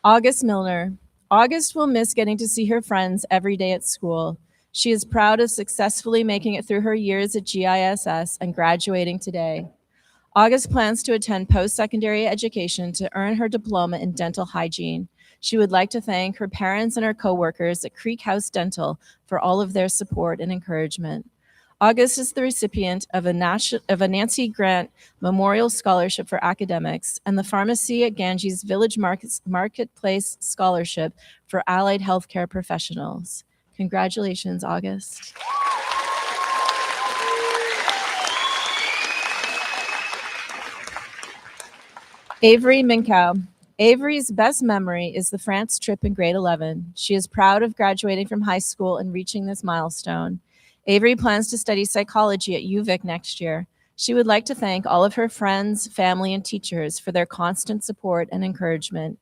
August Milner. August will miss getting to see her friends every day at school. She is proud of successfully making it through her years at GISS and graduating today. August plans to attend post-secondary education to earn her diploma in dental hygiene. She would like to thank her parents and her coworkers at Creek House Dental for all of their support and encouragement. August is the recipient of a Nancy Grant Memorial Scholarship for Academics and the Pharmacy at Ganges Village Marketplace Scholarship for Allied Healthcare Professionals. Congratulations, August. Avery Minkow. Avery's best memory is the France trip in grade 11. She is proud of graduating from high school and reaching this milestone. Avery plans to study psychology at UVic next year. She would like to thank all of her friends, family, and teachers for their constant support and encouragement.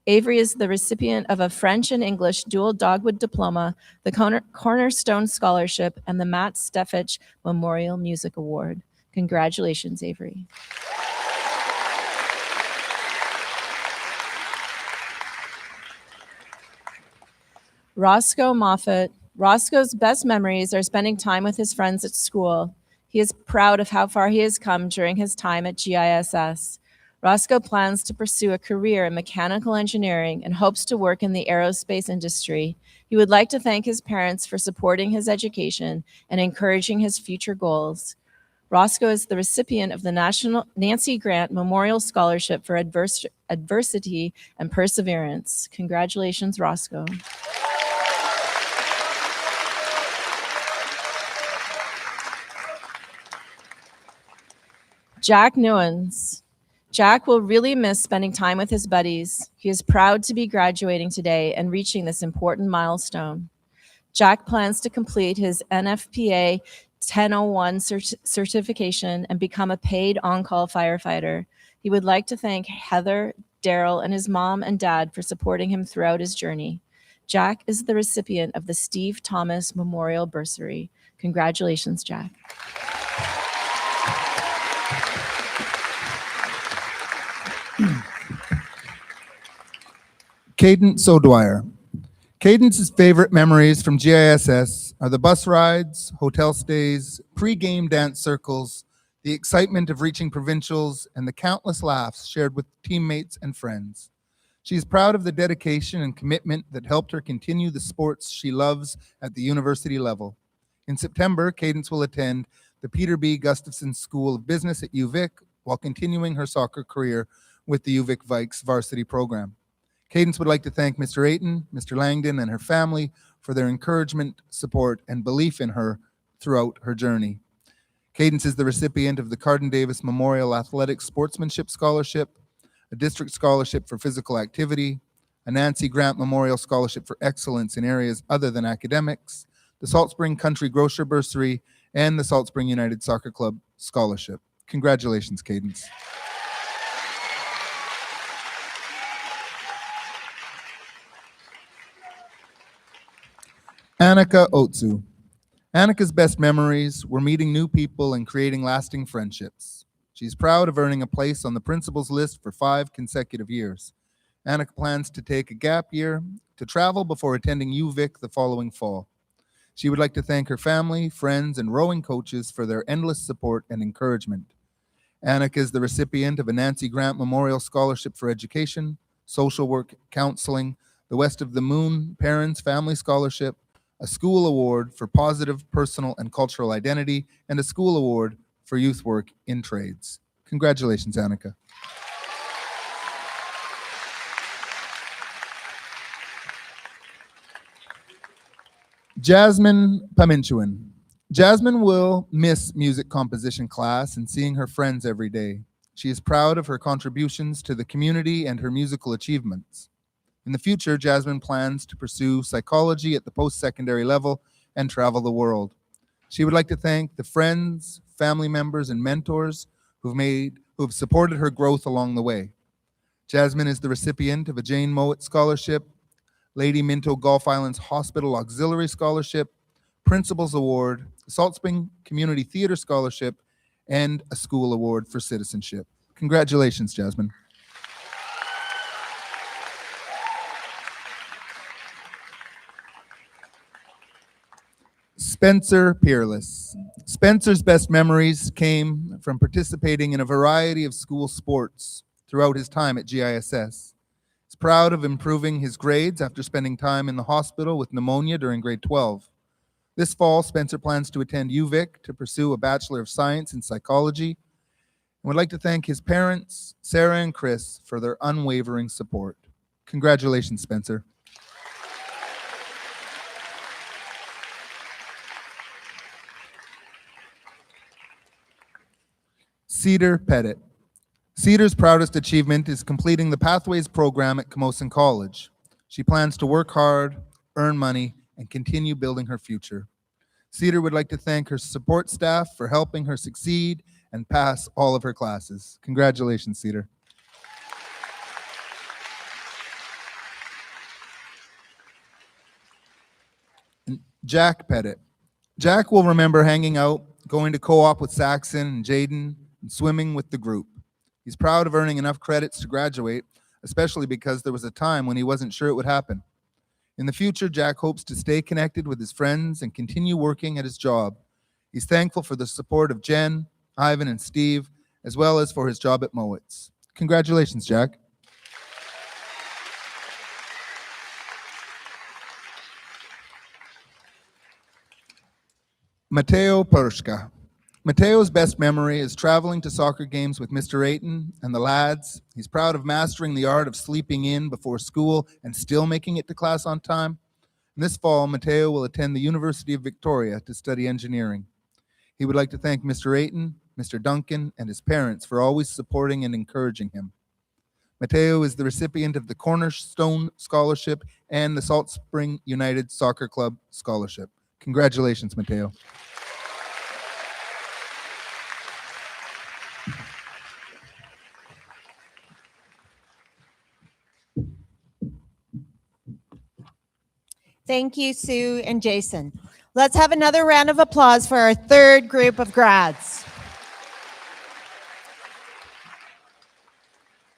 Avery is the recipient of a French and English dual Dogwood Diploma, the Cornerstone Scholarship, and the Matt Steffich Memorial Music Award. Congratulations, Avery. Roscoe Moffat. Roscoe's best memories are spending time with his friends at school. He is proud of how far he has come during his time at GISS. Roscoe plans to pursue a career in mechanical engineering and hopes to work in the aerospace industry. He would like to thank his parents for supporting his education and encouraging his future goals. Roscoe is the recipient of the National Nancy Grant Memorial Scholarship for Adversity and Perseverance. Congratulations, Roscoe. Jack Newens. Jack will really miss spending time with his buddies. He is proud to be graduating today and reaching this important milestone. Jack plans to complete his NFPA 1001 certification and become a paid on-call firefighter. He would like to thank Heather, Daryl, and his mom and dad for supporting him throughout his journey. Jack is the recipient of the Steve Thomas Memorial Bursary. Congratulations, Jack. Cadence O'Dwyer. Cadence's favorite memories from GISS are the bus rides, hotel stays, pre-game dance circles, the excitement of reaching provincials, and the countless laughs shared with teammates and friends. She is proud of the dedication and commitment that helped her continue the sports she loves at the university level. In September, Cadence will attend the Peter B. Gustafson School of Business at UVic while continuing her soccer career with the UVic Vikes varsity program. Cadence would like to thank Mr. Ayton, Mr. Langdon, and her family for their encouragement, support, and belief in her throughout her journey. Cadence is the recipient of the Carden Davis Memorial Athletic Sportsmanship Scholarship, a district scholarship for physical activity, a Nancy Grant Memorial Scholarship for Excellence in areas other than academics, the Salt Spring Country Grocer Bursary, and the Salt Spring United Soccer Club Scholarship. Congratulations, Cadence. Annika Otsu. Annika's best memories were meeting new people and creating lasting friendships. She's proud of earning a place on the principal's list for 5 consecutive years. Annika plans to take a gap year to travel before attending UVic the following fall. She would like to thank her family, friends, and rowing coaches for their endless support and encouragement. Annika is the recipient of a Nancy Grant Memorial Scholarship for Education, Social Work, Counseling, the West of the Moon Parents Family Scholarship, a school award for positive personal and cultural identity, and a school award for youth work in trades. Congratulations, Annika. Jasmine Paminchuan. Jasmine will miss music composition class and seeing her friends every day. She is proud of her contributions to the community and her musical achievements. In the future, Jasmine plans to pursue psychology at the post-secondary level and travel the world. She would like to thank the friends, family members, and mentors who have supported her growth along the way. Jasmine is the recipient of a Jane Mowat Scholarship, Lady Minto Gulf Islands Hospital Auxiliary Scholarship, Principal's Award, Salt Spring Community Theater Scholarship, and a school award for citizenship. Congratulations, Jasmine. Spencer Peerless. Spencer's best memories came from participating in a variety of school sports throughout his time at GISS. He's proud of improving his grades after spending time in the hospital with pneumonia during grade 12. This fall, Spencer plans to attend UVic to pursue a Bachelor of Science in Psychology and would like to thank his parents, Sarah and Chris, for their unwavering support. Congratulations, Spencer. Cedar Pettit. Cedar's proudest achievement is completing the Pathways program at Camosun College. She plans to work hard, earn money, and continue building her future. Cedar would like to thank her support staff for helping her succeed and pass all of her classes. Congratulations, Cedar. And Jack Pettit. Jack will remember hanging out, going to co-op with Saxon and Jaden, and swimming with the group. He's proud of earning enough credits to graduate, especially because there was a time when he wasn't sure it would happen. In the future, Jack hopes to stay connected with his friends and continue working at his job. He's thankful for the support of Jen, Ivan, and Steve, as well as for his job at Mowat's. Congratulations, Jack. Mateo Pershka. Mateo's best memory is traveling to soccer games with Mr. Ayton and the lads. He's proud of mastering the art of sleeping in before school and still making it to class on time. And this fall, Mateo will attend the University of Victoria to study engineering. He would like to thank Mr. Ayton, Mr. Duncan, and his parents for always supporting and encouraging him. Mateo is the recipient of the Cornerstone Scholarship and the Salt Spring United Soccer Club Scholarship. Congratulations, Mateo. Thank you, Sue and Jason. Let's have another round of applause for our third group of grads.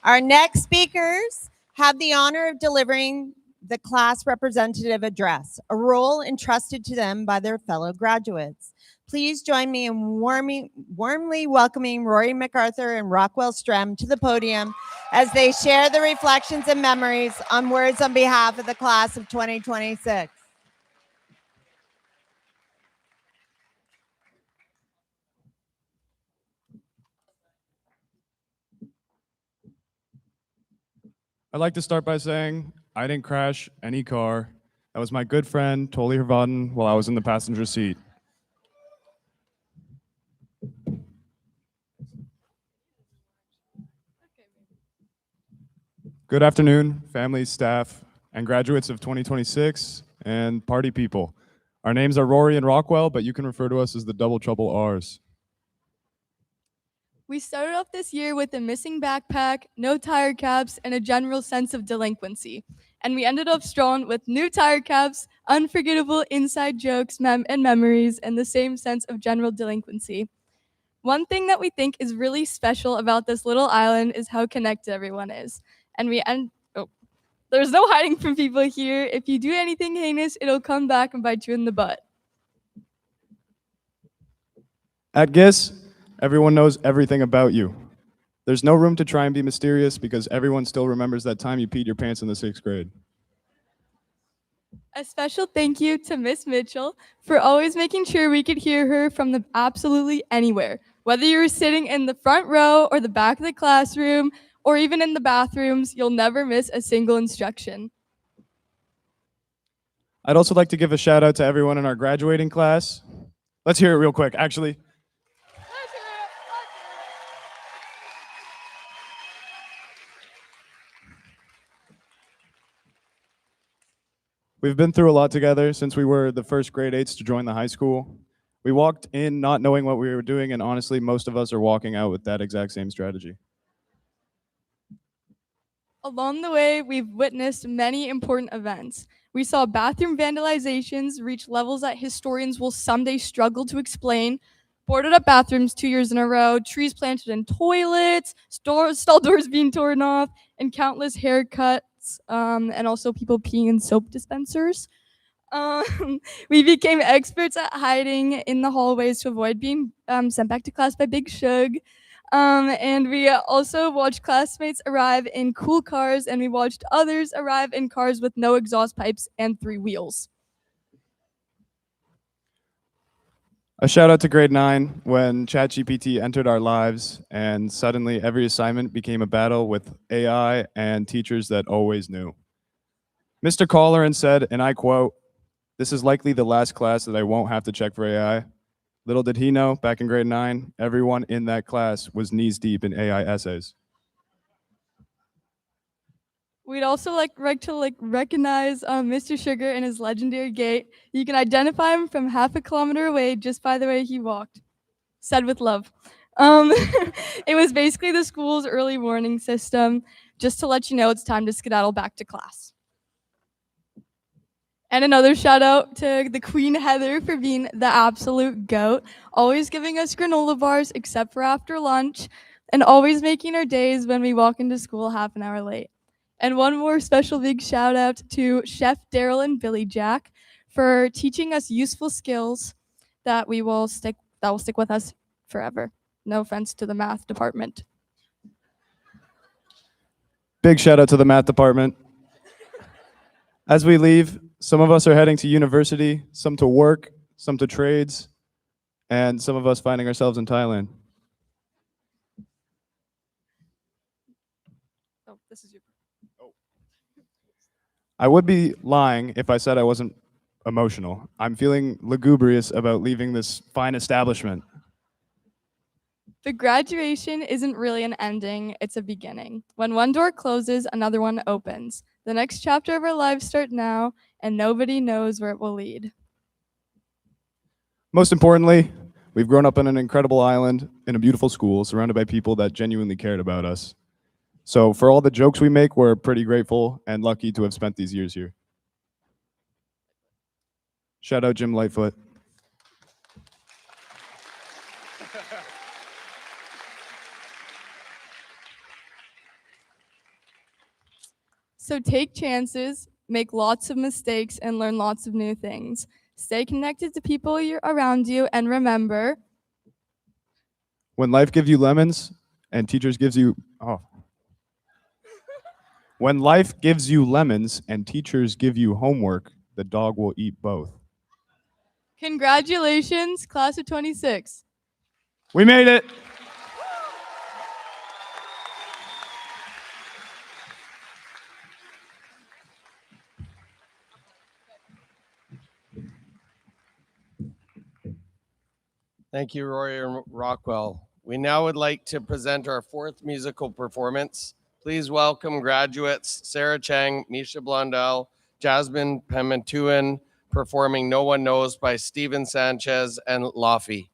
Our next speakers have the honor of delivering the class representative address, a role entrusted to them by their fellow graduates. Please join me in warmly welcoming Rory MacArthur and Rockwell Strem to the podium as they share the reflections and memories on words on behalf of the class of 2026. I'd like to start by saying I didn't crash any car. That was my good friend, Toli Hervaden, while I was in the passenger seat. Good afternoon, families, staff, and graduates of 2026 and party people. Our names are Rory and Rockwell, but you can refer to us as the Double Trouble R's. We started off this year with a missing backpack, no tire caps, and a general sense of delinquency. And we ended up strong with new tire caps, unforgettable inside jokes and memories, and the same sense of general delinquency. One thing that we think is really special about this little island is how connected everyone is. And there's no hiding from people here. If you do anything heinous, it'll come back and bite you in the butt. At GISS, everyone knows everything about you. There's no room to try and be mysterious because everyone still remembers that time you peed your pants in the 6th grade. A special thank you to Miss Mitchell for always making sure we could hear her from absolutely anywhere. Whether you were sitting in the front row or the back of the classroom or even in the bathrooms, you'll never miss a single instruction. I'd also like to give a shout out to everyone in our graduating class. Let's hear it real quick, actually. We've been through a lot together since we were the first grade 8s to join the high school. We walked in not knowing what we were doing, and honestly, most of us are walking out with that exact same strategy. Along the way, we've witnessed many important events. We saw bathroom vandalizations reach levels that historians will someday struggle to explain, boarded up bathrooms 2 years in a row, trees planted in toilets, stall doors being torn off, and countless haircuts, and also people peeing in soap dispensers. We became experts at hiding in the hallways to avoid being sent back to class by Big Shug. And we also watched classmates arrive in cool cars, and we watched others arrive in cars with no exhaust pipes and 3 wheels. A shout out to grade 9 when ChatGPT entered our lives and suddenly every assignment became a battle with AI and teachers that always knew. Mr. Colleran said, and I quote, "This is likely the last class that I won't have to check for AI." Little did he know, back in grade 9, everyone in that class was knees deep in AI essays. We'd also like to recognize Mr. Sugar and his legendary gait. You can identify him from half a kilometer away just by the way he walked. Said with love. It was basically the school's early warning system, just to let you know it's time to skedaddle back to class. And another shout out to the Queen Heather for being the absolute GOAT, always giving us granola bars except for after lunch, and always making our days when we walk into school half an hour late. And one more special big shout out to Chef Daryl and Billy Jack for teaching us useful skills that will stick with us forever. No offense to the math department. Big shout out to the math department. As we leave, some of us are heading to university, some to work, some to trades, and some of us finding ourselves in Thailand. Oh, this is your. I would be lying if I said I wasn't emotional. I'm feeling lugubrious about leaving this fine establishment. The graduation isn't really an ending, it's a beginning. When one door closes, another one opens. The next chapter of our lives start now, and nobody knows where it will lead. Most importantly, we've grown up on an incredible island in a beautiful school surrounded by people that genuinely cared about us. So for all the jokes we make, we're pretty grateful and lucky to have spent these years here. Shout out Jim Lightfoot. So take chances, make lots of mistakes, and learn lots of new things. Stay connected to people around you, and remember, When life gives you lemons and teachers gives you When life gives you lemons and teachers give you homework, the dog will eat both. congratulations, class of 26. We made it. Thank you, Roy and Rockwell. We now would like to present our 4th musical performance. Please Please welcome graduates Sarah Chang, Misha Blondell, Jasmine Pimentuan, performing No One Knows by Steven Sanchez and Laffy.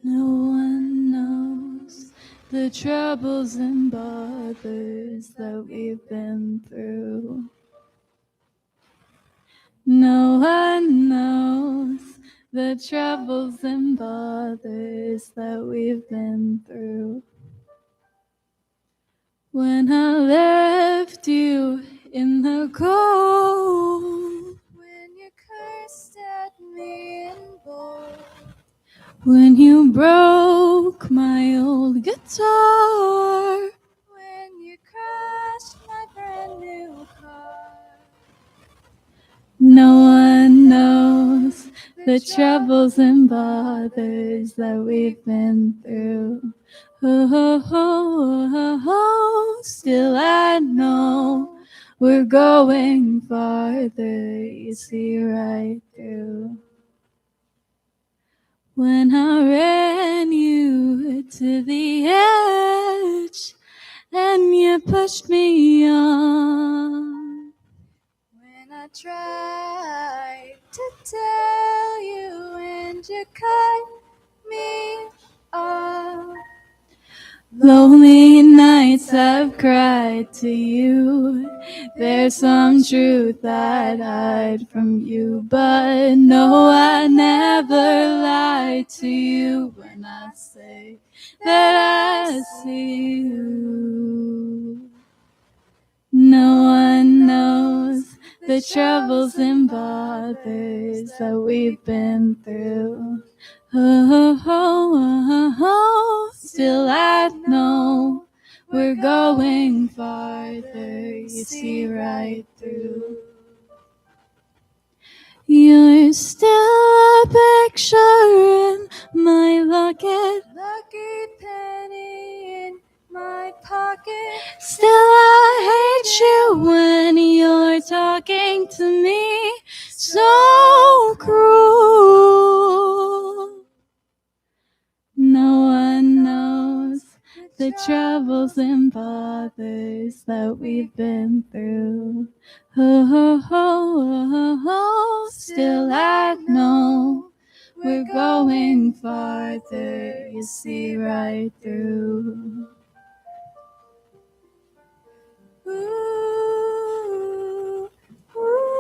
No one knows the troubles and bothers that we've been through. No one knows the troubles and bothers that we've been through. When I left you in the cold, when you cursed at me in bold, when you broke my old guitar, when you crashed my brand new car. No one knows the troubles and bothers that we've been through. Oh, oh, oh, oh, oh. Still I know we're going farther, you see right through. When I ran you to the edge and you pushed me on, when I tried to tell you and you cut me off. Lonely nights I've cried to you. There's some truth I'd hide from you, but no, I never lied to you when I say that I see you. No one knows the troubles and bothers that we've been through. Oh, oh, oh, oh. Still I know we're going farther, you see right through. You're still a picture in my locket, lucky penny in my pocket. Still I hate you when you're talking to me so cruel. No one knows the troubles and bothers that we've been through. Oh, oh, oh, oh, oh. Still I know we're going farther, you see right through. Ooh, ooh.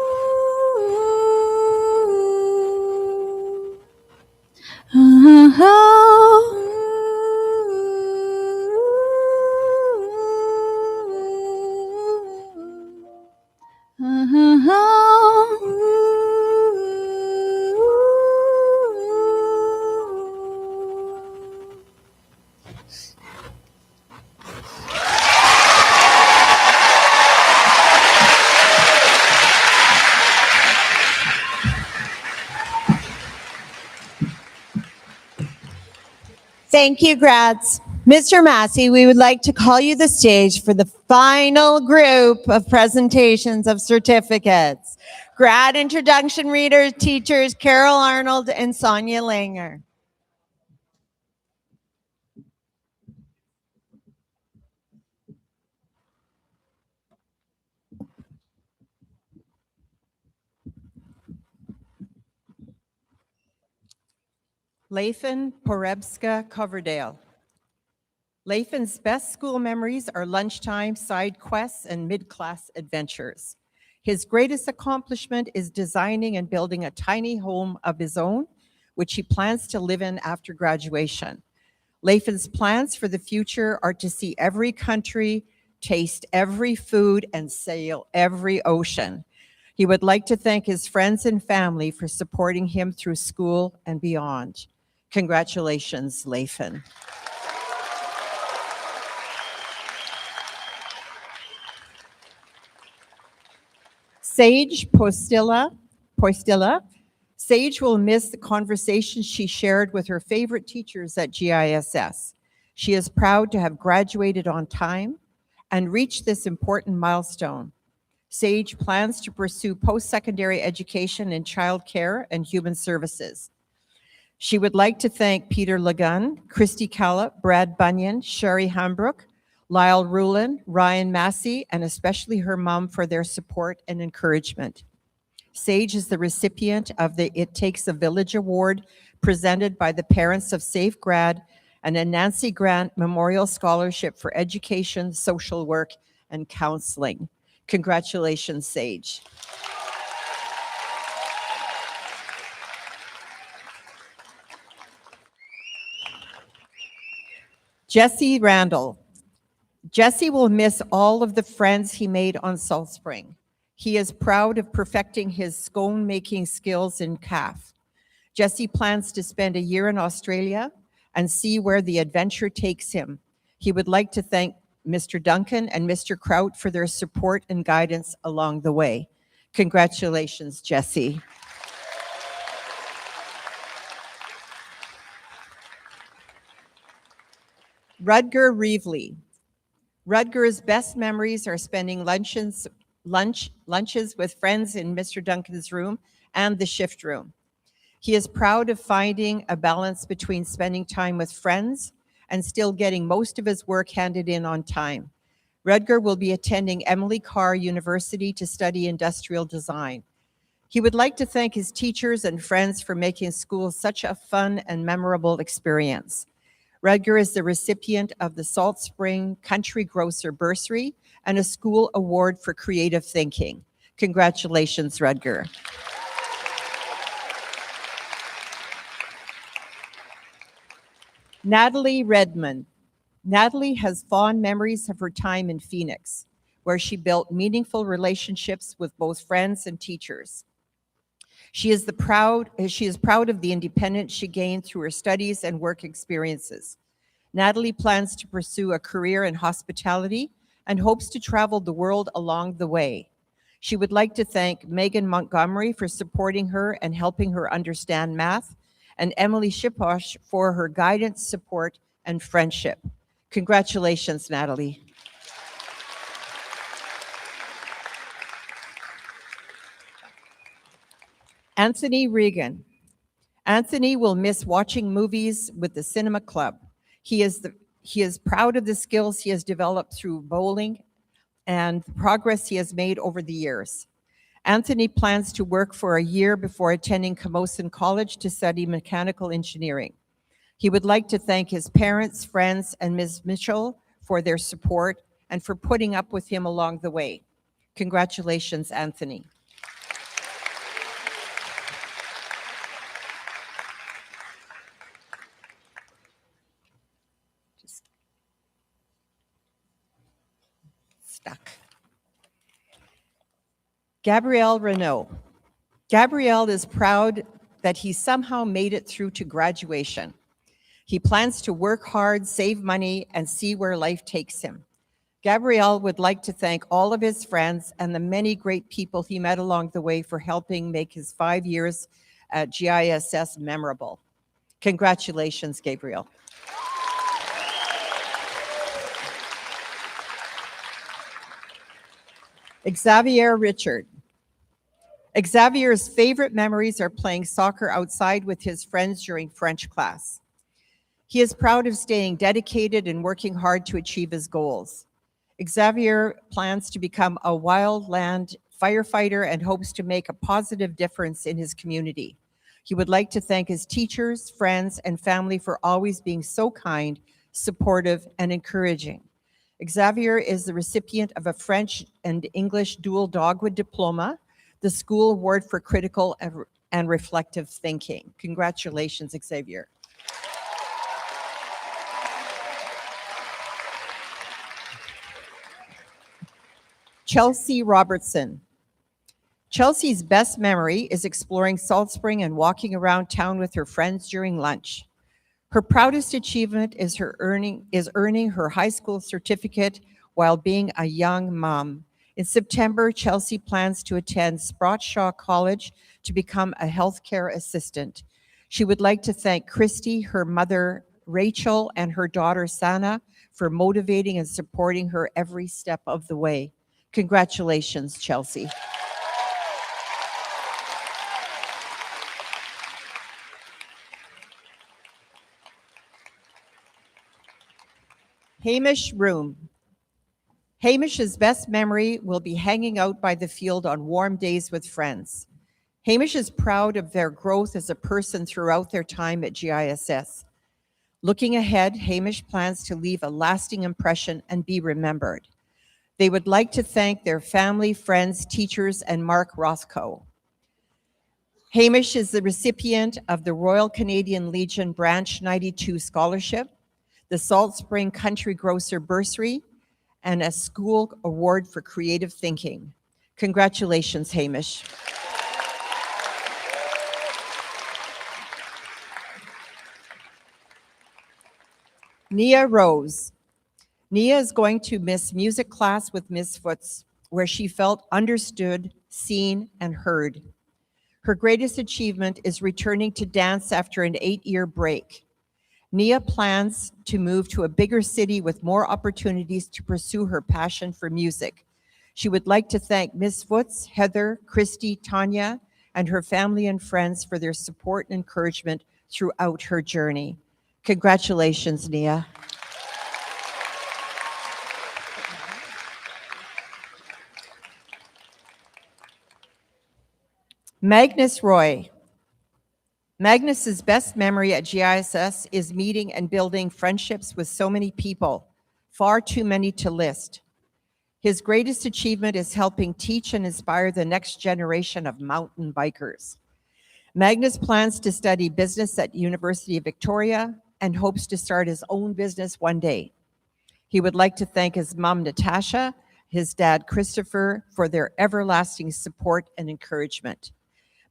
Thank you, grads. Mr. Massey, we would like to call you the stage for the final group of presentations of certificates. Grad introduction readers, teachers Carol Arnold and Sonia Langer. Lathan Porebska Coverdale. Lathan's best school memories are lunchtime side quests and mid-class adventures. His greatest accomplishment is designing and building a tiny home of his own, which he plans to live in after graduation. Lathan's plans for the future are to see every country, taste every food, and sail every ocean. He would like to thank his friends and family for supporting him through school and beyond. Congratulations, Lathan. Sage Postilla. Sage will miss the conversations she shared with her favorite teachers at GISS. She is proud to have graduated on time and reached this important milestone. Sage plans to pursue post-secondary education in childcare and human services. She would like to thank Peter Lagun, Christy Callop, Brad Bunyan, Sherry Hambrook, Lyle Rulin, Ryan Massey, and especially her mom for their support and encouragement. Sage is the recipient of the It Takes a Village Award presented by the parents of Safe Grad and a Nancy Grant Memorial Scholarship for Education, Social Work, and Counseling. Congratulations, Sage. Jesse Randall. Jesse will miss all of the friends he made on Salt Spring. He is proud of perfecting his scone-making skills in calf. Jesse plans to spend a year in Australia and see where the adventure takes him. He would like to thank Mr. Duncan and Mr. Kraut for their support and guidance along the way. Congratulations, Jesse. Rudger Reevely. Rudger's best memories are spending lunches with friends in Mr. Duncan's room and the shift room. He is proud of finding a balance between spending time with friends and still getting most of his work handed in on time. Rudger will be attending Emily Carr University to study industrial design. He would like to thank his teachers and friends for making school such a fun and memorable experience. Rudger is the recipient of the Salt Spring Country Grocer Bursary and a school award for creative thinking. Congratulations, Rudger. Natalie Redmond. Natalie has fond memories of her time in Phoenix, where she built meaningful relationships with both friends and teachers. She is proud of the independence she gained through her studies and work experiences. Natalie plans to pursue a career in hospitality and hopes to travel the world along the way. She would like to thank Megan Montgomery for supporting her and helping her understand math, and Emily Shiposh for her guidance, support, and friendship. Congratulations, Natalie. Anthony Regan. Anthony will miss watching movies with the Cinema Club. He is proud of the skills he has developed through bowling and the progress he has made over the years. Anthony plans to work for a year before attending Camosun College to study mechanical engineering. He would like to thank his parents, friends, and Ms. Mitchell for their support and for putting up with him along the way. Congratulations, Anthony. Stuck. Gabrielle Renault. Gabrielle is proud that he somehow made it through to graduation. He plans to work hard, save money, and see where life takes him. Gabrielle would like to thank all of his friends and the many great people he met along the way for helping make his 5 years at GISS memorable. Congratulations, Gabrielle. Xavier Richard. Xavier's favorite memories are playing soccer outside with his friends during French class. He is proud of staying dedicated and working hard to achieve his goals. Xavier plans to become a wildland firefighter and hopes to make a positive difference in his community. He would like to thank his teachers, friends, and family for always being so kind, supportive, and encouraging. Xavier is the recipient of a French and English dual Dogwood diploma, the School Award for Critical and Reflective Thinking. Congratulations, Xavier. Chelsea Robertson. Chelsea's best memory is exploring Salt Spring and walking around town with her friends during lunch. Her proudest achievement is earning her high school certificate while being a young mom. In September, Chelsea plans to attend Sprott Shaw College to become a healthcare assistant. She would like to thank Christy, her mother Rachel, and her daughter Sana for motivating and supporting her every step of the way. Congratulations, Chelsea. Hamish Room. Hamish's best memory will be hanging out by the field on warm days with friends. Hamish is proud of their growth as a person throughout their time at GISS. Looking ahead, Hamish plans to leave a lasting impression and be remembered. They would like to thank their family, friends, teachers, and Mark Rothko. Hamish is the recipient of the Royal Canadian Legion Branch 92 Scholarship, the Salt Spring Country Grocer Bursary, and a School Award for Creative Thinking. Congratulations, Hamish. Nia Rose. Nia is going to miss music class with Ms. Foots, where she felt understood, seen, and heard. Her greatest achievement is returning to dance after an 8-year break. Nia plans to move to a bigger city with more opportunities to pursue her passion for music. She would like to thank Ms. Foots, Heather, Christy, Tanya, and her family and friends for their support and encouragement throughout her journey. Congratulations, Nia. Magnus Roy. Magnus's best memory at GISS is meeting and building friendships with so many people, far too many to list. His greatest achievement is helping teach and inspire the next generation of mountain bikers. Magnus plans to study business at University of Victoria and hopes to start his own business one day. He would like to thank his mom, Natasha, his dad, Christopher, for their everlasting support and encouragement.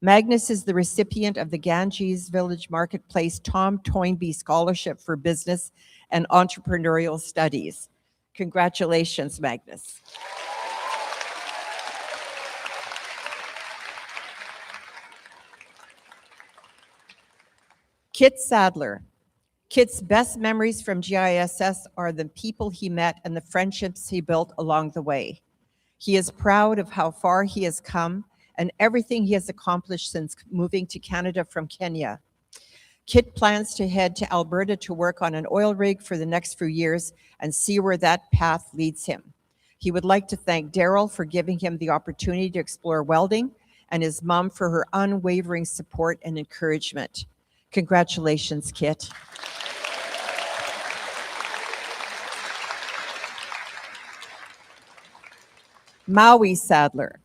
Magnus is the recipient of the Ganges Village Marketplace Tom Toynbee Scholarship for Business and Entrepreneurial Studies. Congratulations, Magnus. Kit Sadler. Kit's best memories from GISS are the people he met and the friendships he built along the way. He is proud of how far he has come and everything he has accomplished since moving to Canada from Kenya. Kit plans to head to Alberta to work on an oil rig for the next few years and see where that path leads him. He would like to thank Daryl for giving him the opportunity to explore welding and his mom for her unwavering support and encouragement. Congratulations, Kit. Maui Sadler.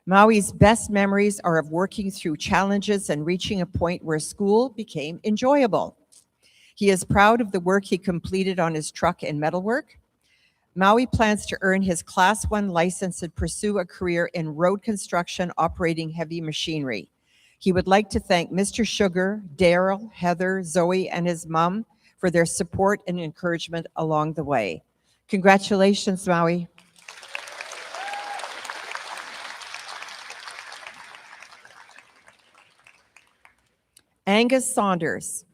Maui's best memories are of working through challenges and reaching a point where school became enjoyable. He is proud of the work he completed on his truck and metalwork. Maui plans to earn his Class 1 license and pursue a career in road construction operating heavy machinery. He would like to thank Mr. Sugar, Daryl, Heather, Zoe, and his mom for their support and encouragement along the way. Congratulations, Maui. Angus Saunders.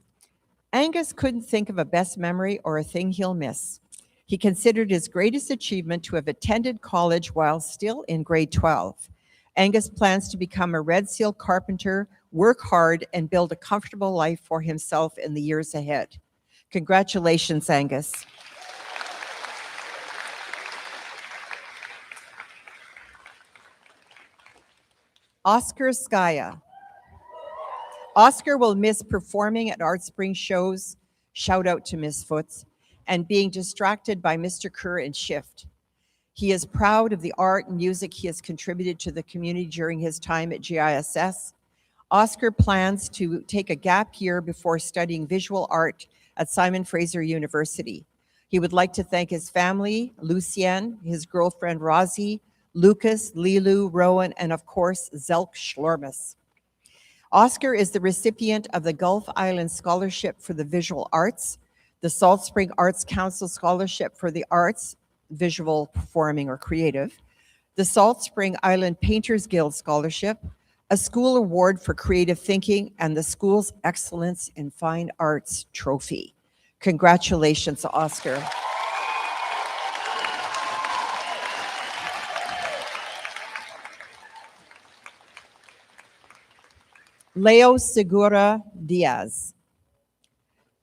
Angus couldn't think of a best memory or a thing he'll miss. He considered his greatest achievement to have attended college while still in grade 12. Angus plans to become a Red Seal carpenter, work hard, and build a comfortable life for himself in the years ahead. Congratulations, Angus. Oscar Skaya. Oscar will miss performing at Art Spring shows, shout out to Miss Foots, and being distracted by Mr. Kerr and Shift. He is proud of the art and music he has contributed to the community during his time at GISS. Oscar plans to take a gap year before studying visual art at Simon Fraser University. He would like to thank his family, Lucienne, his girlfriend Rosie, Lucas, Lilu, Rowan, and of course, Zelk Schlormus. Oscar is the recipient of the Gulf Island Scholarship for the Visual Arts, the Salt Spring Arts Council Scholarship for the Arts, Visual, Performing, or Creative, the Salt Spring Island Painters Guild Scholarship, a school award for creative thinking, and the school's Excellence in Fine Arts Trophy. Congratulations, Oscar. Leo Segura Diaz.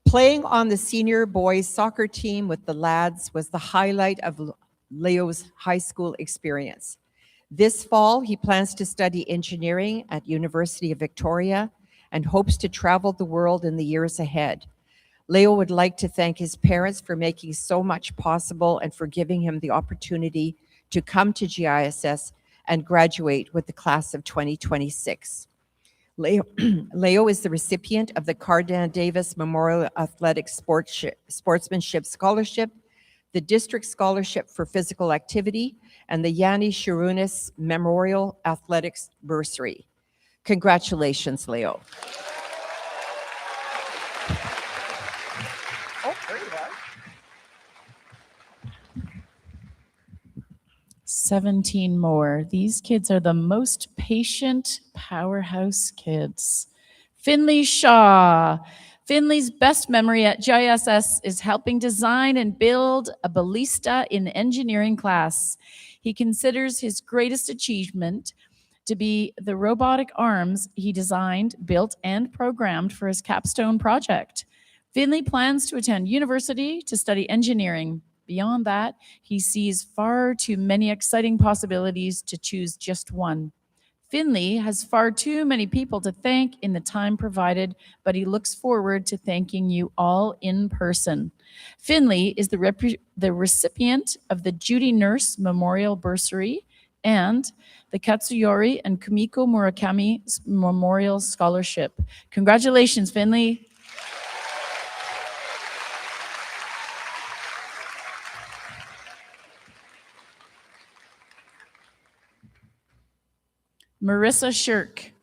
Playing on the senior boys soccer team with the lads was the highlight of Leo's high school experience. This fall, he plans to study engineering at University of Victoria and hopes to travel the world in the years ahead. Leo would like to thank his parents for making so much possible and for giving him the opportunity to come to GISS and graduate with the class of 2026. Leo is the recipient of the Cardan Davis Memorial Athletic Sportsmanship Scholarship, the District Scholarship for Physical Activity, and the Yanni Sharunis Memorial Athletics Bursary. Congratulations, Leo. Oh, there you are. 17 more. These kids are the most patient powerhouse kids. Finley Shaw. Finley's best memory at GISS is helping design and build a ballista in engineering class. He considers his greatest achievement to be the robotic arms he designed, built, and programmed for his capstone project. Finley plans to attend university to study engineering. Beyond that, he sees far too many exciting possibilities to choose just one. Finley has far too many people to thank in the time provided, but he looks forward to thanking you all in person. Finley is the recipient of the Judy Nurse Memorial Bursary and the Katsuyori and Kumiko Murakami Memorial Scholarship. Congratulations, Finley. Marissa Shirk.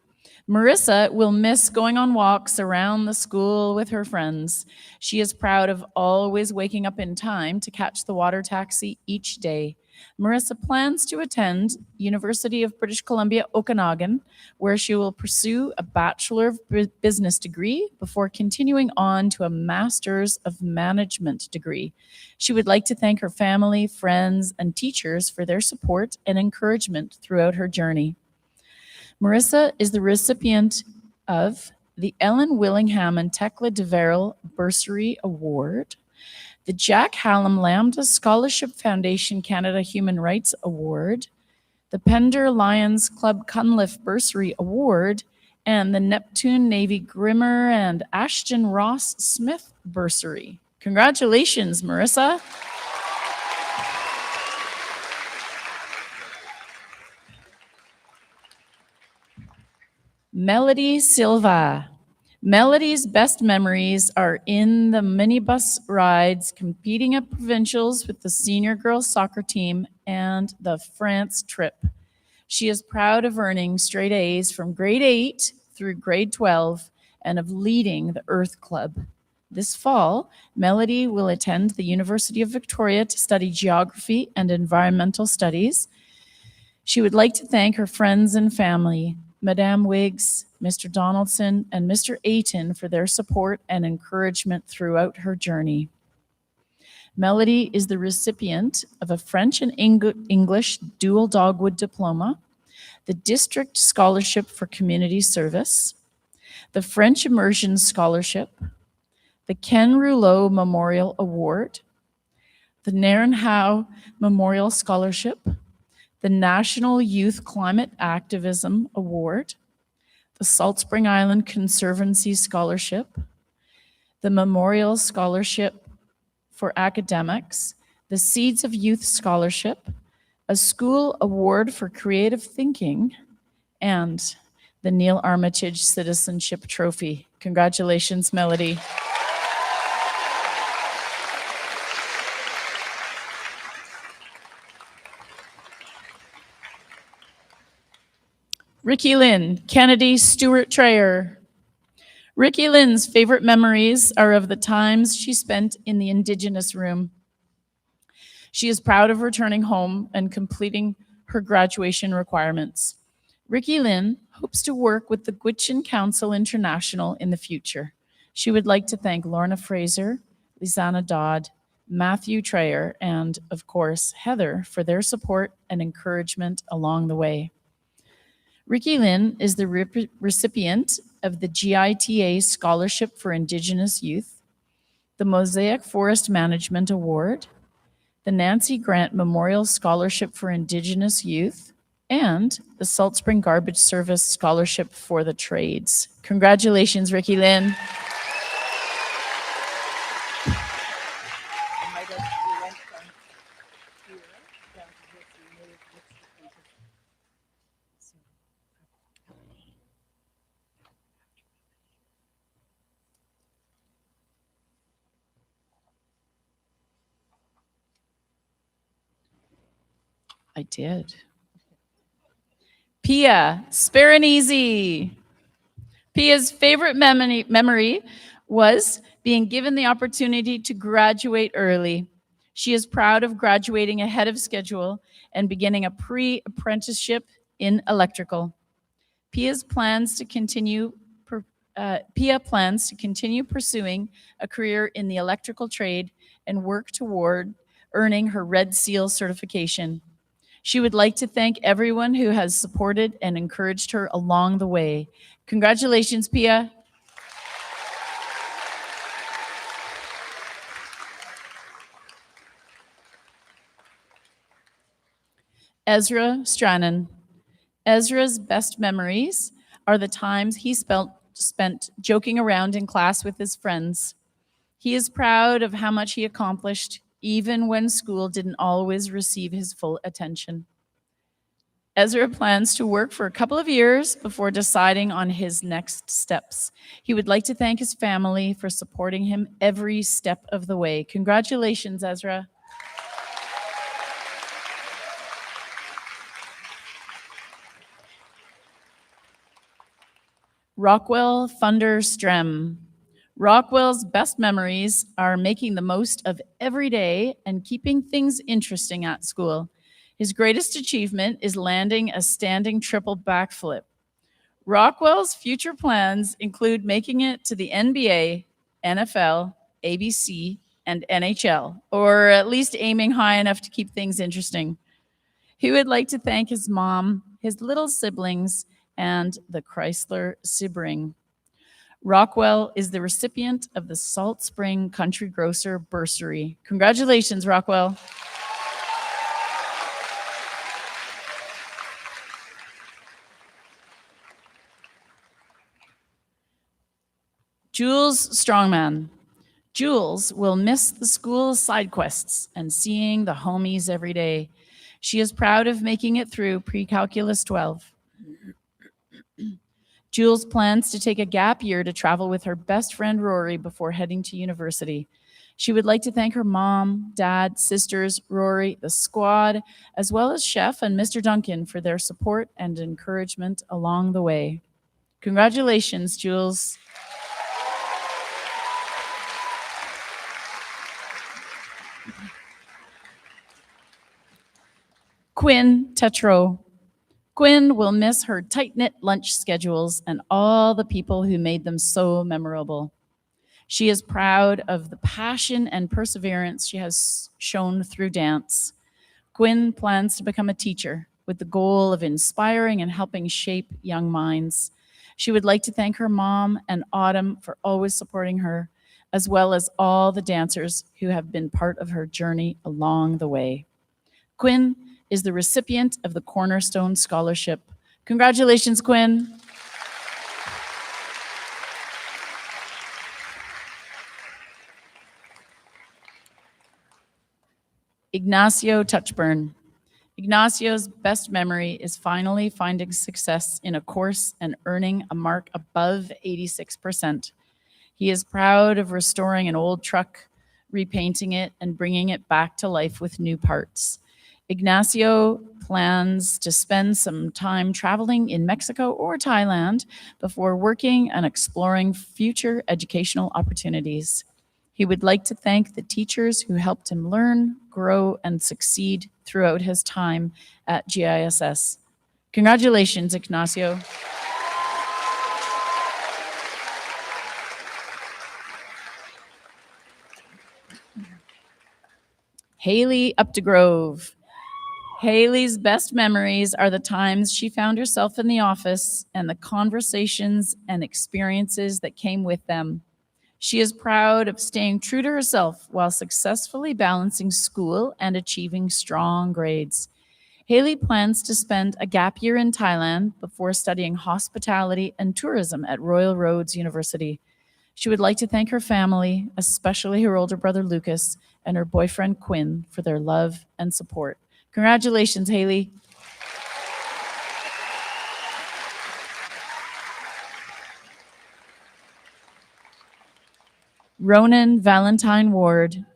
Marissa will miss going on walks around the school with her friends. She is proud of always waking up in time to catch the water taxi each day. Marissa plans to attend University of British Columbia, Okanagan, where she will pursue a Bachelor of Business degree before continuing on to a Master's of Management degree. She would like to thank her family, friends, and teachers for their support and encouragement throughout her journey. Marissa is the recipient of the Ellen Willingham and Tekla DeVerel Bursary Award, the Jack Hallam Lambda Scholarship Foundation Canada Human Rights Award, the Pender Lions Club Cunliffe Bursary Award, and the Neptune Navy Grimmer and Ashton Ross Smith Bursary. Congratulations, Marissa. Melody Silva. Melody's best memories are in the minibus rides, competing at provincials with the senior girls soccer team, and the France trip. She is proud of earning straight A's from grade 8 through grade 12 and of leading the Earth Club. This fall, Melody will attend the University of Victoria to study geography and environmental studies. She would like to thank her friends and family, Madame Wiggs, Mr. Donaldson, and Mr. Ayton for their support and encouragement throughout her journey. Melody is the recipient of a French and English dual dogwood diploma, the District Scholarship for Community Service, the French Immersion Scholarship, the Ken Rouleau Memorial Award, the Nairn Howe Memorial Scholarship, the National Youth Climate Activism Award, the Salt Spring Island Conservancy Scholarship, the Memorial Scholarship for Academics, the Seeds of Youth Scholarship, a School Award for Creative Thinking, and the Neil Armitage Citizenship Trophy. Congratulations, Melody. Ricky Lynn, Kennedy Stewart Trayer. Ricky Lynn's favorite memories are of the times she spent in the Indigenous room. She is proud of returning home and completing her graduation requirements. Ricky Lynn hopes to work with the Gwich'in Council International in the future. She would like to thank Lorna Fraser, Lisanna Dodd, Matthew Trayer, and, of course, Heather for their support and encouragement along the way. Ricky Lynn is the recipient of the GITA Scholarship for Indigenous Youth, the Mosaic Forest Management Award, the Nancy Grant Memorial Scholarship for Indigenous Youth, and the Salt Spring Garbage Service Scholarship for the Trades. Congratulations, Ricky Lynn. I did. Pia Sparanese. Pia's favorite memory was being given the opportunity to graduate early. She is proud of graduating ahead of schedule and beginning a pre-apprenticeship in electrical. Pia plans to continue pursuing a career in the electrical trade and work toward earning her Red Seal certification. She would like to thank everyone who has supported and encouraged her along the way. Congratulations, Pia. Ezra Stranen. Ezra's best memories are the times he spent joking around in class with his friends. He is proud of how much he accomplished, even when school didn't always receive his full attention. Ezra plans to work for a couple of years before deciding on his next steps. He would like to thank his family for supporting him every step of the way. Congratulations, Ezra. Rockwell Thunder Strem. Rockwell's best memories are making the most of every day and keeping things interesting at school. His greatest achievement is landing a standing triple backflip. Rockwell's future plans include making it to the NBA, NFL, ABC, and NHL, or at least aiming high enough to keep things interesting. He would like to thank his mom, his little siblings, and the Chrysler Sebring. Rockwell is the recipient of the Salt Spring Country Grocer Bursary. Congratulations, Rockwell. Jules Strongman. Jules will miss the school side quests and seeing the homies every day. She is proud of making it through Pre-Calculus 12. Jules plans to take a gap year to travel with her best friend Rory before heading to university. She would like to thank her mom, dad, sisters, Rory, the squad, as well as Chef and Mr. Duncan for their support and encouragement along the way. Congratulations, Jules. Quinn Tetro. Quinn will miss her tight-knit lunch schedules and all the people who made them so memorable. She is proud of the passion and perseverance she has shown through dance. Quinn plans to become a teacher with the goal of inspiring and helping shape young minds. She would like to thank her mom and Autumn for always supporting her, as well as all the dancers who have been part of her journey along the way. Quinn is the recipient of the Cornerstone Scholarship. Congratulations, Quinn. Ignacio Touchburn. Ignacio's best memory is finally finding success in a course and earning a mark above 86%. He is proud of restoring an old truck, repainting it, and bringing it back to life with new parts. Ignacio plans to spend some time traveling in Mexico or Thailand before working and exploring future educational opportunities. He would like to thank the teachers who helped him learn, grow, and succeed throughout his time at GISS. Congratulations, Ignacio. Haley Updegrove. Haley's best memories are the times she found herself in the office and the conversations and experiences that came with them. She is proud of staying true to herself while successfully balancing school and achieving strong grades. Haley plans to spend a gap year in Thailand before studying hospitality and tourism at Royal Roads University. She would like to thank her family, especially her older brother Lucas and her boyfriend Quinn, for their love and support. Congratulations, Haley. Ronan Valentine Ward.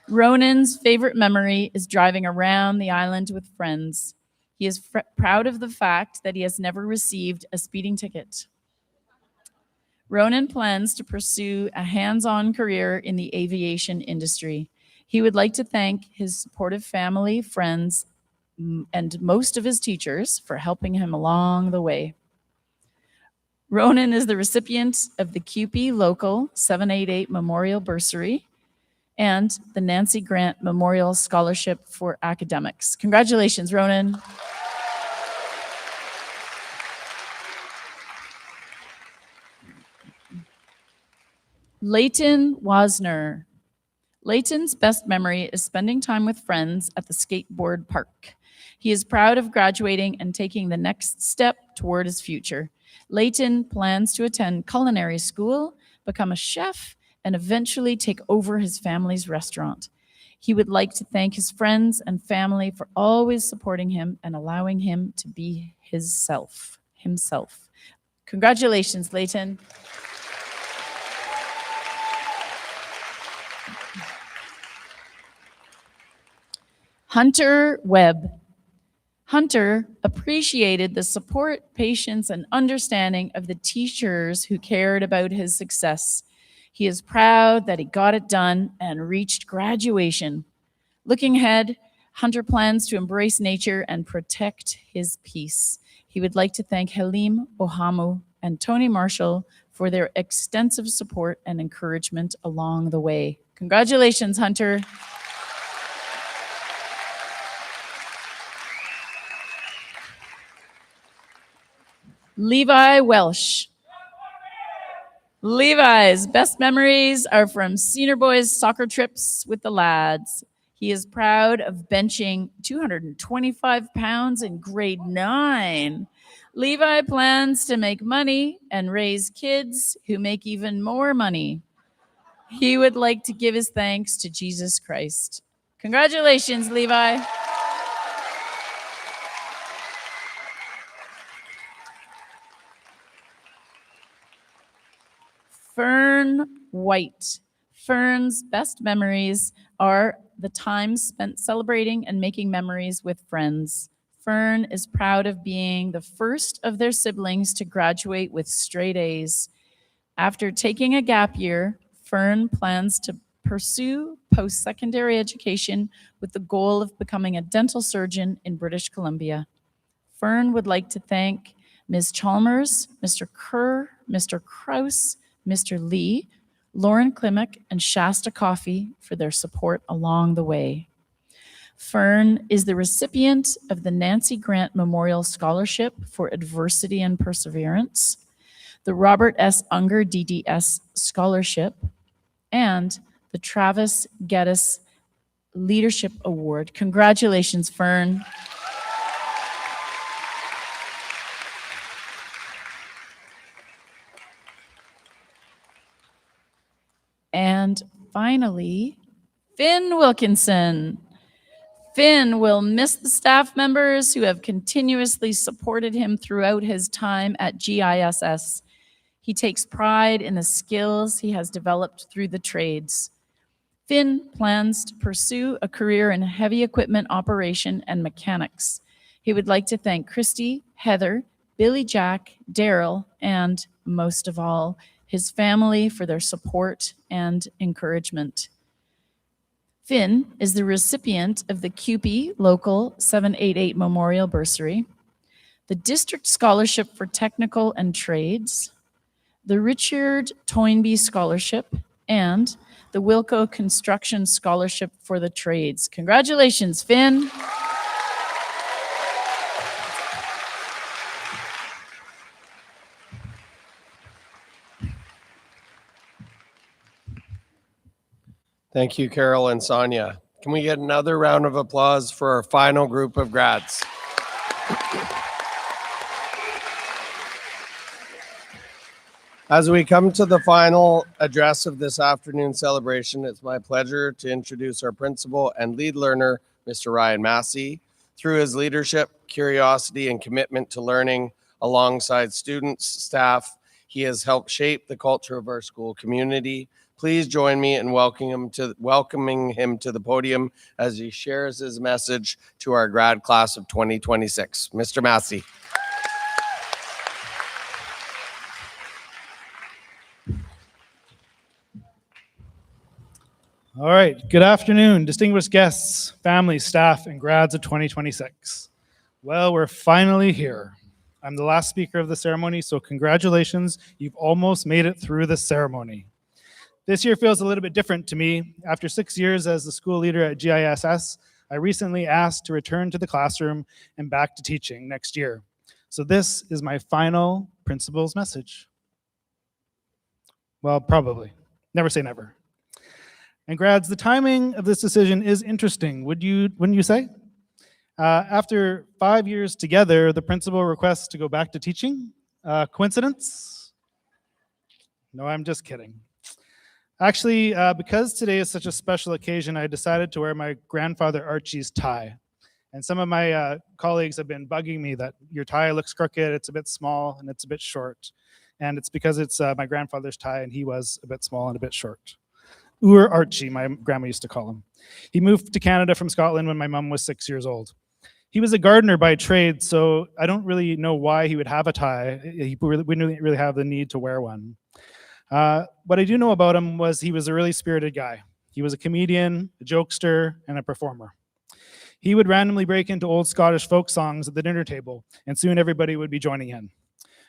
Ronan's favorite memory is driving around the island with friends. He is proud of the fact that he has never received a speeding ticket. Ronan plans to pursue a hands-on career in the aviation industry. He would like to thank his supportive family, friends, and most of his teachers for helping him along the way. Ronan is the recipient of the CUPE Local 788 Memorial Bursary and the Nancy Grant Memorial Scholarship for Academics. Congratulations, Ronan. Leighton Wasner. Leighton's best memory is spending time with friends at the skateboard park. He is proud of graduating and taking the next step toward his future. Leighton plans to attend culinary school, become a chef, and eventually take over his family's restaurant. He would like to thank his friends and family for always supporting him and allowing him to be himself. Congratulations, Leighton. Hunter Webb. Hunter appreciated the support, patience, and understanding of the teachers who cared about his success. He is proud that he got it done and reached graduation. Looking ahead, Hunter plans to embrace nature and protect his peace. He would like to thank Halim Ohamu and Tony Marshall for their extensive support and encouragement along the way. Congratulations, Hunter. Levi Welsh. Levi's best memories are from senior boys soccer trips with the lads. He is proud of benching 225 pounds in grade 9. Levi plans to make money and raise kids who make even more money. He would like to give his thanks to Jesus Christ. Congratulations, Levi. Fern White. Fern's best memories are the time spent celebrating and making memories with friends. Fern is proud of being the first of their siblings to graduate with straight A's. After taking a gap year, Fern plans to pursue post-secondary education with the goal of becoming a dental surgeon in British Columbia. Fern would like to thank Ms. Chalmers, Mr. Kerr, Mr. Kraus, Mr. Lee, Lauren Klimek, and Shasta Coffey for their support along the way. Fern is the recipient of the Nancy Grant Memorial Scholarship for Adversity and Perseverance, the Robert S. Unger DDS Scholarship, and the Travis Geddes Leadership Award. Congratulations, Fern. And finally, Finn Wilkinson. Finn will miss the staff members who have continuously supported him throughout his time at GISS. He takes pride in the skills he has developed through the trades. Finn plans to pursue a career in heavy equipment operation and mechanics. He would like to thank Christy, Heather, Billy Jack, Daryl, and most of all, his family for their support and encouragement. Finn is the recipient of the CUPE Local 788 Memorial Bursary, the District Scholarship for Technical and Trades, the Richard Toynbee Scholarship, and the Wilco Construction Scholarship for the Trades. Congratulations, Finn. Thank you, Carol and Sonia. Can we get another round of applause for our final group of grads? As we come to the final address of this afternoon's celebration, it's my pleasure to introduce our principal and lead learner, Mr. Ryan Massey. Through his leadership, curiosity, and commitment to learning alongside students, staff, he has helped shape the culture of our school community. Please join me in welcoming him to the podium as he shares his message to our grad class of 2026. Mr. Massey. All right, good afternoon, distinguished guests, family, staff, and grads of 2026. Well, we're finally here. I'm the last speaker of the ceremony, so congratulations, you've almost made it through the ceremony. This year feels a little bit different to me. After 6 years as the school leader at GISS, I recently asked to return to the classroom and back to teaching next year. So this is my final principal's message. Well, probably. Never say never. And grads, the timing of this decision is interesting, wouldn't you say? After 5 years together, the principal requests to go back to teaching. Coincidence? No, I'm just kidding. Actually, because today is such a special occasion, I decided to wear my grandfather Archie's tie. And some of my colleagues have been bugging me that your tie looks crooked, it's a bit small, and it's a bit short. And it's because it's my grandfather's tie, and he was a bit small and a bit short. Ur Archie, my grandma used to call him. He moved to Canada from Scotland when my mom was 6 years old. He was a gardener by trade, so I don't really know why he would have a tie. He wouldn't really have the need to wear one. What I do know about him was he was a really spirited guy. He was a comedian, a jokester, and a performer. He would randomly break into old Scottish folk songs at the dinner table, and soon everybody would be joining in.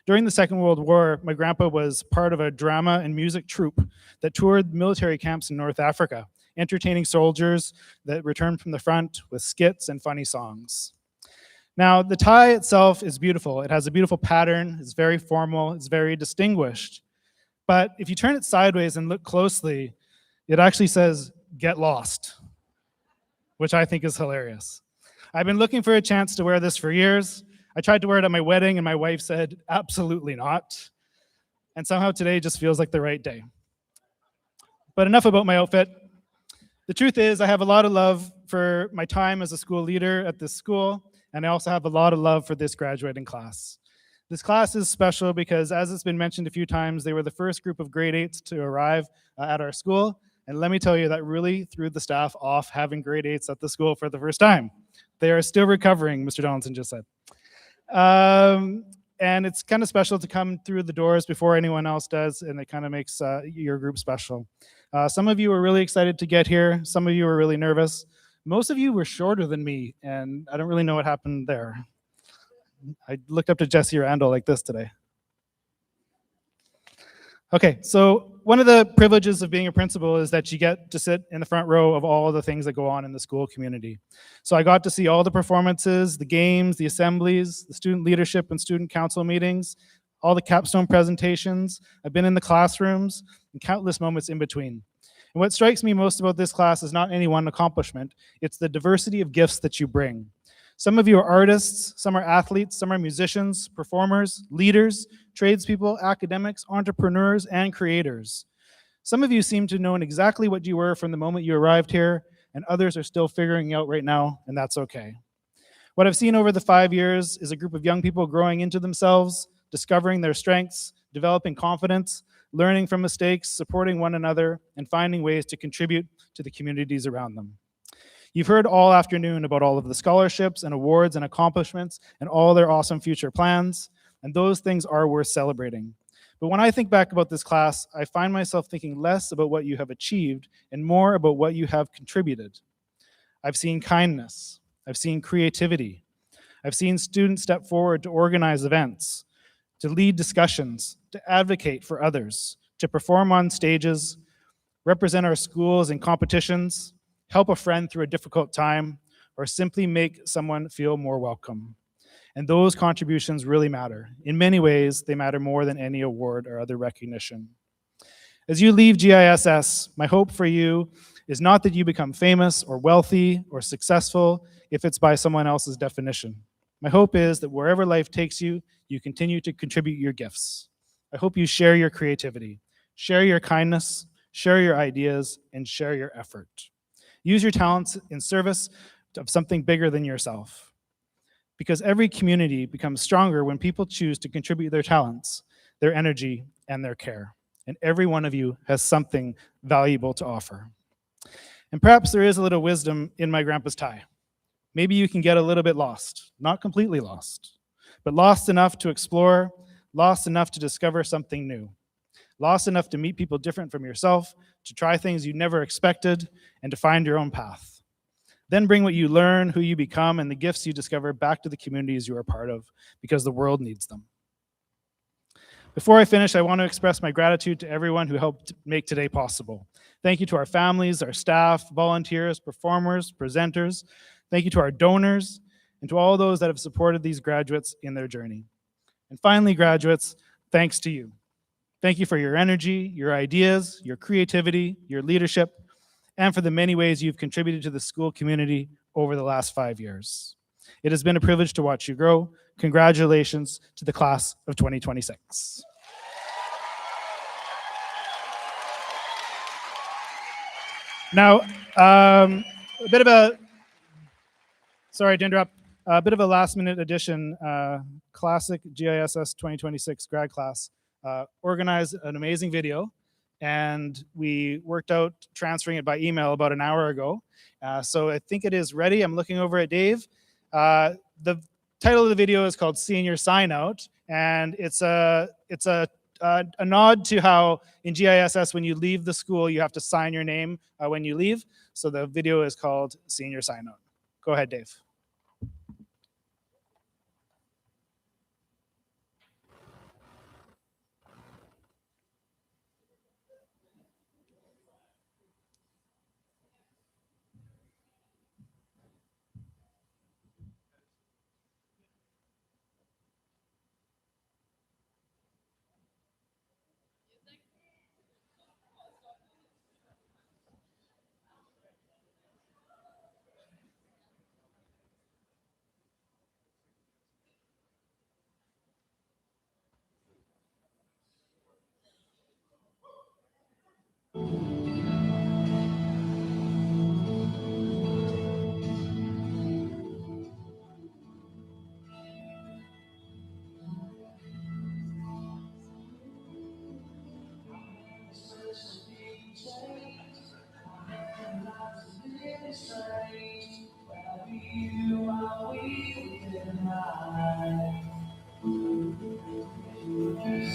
During the Second World War, my grandpa was part of a drama and music troupe that toured military camps in North Africa, entertaining soldiers that returned from the front with skits and funny songs. Now, the tie itself is beautiful. It has a beautiful pattern, it's very formal, it's very distinguished. But if you turn it sideways and look closely, it actually says, "Get lost," which I think is hilarious. I've been looking for a chance to wear this for years. I tried to wear it at my wedding, and my wife said, absolutely not. And somehow today just feels like the right day. But enough about my outfit. The truth is, I have a lot of love for my time as a school leader at this school, and I also have a lot of love for this graduating class. This class is special because, as it's been mentioned a few times, they were the first group of grade 8s to arrive at our school. And let me tell you, that really threw the staff off having grade 8s at the school for the first time. They are still recovering, Mr. Donaldson just said. And it's kind of special to come through the doors before anyone else does, and it kind of makes your group special. Some of you were really excited to get here. Some of you were really nervous. Most of you were shorter than me, and I don't really know what happened there. I looked up to Jesse Randall like this today. Okay, so one of the privileges of being a principal is that you get to sit in the front row of all of the things that go on in the school community. So I got to see all the performances, the games, the assemblies, the student leadership and student council meetings, all the capstone presentations. I've been in the classrooms and countless moments in between. And what strikes me most about this class is not any one accomplishment, it's the diversity of gifts that you bring. Some of you are artists, some are athletes, some are musicians, performers, leaders, tradespeople, academics, entrepreneurs, and creators. Some of you seem to know exactly what you were from the moment you arrived here, and others are still figuring out right now, and that's okay. What I've seen over the 5 years is a group of young people growing into themselves, discovering their strengths, developing confidence, learning from mistakes, supporting one another, and finding ways to contribute to the communities around them. You've heard all afternoon about all of the scholarships and awards and accomplishments and all their awesome future plans, and those things are worth celebrating. But when I think back about this class, I find myself thinking less about what you have achieved and more about what you have contributed. I've seen kindness. I've seen creativity. I've seen students step forward to organize events, to lead discussions, to advocate for others, to perform on stages, represent our schools in competitions, help a friend through a difficult time, or simply make someone feel more welcome. And those contributions really matter. In many ways, they matter more than any award or other recognition. As you leave GISS, my hope for you is not that you become famous or wealthy or successful if it's by someone else's definition. My hope is that wherever life takes you, you continue to contribute your gifts. I hope you share your creativity, share your kindness, share your ideas, and share your effort. Use your talents in service of something bigger than yourself. Because every community becomes stronger when people choose to contribute their talents, their energy, and their care. And every one of you has something valuable to offer. And perhaps there is a little wisdom in my grandpa's tie. Maybe you can get a little bit lost, not completely lost, but lost enough to explore, lost enough to discover something new, lost enough to meet people different from yourself, to try things you never expected, and to find your own path. Then bring what you learn, who you become, and the gifts you discover back to the communities you are part of, because the world needs them. Before I finish, I want to express my gratitude to everyone who helped make today possible. Thank you to our families, our staff, volunteers, performers, presenters. Thank you to our donors, and to all those that have supported these graduates in their journey. And finally, graduates, thanks to you. Thank you for your energy, your ideas, your creativity, your leadership, and for the many ways you've contributed to the school community over the last 5 years. It has been a privilege to watch you grow. Congratulations to the class of 2026. Now, a bit of a, sorry to interrupt, a bit of a last minute addition. Classic GISS 2026 grad class organized an amazing video, and we worked out transferring it by email about an hour ago. So I think it is ready. I'm looking over at Dave. The title of the video is called Senior Sign Out, and it's a nod to how in GISS when you leave the school you have to sign your name when you leave. So the video is called Senior Sign Out. Go ahead, Dave.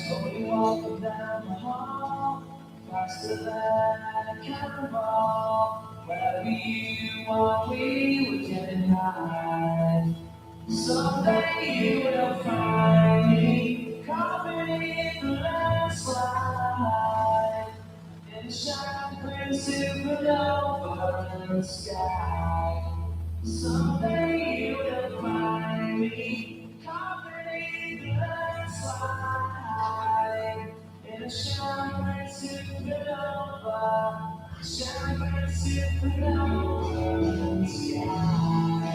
Slowly walking down the hall, faster than a cannonball. Wherever you are, we were getting high. Someday you will find me, covered in the landslide, in a shining supernova in the sky. Someday you will find me, covered in the landslide, in a shining supernova, shining supernova in the sky.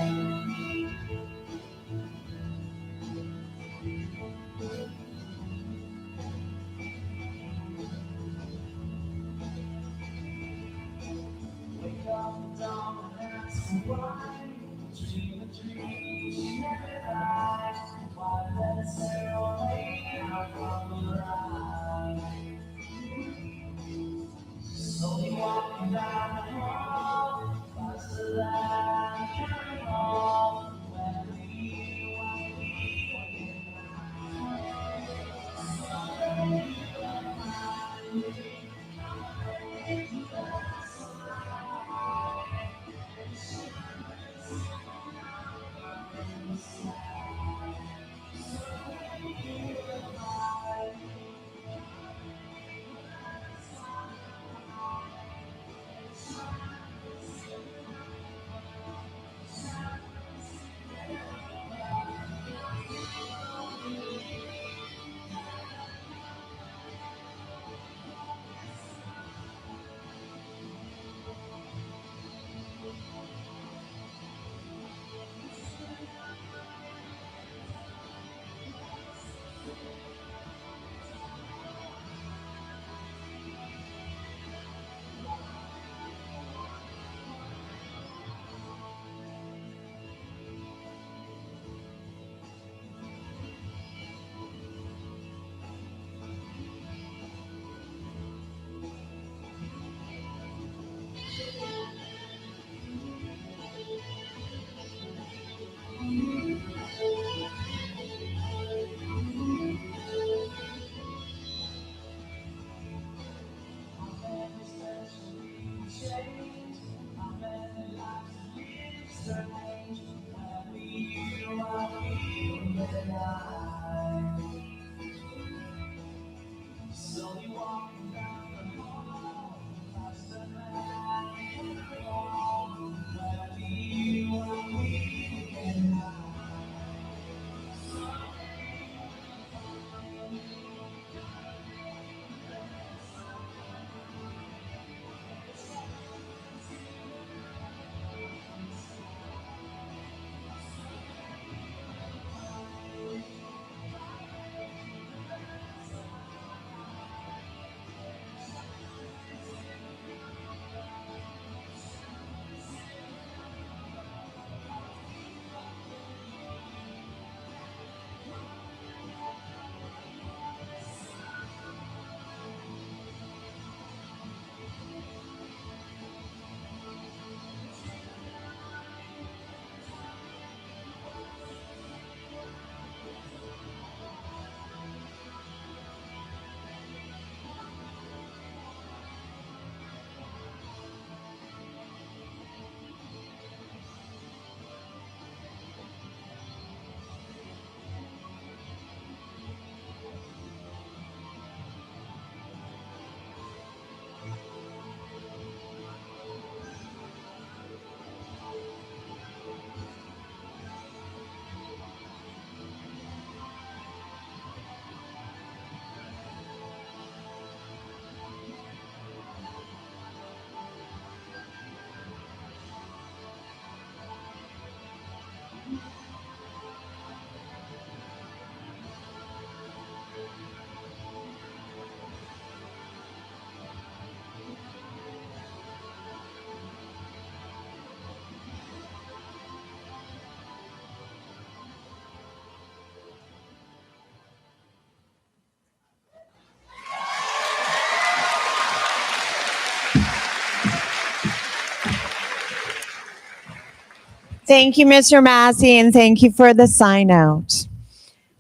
Thank you, Mr. Massey, and thank you for the sign out.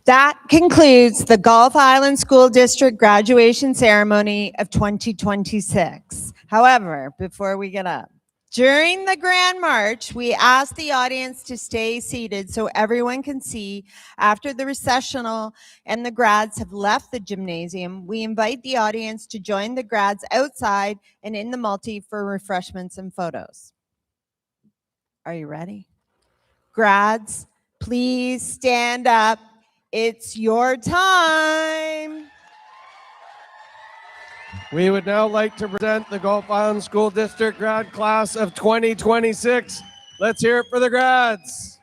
That concludes the Gulf Island School District graduation ceremony of 2026. However, before we get up, during the Grand March, we ask the audience to stay seated so everyone can see. After the recessional and the grads have left the gymnasium, we invite the audience to join the grads outside and in the multi for refreshments and photos. Are you ready? Grads, please stand up. It's your time. We would now like to present the Gulf Island School District grad class of 2026. Let's hear it for the grads.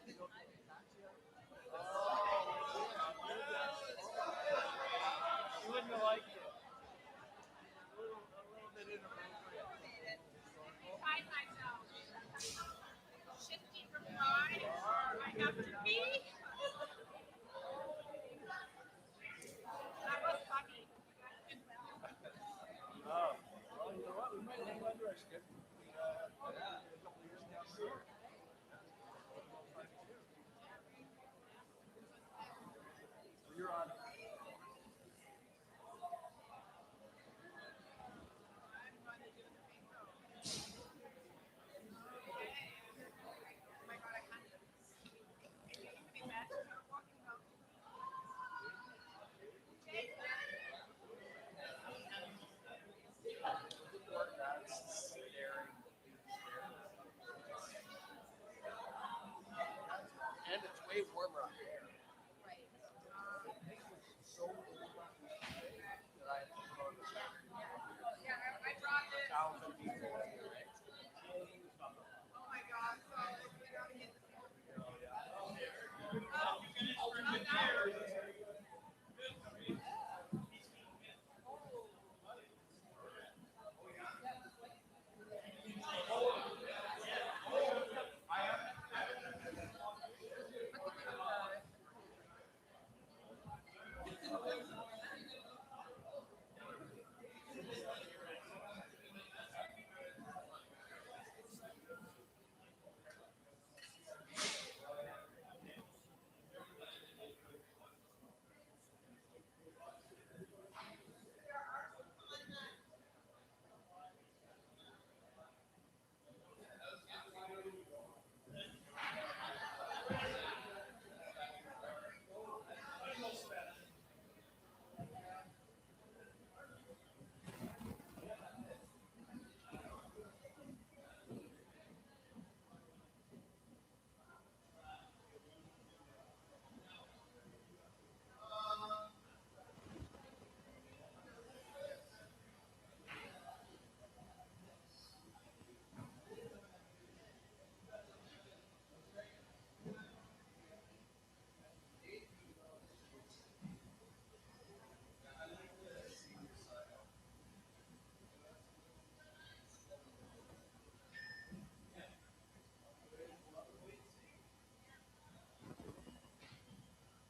You wouldn't have liked it. A little bit inappropriate. Shifting from pride, I have to